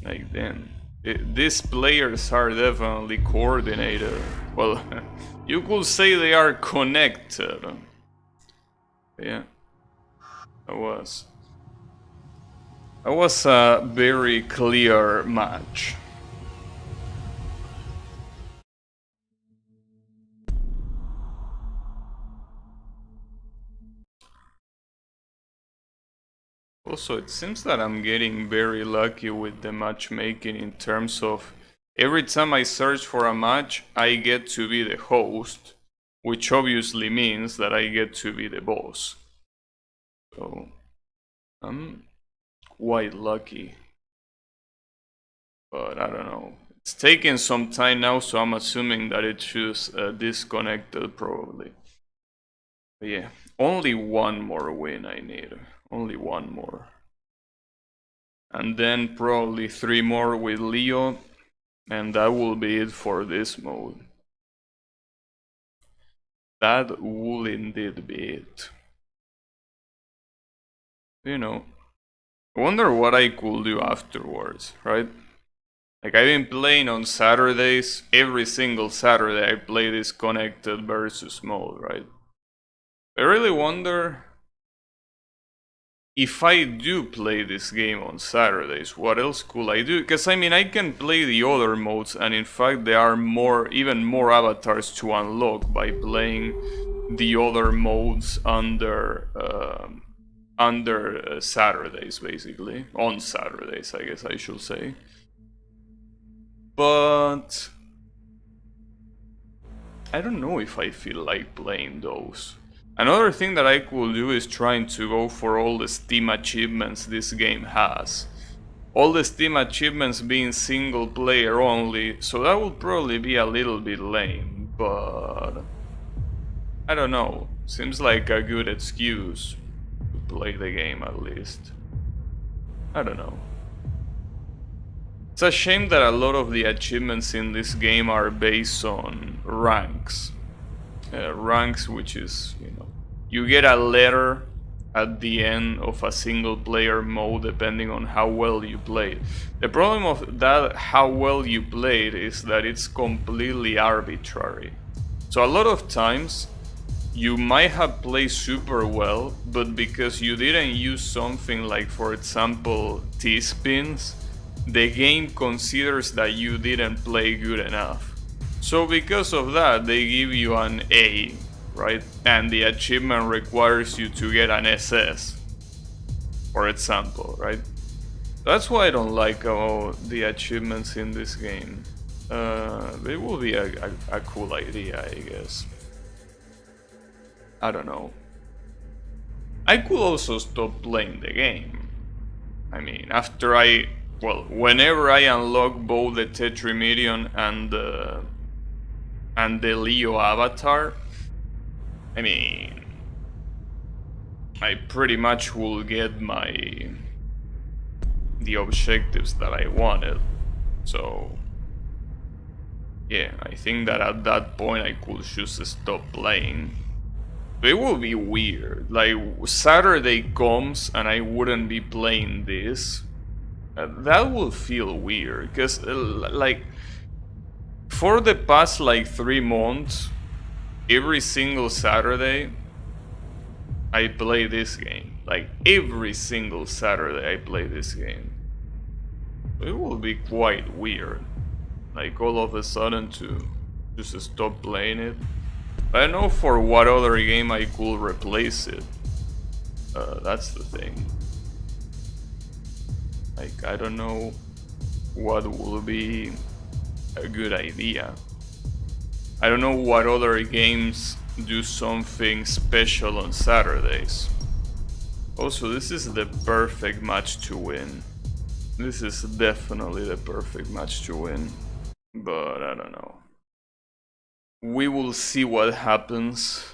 Like them. These players are definitely coordinated. Well, you could say they are connected. Yeah. That was a very clear match. Also, it seems that I'm getting very lucky with the matchmaking in terms of every time I search for a match, I get to be the host, which obviously means that I get to be the boss. So, I'm quite lucky. But I don't know. It's taking some time now, so I'm assuming that it's just disconnected probably. But yeah, only one more win I need. Only one more. And then probably 3 more with Leo. And that will be it for this mode. That will indeed be it. You know, I wonder what I could do afterwards, right? Like, I've been playing on Saturdays. Every single Saturday I play this connected versus mode, right? I really wonder if I do play this game on Saturdays, what else could I do? Because I mean, I can play the other modes, and in fact there are even more avatars to unlock by playing the other modes under Saturdays, basically. On Saturdays, I guess I should say. But I don't know if I feel like playing those. Another thing that I could do is trying to go for all the Steam achievements this game has. All the Steam achievements being single player only, so that would probably be a little bit lame, but I don't know. Seems like a good excuse to play the game at least. I don't know. It's a shame that a lot of the achievements in this game are based on ranks. Ranks, which is, you know, you get a letter at the end of a single player mode depending on how well you played. The problem of that, how well you played, is that it's completely arbitrary. So a lot of times you might have played super well, but because you didn't use something like, for example, T-spins, the game considers that you didn't play good enough. So because of that, they give you an A, right? And the achievement requires you to get an SS, for example, right? That's why I don't like the achievements in this game. It will be a cool idea, I guess. I don't know. I could also stop playing the game. I mean, whenever I unlock both the Tetrimidion and the Leo avatar, I mean, I pretty much will get the objectives that I wanted. So yeah, I think that at that point I could just stop playing. It will be weird. Like, Saturday comes and I wouldn't be playing this. That will feel weird, because like, for the past like 3 months, every single Saturday I play this game. Like every single Saturday I play this game. It will be quite weird. Like all of a sudden to just stop playing it. I don't know for what other game I could replace it. That's the thing. Like I don't know what will be a good idea. I don't know what other games do something special on Saturdays. Also, this is the perfect match to win. This is definitely the perfect match to win. But I don't know. We will see what happens.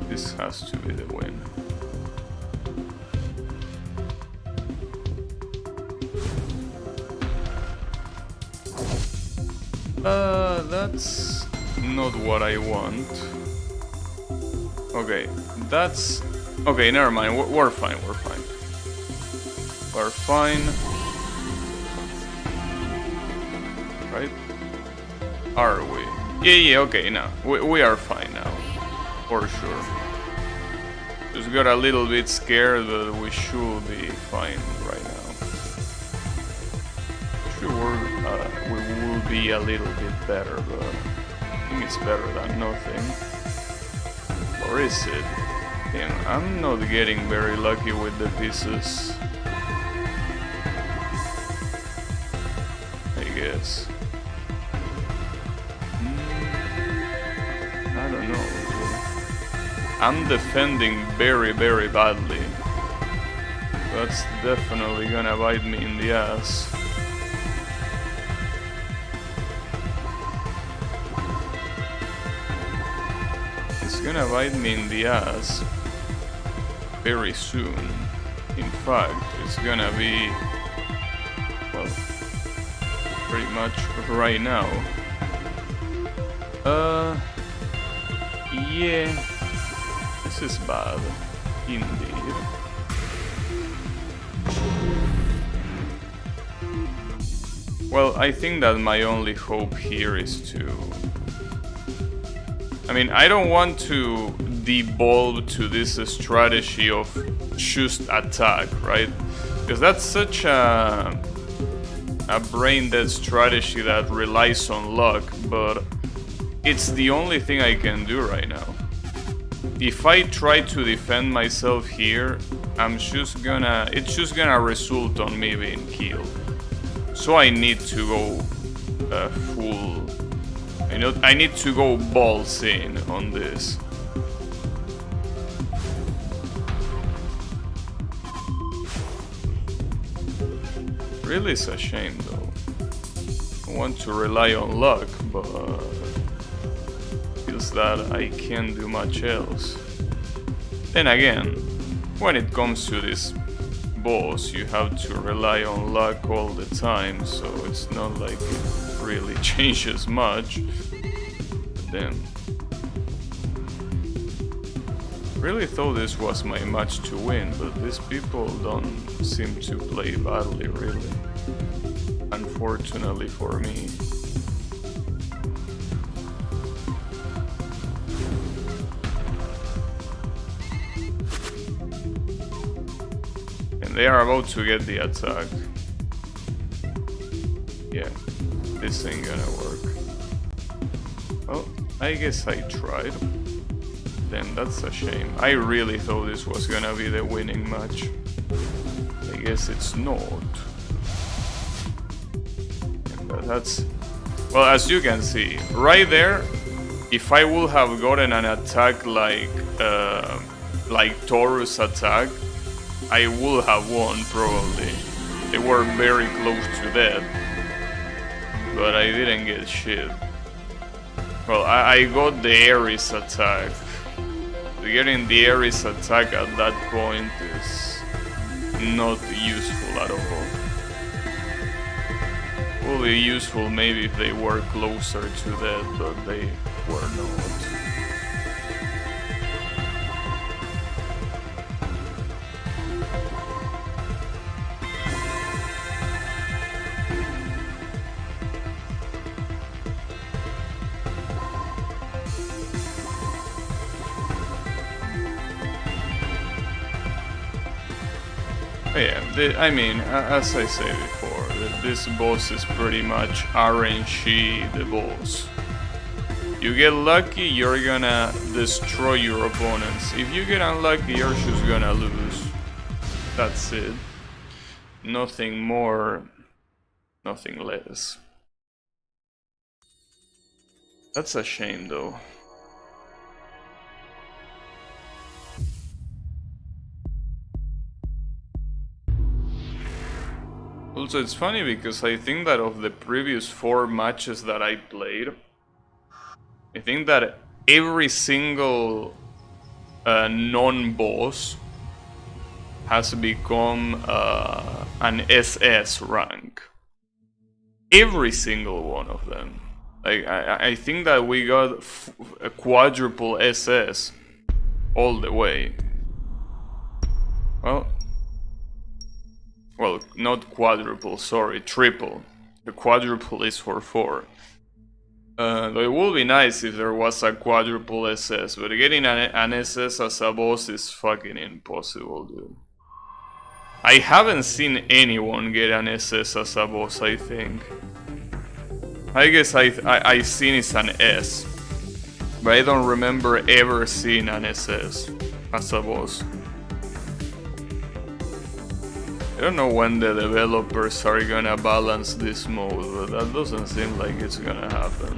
This has to be the win. That's not what I want. Okay, that's... Okay, never mind, we're fine, we're fine. We're fine. Right? Are we? Yeah, okay, now. We are fine now. For sure. Just got a little bit scared, but we should be fine right now. Sure, we will be a little bit better, but I think it's better than nothing. Or is it? Damn, I'm not getting very lucky with the pieces. I guess. I don't know. I'm defending very, very badly. That's definitely gonna bite me in the ass. It's gonna bite me in the ass very soon. In fact, it's gonna be, well, pretty much right now. Yeah. This is bad, indeed. Well, I think that my only hope here is to... I mean, I don't want to devolve to this strategy of just attack, right? Because that's such a brain-dead strategy that relies on luck, but it's the only thing I can do right now. If I try to defend myself here, it's just gonna result on me being killed. So I need to go full. I need to go balls in on this. Really, it's a shame though. I want to rely on luck, but that I can't do much else. Then again, when it comes to this boss, you have to rely on luck all the time, so it's not like it really changes much. But then, really thought this was my match to win, but these people don't seem to play badly, really. Unfortunately for me. They are about to get the attack. Yeah, this ain't gonna work. Well, I guess I tried. Then that's a shame. I really thought this was gonna be the winning match. I guess it's not. And that's... Well, as you can see, right there, if I would have gotten an attack like Taurus attack, I would have won, probably. They were very close to death. But I didn't get shit. Well, I got the Ares attack. Getting the Ares attack at that point is not useful at all. Will be useful maybe if they were closer to that, but they were not. Yeah, I mean, as I said before, this boss is pretty much RNG the boss. You get lucky, you're gonna destroy your opponents. If you get unlucky, you're just gonna lose. That's it. Nothing more, nothing less. That's a shame though. Also, it's funny because I think that of the previous 4 matches that I played, I think that every single non-boss has become an SS rank. Every single one of them. Like, I think that we got a quadruple SS all the way. Well, not quadruple, sorry, triple. The quadruple is for 4. It would be nice if there was a quadruple SS, but getting an SS as a boss is fucking impossible, dude. I haven't seen anyone get an SS as a boss, I think. I guess I've seen it's an S, but I don't remember ever seeing an SS as a boss. I don't know when the developers are gonna balance this mode, but that doesn't seem like it's gonna happen.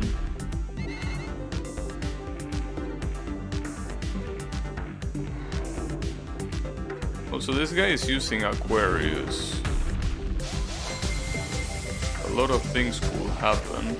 Also, this guy is using Aquarius. A lot of things could happen.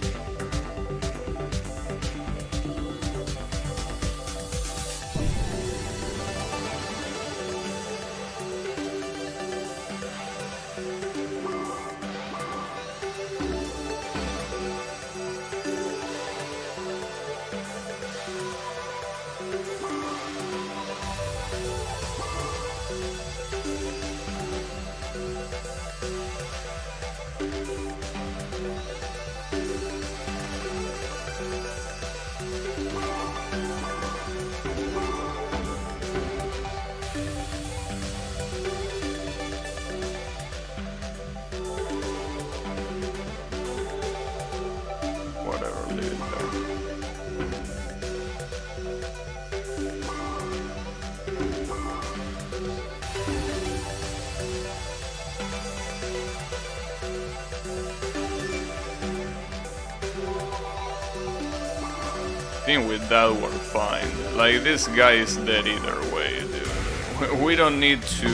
With that we're fine. Like, this guy is dead either way, dude. We don't need to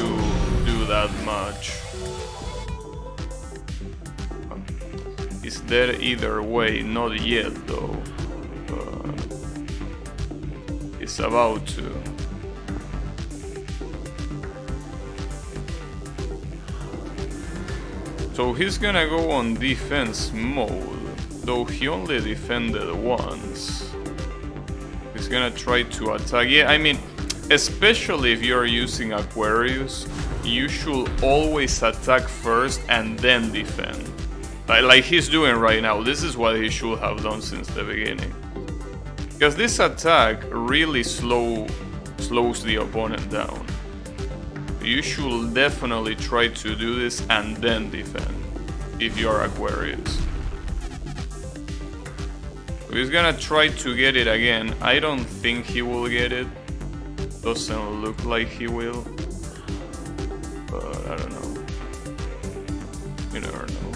do that much. He's dead either way, not yet though. He's about to. So he's gonna go on defense mode, though he only defended once. He's gonna try to attack. Yeah, I mean, especially if you're using Aquarius, you should always attack first and then defend. Like he's doing right now. This is what he should have done since the beginning. Because this attack really slows the opponent down. You should definitely try to do this and then defend, if you're Aquarius. He's gonna try to get it again. I don't think he will get it. Doesn't look like he will. But I don't know. You never know.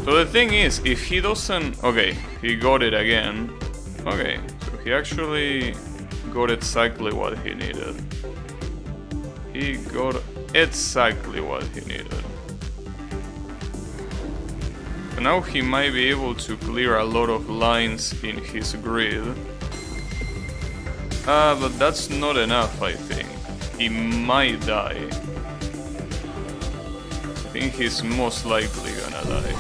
So the thing is, if he doesn't... Okay, he got it again. Okay, so he actually got exactly what he needed. He got exactly what he needed. Now he might be able to clear a lot of lines in his grid. But that's not enough, I think. He might die. think he's most likely gonna die.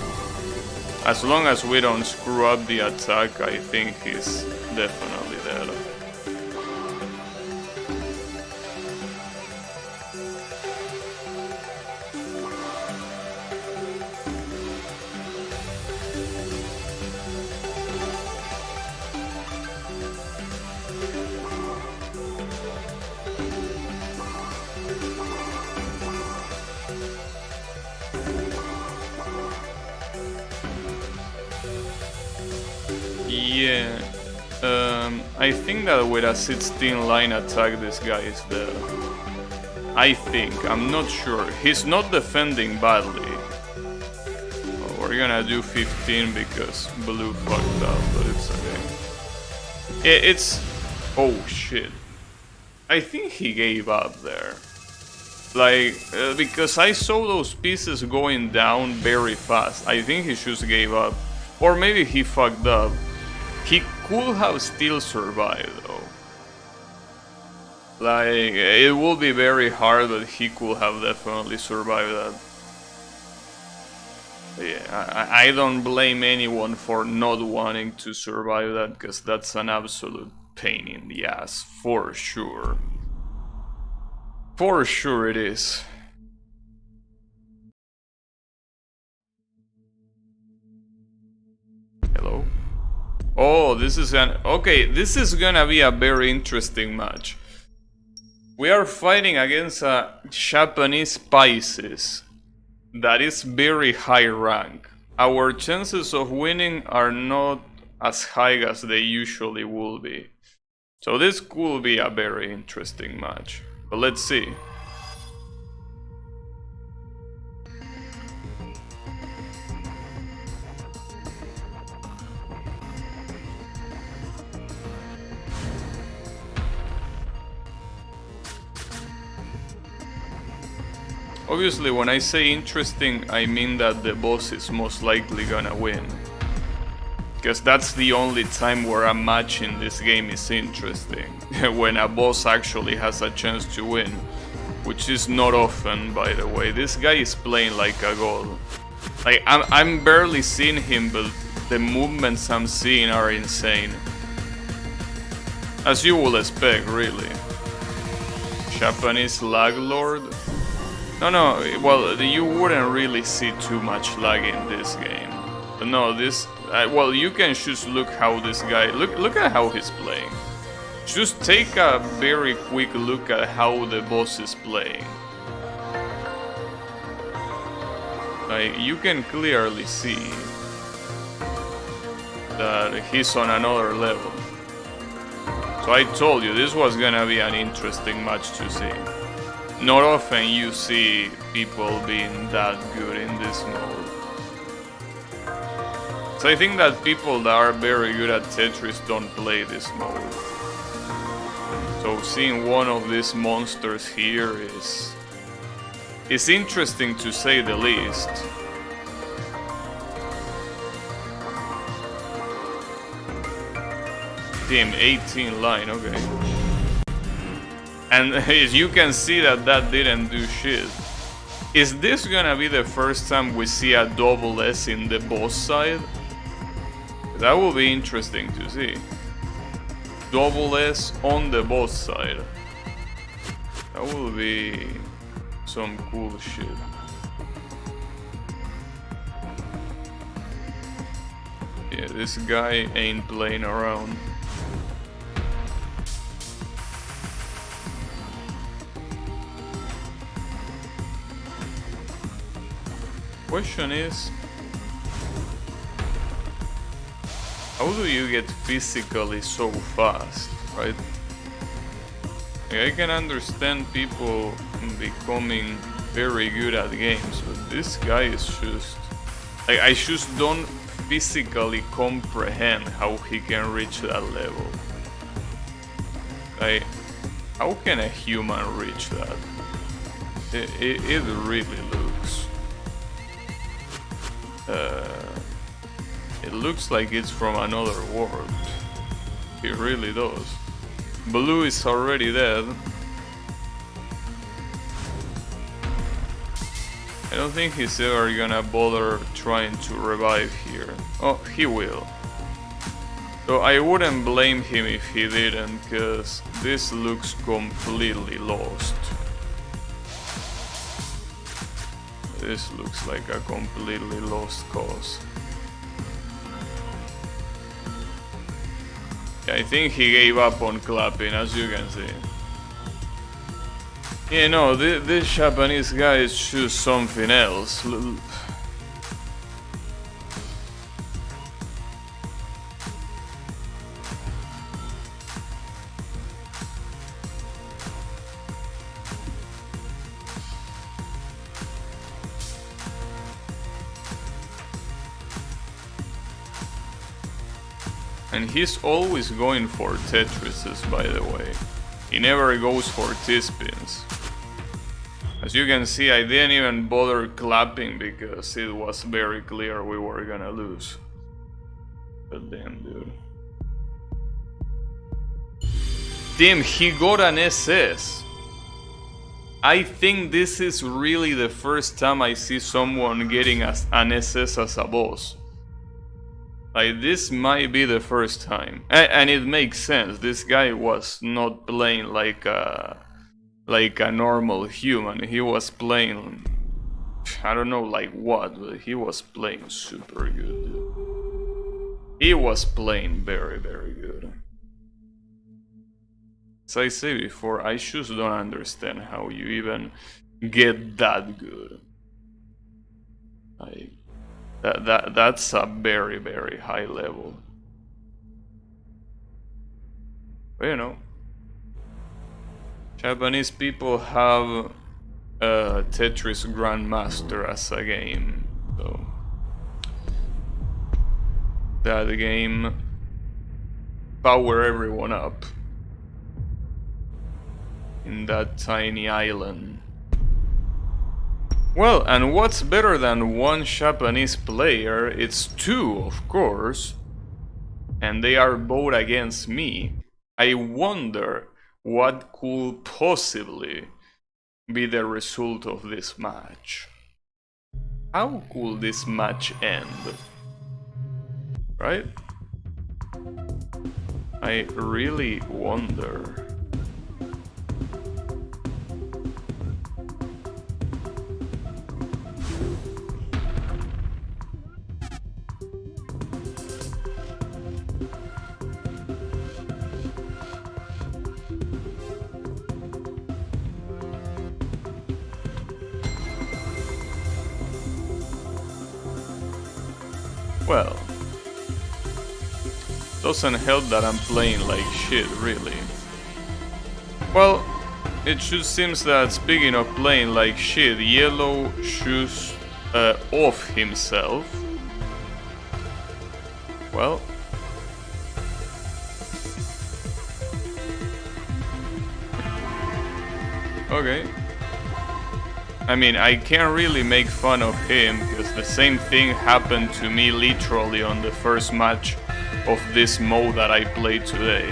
As long as we don't screw up the attack, I think he's definitely dead. Yeah, I think that with a 16 line attack this guy is dead. I think, I'm not sure. He's not defending badly. We're gonna do 15 because blue fucked up, but it's okay. It's... oh shit. I think he gave up there. Like, because I saw those pieces going down very fast. I think he just gave up. Or maybe he fucked up. He could have still survived though. Like, it will be very hard, but he could have definitely survived that. Yeah, I don't blame anyone for not wanting to survive that, because that's an absolute pain in the ass, for sure. For sure it is. Hello? Oh, this is an... okay, this is gonna be a very interesting match. We are fighting against a Japanese Pisces that is very high rank. Our chances of winning are not as high as they usually will be. So this could be a very interesting match. But let's see. Obviously, when I say interesting, I mean that the boss is most likely gonna win. Because that's the only time where a match in this game is interesting. When a boss actually has a chance to win. Which is not often, by the way. This guy is playing like a god. Like, I'm barely seeing him, but the movements I'm seeing are insane. As you will expect, really. Japanese lag lord? No, well, you wouldn't really see too much lag in this game. But no, this... well, you can just look how this guy... Look at how he's playing. Just take a very quick look at how the boss is playing. Like, you can clearly see that he's on another level. So I told you, this was gonna be an interesting match to see. Not often you see people being that good in this mode. So I think that people that are very good at Tetris don't play this mode. So seeing one of these monsters here is interesting to say the least. Damn, 18 line, okay. And as you can see that didn't do shit. Is this gonna be the first time we see a double S in the boss side? That will be interesting to see. Double S on the boss side. That will be some cool shit. Yeah, this guy ain't playing around. Question is, how do you get physically so fast, right? Like, I can understand people becoming very good at games, but this guy is just... like, I just don't physically comprehend how he can reach that level. Like, how can a human reach that? It really looks... it looks like it's from another world. It really does. Blue is already dead. I don't think he's ever gonna bother trying to revive here. Oh, he will. So I wouldn't blame him if he didn't, cause this looks completely lost. This looks like a completely lost cause. Yeah, I think he gave up on clapping, as you can see. You know, this Japanese guy choose something else. And he's always going for Tetrises, by the way. He never goes for T-spins. As you can see, I didn't even bother clapping because it was very clear we were gonna lose. But damn, dude. Damn, he got an SS. I think this is really the first time I see someone getting an SS as a boss. Like, this might be the first time. And it makes sense. This guy was not playing like a normal human. He was playing, I don't know like what, but he was playing super good, dude. He was playing very, very good. As I said before, I just don't understand how you even get that good. Like, that's a very, very high level. But you know, Japanese people have Tetris Grandmaster as a game, so that game power everyone up in that tiny island. Well, and what's better than one Japanese player? It's two, of course, and they are both against me. I wonder what could possibly be the result of this match. How could this match end? Right? I really wonder. Well, doesn't help that I'm playing like shit, really. Well, it just seems that, speaking of playing like shit, Yellow shoots off himself. Well, okay. I mean, I can't really make fun of him, because the same thing happened to me literally on the first match of this mode that I played today.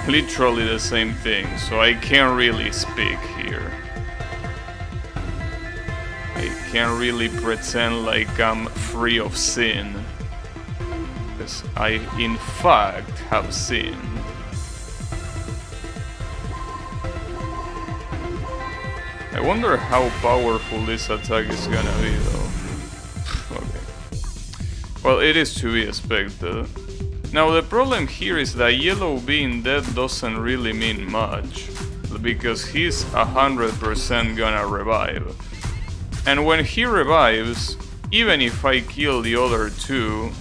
Literally the same thing, so I can't really speak here. I can't really pretend like I'm free of sin, because I in fact have sinned. I wonder how powerful this attack is gonna be, though. Okay. Well, it is to be expected. Now, the problem here is that Yellow being dead doesn't really mean much, because he's 100% gonna revive. And when he revives, even if I kill the other two,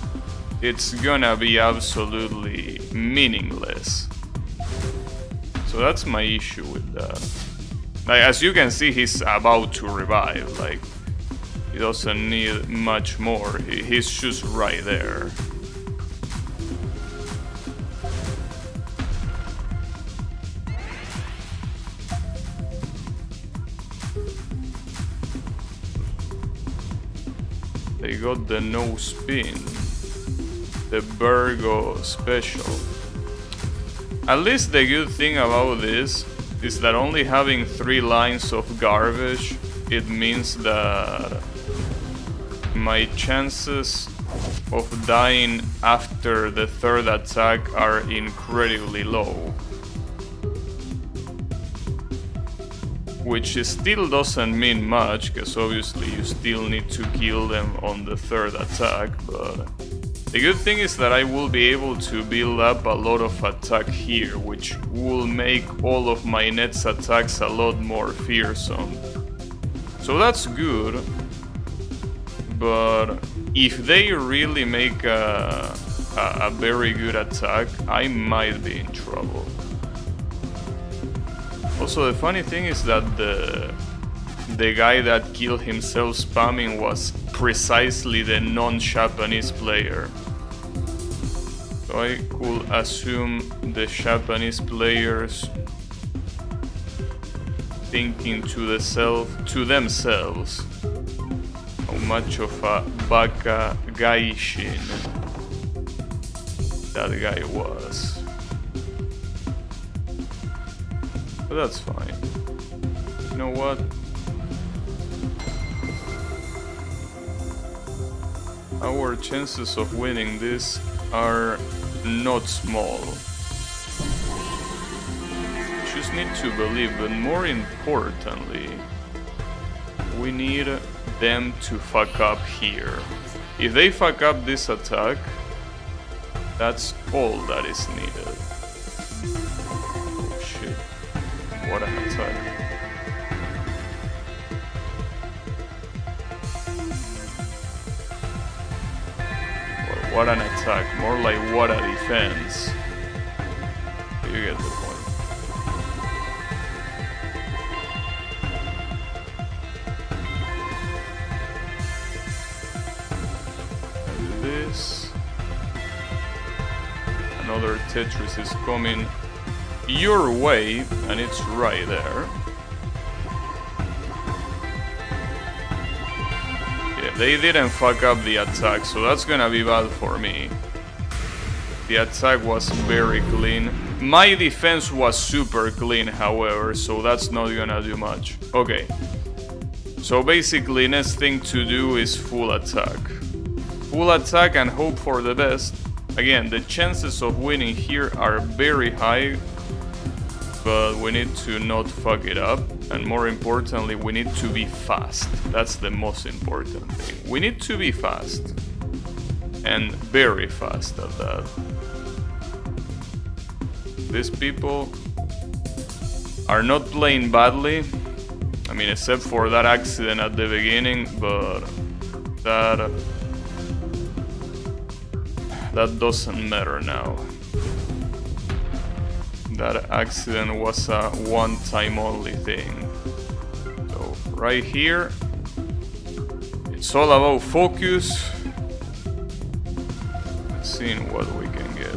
it's gonna be absolutely meaningless. So that's my issue with that. Like, as you can see, he's about to revive. Like, he doesn't need much more. He's just right there. They got the no spin, the Virgo special. At least the good thing about this is that only having 3 lines of garbage it means that my chances of dying after the third attack are incredibly low. Which still doesn't mean much, because obviously you still need to kill them on the third attack, but the good thing is that I will be able to build up a lot of attack here, which will make all of my next attacks a lot more fearsome. So that's good, but if they really make a very good attack, I might be in trouble. Also, the funny thing is that the guy that killed himself spamming was precisely the non-Japanese player. So I could assume the Japanese players thinking to themselves how much of a baka gaishin that guy was. But that's fine. You know what? Our chances of winning this are not small. Just need to believe, but more importantly, we need them to fuck up here. If they fuck up this attack, that's all that is needed. Oh shit. What an attack. Well, what an attack. More like what a defense. You get the point. And this. Another Tetris is coming your way, and it's right there. Yeah, they didn't fuck up the attack, so that's gonna be bad for me. The attack was very clean. My defense was super clean, however, so that's not gonna do much. Okay. So basically, next thing to do is full attack. Full attack and hope for the best. Again, the chances of winning here are very high, but we need to not fuck it up, and more importantly, we need to be fast. That's the most important thing. We need to be fast, and very fast at that. These people are not playing badly, I mean, except for that accident at the beginning, but that doesn't matter now. That accident was a one-time only thing. So right here, it's all about focus, seeing what we can get.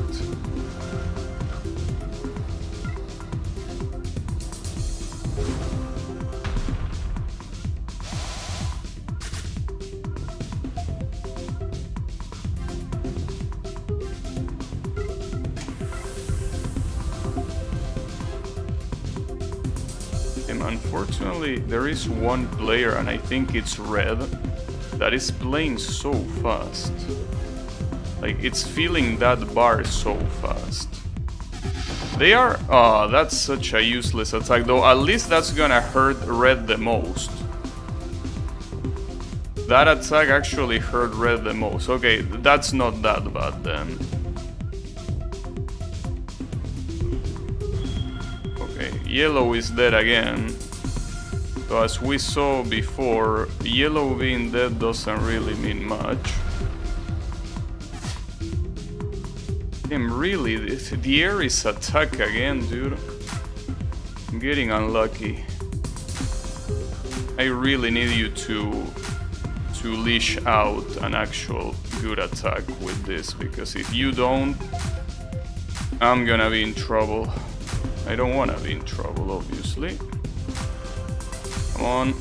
Unfortunately, there is one player, and I think it's red, that is playing so fast. Like, it's filling that bar so fast. They are... oh, that's such a useless attack, though at least that's gonna hurt red the most. That attack actually hurt red the most. Okay, that's not that bad then. Yellow is dead again. So as we saw before, yellow being dead doesn't really mean much. Damn, really, the Ares attack again, dude. I'm getting unlucky. I really need you to leash out an actual good attack with this, because if you don't, I'm gonna be in trouble. I don't want to be in trouble, obviously. Come on.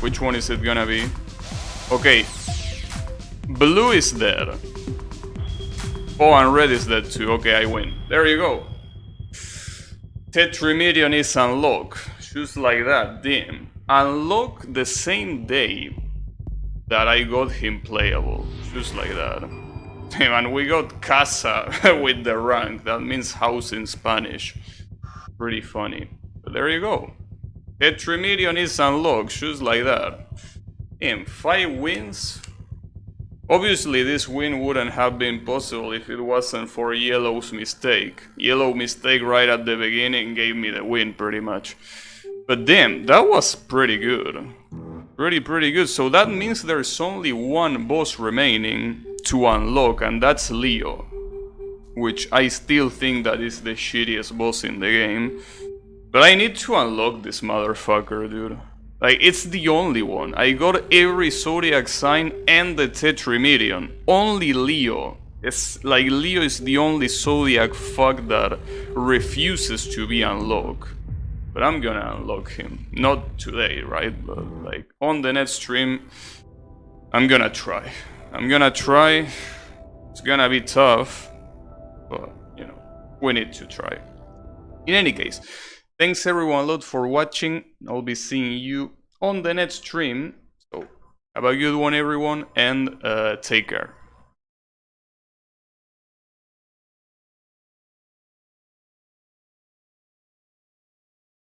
Which one is it gonna be? Okay. Blue is dead. Oh, and red is dead too. Okay, I win. There you go. Tetrimidion is unlocked. Just like that. Damn. unlock the same day that I got him playable, just like that. And we got casa with the rank, that means house in Spanish. Pretty funny. But there you go. Tetrimidion is unlocked, just like that. In 5 wins. Obviously this win wouldn't have been possible if it wasn't for Yellow's mistake. Yellow mistake right at the beginning gave me the win pretty much. But damn, that was pretty good. Pretty good. So that means there's only one boss remaining to unlock, and that's Leo. Which I still think that is the shittiest boss in the game. But I need to unlock this motherfucker, dude. Like, it's the only one. I got every zodiac sign and the Tetrimidion. Only Leo. It's like Leo is the only zodiac fuck that refuses to be unlocked. But I'm gonna unlock him. Not today, right? But like on the next stream, I'm gonna try. It's gonna be tough, but you know, we need to try. In any case, thanks everyone a lot for watching. I'll be seeing you on the next stream. So have a good one everyone, and take care.